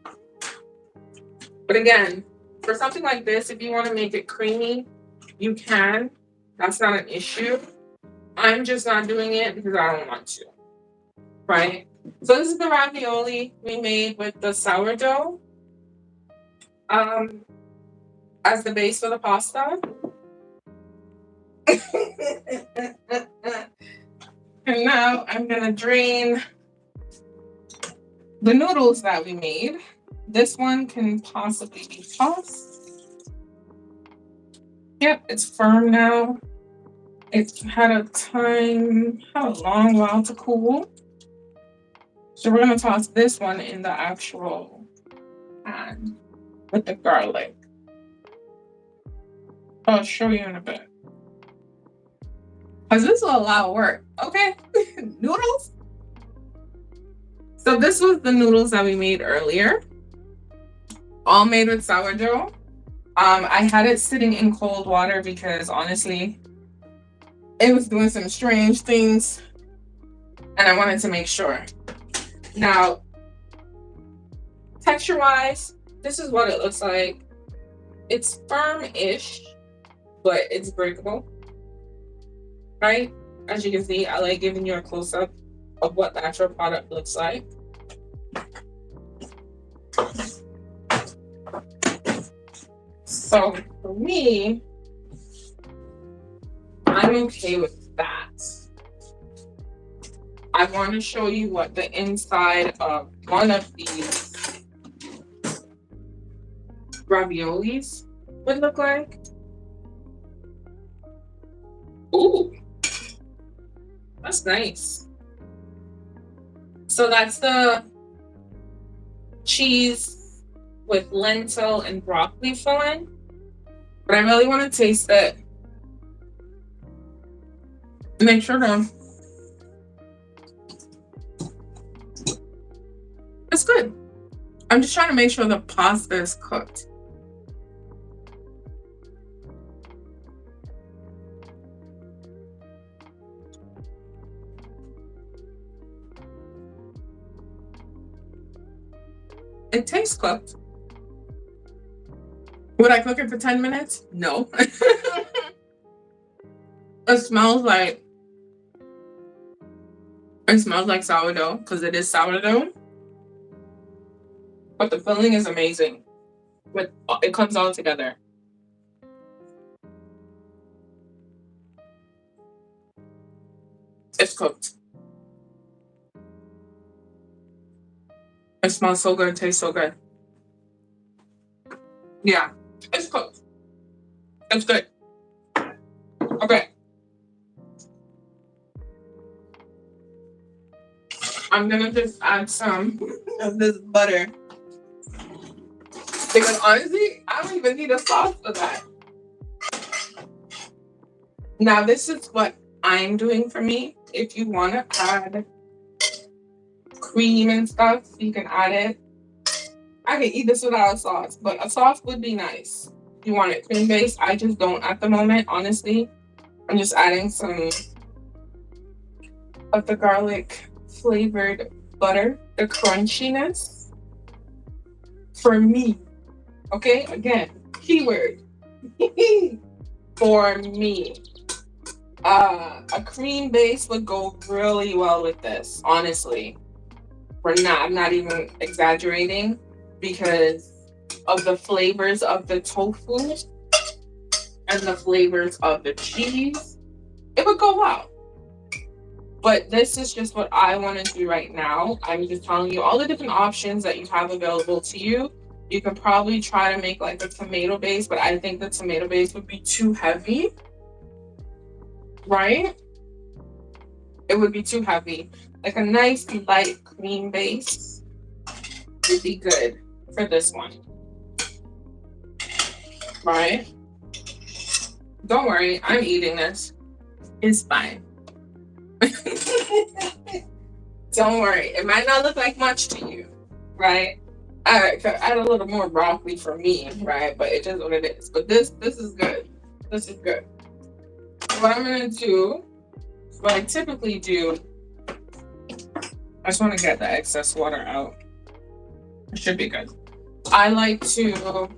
[SPEAKER 1] But again, for something like this, if you want to make it creamy, you can. That's not an issue. I'm just not doing it because I don't want to, right? So this is the ravioli we made with the sourdough as the base for the pasta. And now I'm gonna drain the noodles that we made. This one can possibly be tossed. Yep, it's firm now. It's had a long while to cool. So we're gonna toss this one in the actual pan with the garlic. I'll show you in a bit. Because this is a lot of work, okay? Noodles? So this was the noodles that we made earlier. All made with sourdough. I had it sitting in cold water because honestly, it was doing some strange things and I wanted to make sure. Now, texture-wise, this is what it looks like. It's firm-ish, but it's breakable, right? As you can see, I like giving you a close-up of what the actual product looks like. So for me, I'm okay with that. I want to show you what the inside of one of these raviolis would look like. Ooh, that's nice. So that's the cheese with lentil and broccoli filling. But I really want to taste it. Make sure to. It's good. I'm just trying to make sure the pasta is cooked. It tastes cooked. Would I cook it for 10 minutes? No. It smells like sourdough because it is sourdough. But the filling is amazing. It comes all together. It's cooked. It smells so good. It tastes so good. Yeah, it's cooked. It's good. Okay. I'm gonna just add some of this butter. Because honestly, I don't even need a sauce for that. Now, this is what I'm doing for me. If you want to add cream and stuff, you can add it. I can eat this without a sauce, but a sauce would be nice. If you want it cream-based, I just don't at the moment, honestly. I'm just adding some of the garlic flavored butter, the crunchiness for me. Okay, again, keyword for me. A cream base would go really well with this, honestly. I'm not even exaggerating, because of the flavors of the tofu and the flavors of the cheese. It would go well. But this is just what I want to do right now. I'm just telling you all the different options that you have available to you. You can probably try to make like a tomato base, but I think the tomato base would be too heavy, right? It would be too heavy. Like a nice light cream base would be good for this one, right? Don't worry, I'm eating this. It's fine. Don't worry, it might not look like much to you, right? I could add a little more broccoli for me, right? But it is what it is. But this is good. This is good. What I'm gonna do, what I typically do, I just want to get the excess water out. It should be good. I like to.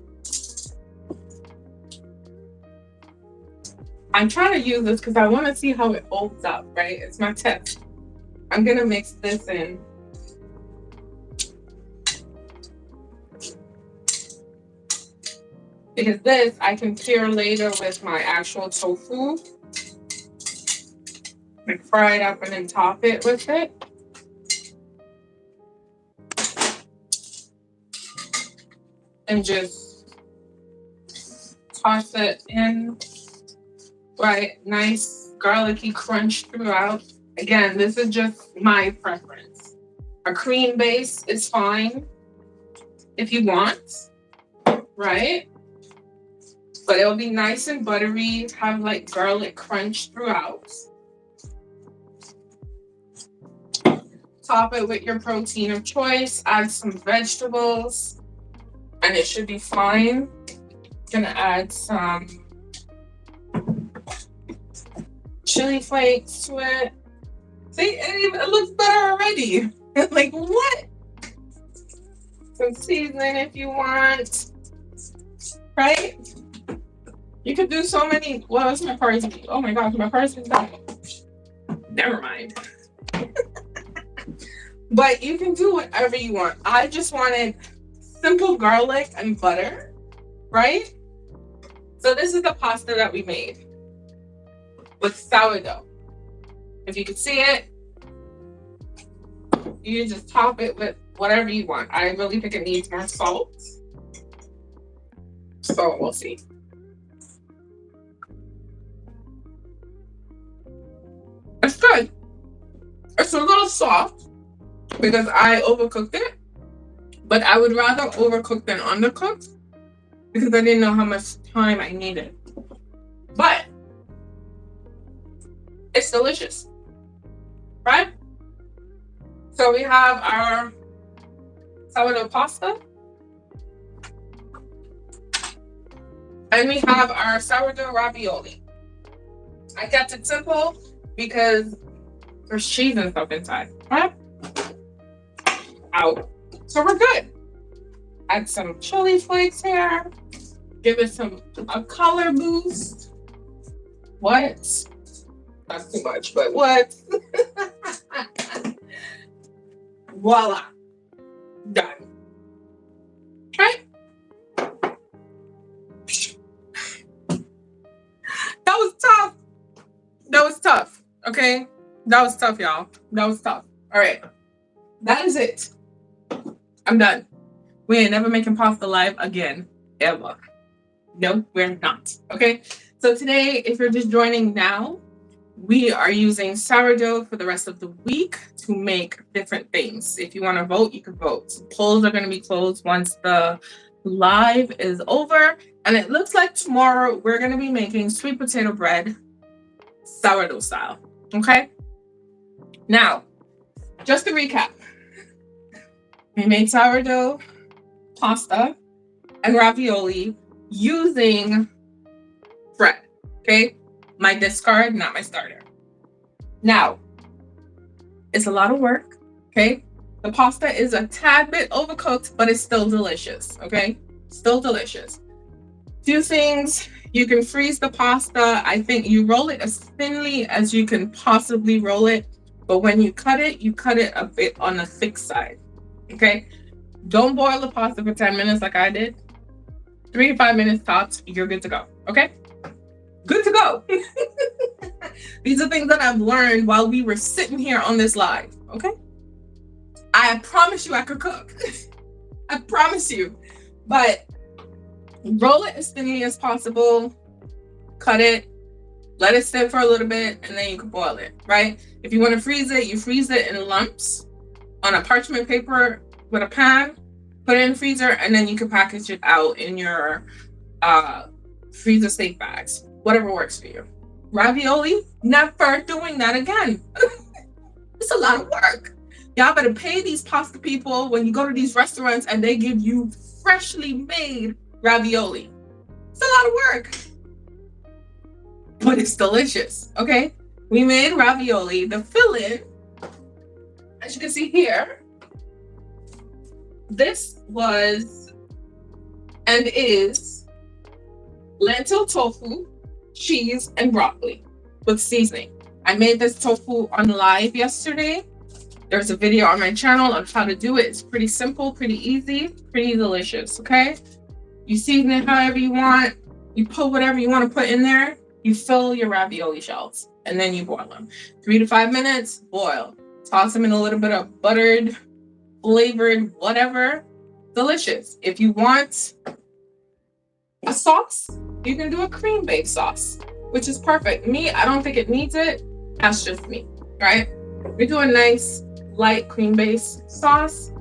[SPEAKER 1] I'm trying to use this because I want to see how it holds up, right? It's my test. I'm gonna mix this in. Because this I can pair later with my actual tofu. Like fry it up and then top it with it. And just toss it in. Right, nice garlicky crunch throughout. Again, this is just my preference. A cream base is fine if you want, right? But it'll be nice and buttery, have like garlic crunch throughout. Top it with your protein of choice, add some vegetables, and it should be fine. Gonna add some chili flakes to it. See, it looks better already. Like, what? Some seasoning if you want, right? You could do so many. Well, it's my purse. Oh my gosh, my purse is back. Never mind. But you can do whatever you want. I just wanted simple garlic and butter, right? So this is the pasta that we made with sourdough. If you can see it, you just top it with whatever you want. I really think it needs more salt. So we'll see. It's good. It's a little soft because I overcooked it, but I would rather overcook than undercook because I didn't know how much time I needed. But it's delicious, right? So we have our sourdough pasta, and we have our sourdough ravioli. I kept it simple because there's cheese and stuff inside, right? Out. So we're good. Add some chili flakes here. Give it a color boost. What? Not too much, but what? Voila. Done. Right? That was tough. That was tough. Okay? That was tough, y'all. That was tough. All right. That is it. I'm done. We ain't never making pasta live again. Ever. No, we're not. Okay? So today, if you're just joining now, we are using sourdough for the rest of the week to make different things. If you want to vote, you can vote. Polls are going to be closed once the live is over. And it looks like tomorrow we're going to be making sweet potato bread, sourdough style. Okay? Now, just to recap, we made sourdough, pasta, and ravioli using bread. Okay? My discard, not my starter. Now, it's a lot of work, okay? The pasta is a tad bit overcooked, but it's still delicious, okay? Still delicious. Two things. You can freeze the pasta. I think you roll it as thinly as you can possibly roll it. But when you cut it a bit on the thick side. Okay? Don't boil the pasta for 10 minutes like I did. 3 to 5 minutes tops, you're good to go. Okay? Good to go. These are things that I've learned while we were sitting here on this live. Okay? I promise you I could cook. I promise you. But roll it as thinly as possible. Cut it. Let it sit for a little bit, and then you can boil it, right? If you want to freeze it, you freeze it in lumps on a parchment paper with a pan, put it in the freezer, and then you can package it out in your freezer safe bags, whatever works for you. Ravioli, never doing that again. It's a lot of work. Y'all better pay these pasta people when you go to these restaurants and they give you freshly made ravioli. It's a lot of work, but it's delicious. Okay, we made ravioli. The filling, as you can see here, this was and is lentil tofu, cheese, and broccoli with seasoning. I made this tofu on live yesterday. There's a video on my channel on how to do it. It's pretty simple, pretty easy, pretty delicious, okay? You season it however you want. You put whatever you want to put in there. You fill your ravioli shells, and then you boil them. 3 to 5 minutes, boil. Toss them in a little bit of buttered, flavored, whatever. Delicious. If you want a sauce, you can do a cream-based sauce, which is perfect. Me, I don't think it needs it. That's just me, right? We do a nice light cream-based sauce.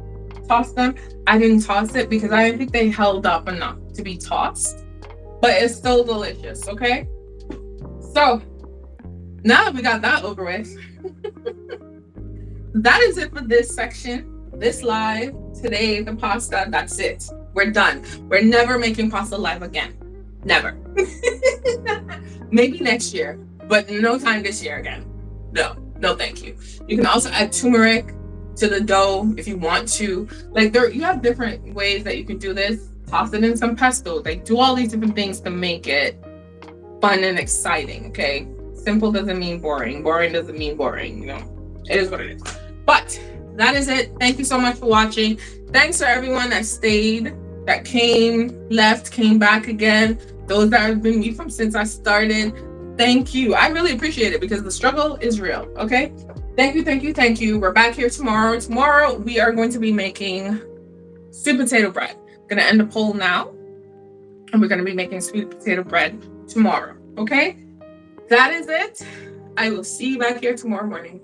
[SPEAKER 1] Toss them. I didn't toss it because I didn't think they held up enough to be tossed, but it's still delicious, okay? So now that we got that over with, that is it for this section, this live. Today, the pasta, that's it. We're done. We're never making pasta live again. Never. Maybe next year, but no time this year again. No, thank you. You can also add turmeric to the dough if you want to. Like you have different ways that you can do this. Toss it in some pesto. Like do all these different things to make it fun and exciting, okay? Simple doesn't mean boring. Boring doesn't mean boring, you know? It is what it is. But that is it. Thank you so much for watching. Thanks to everyone that stayed, that came, left, came back again. Those that have been with me from since I started. Thank you. I really appreciate it because the struggle is real, okay? Thank you. We're back here tomorrow. Tomorrow, we are going to be making sweet potato bread. I'm going to end the poll now, and we're going to be making sweet potato bread tomorrow, okay? That is it. I will see you back here tomorrow morning.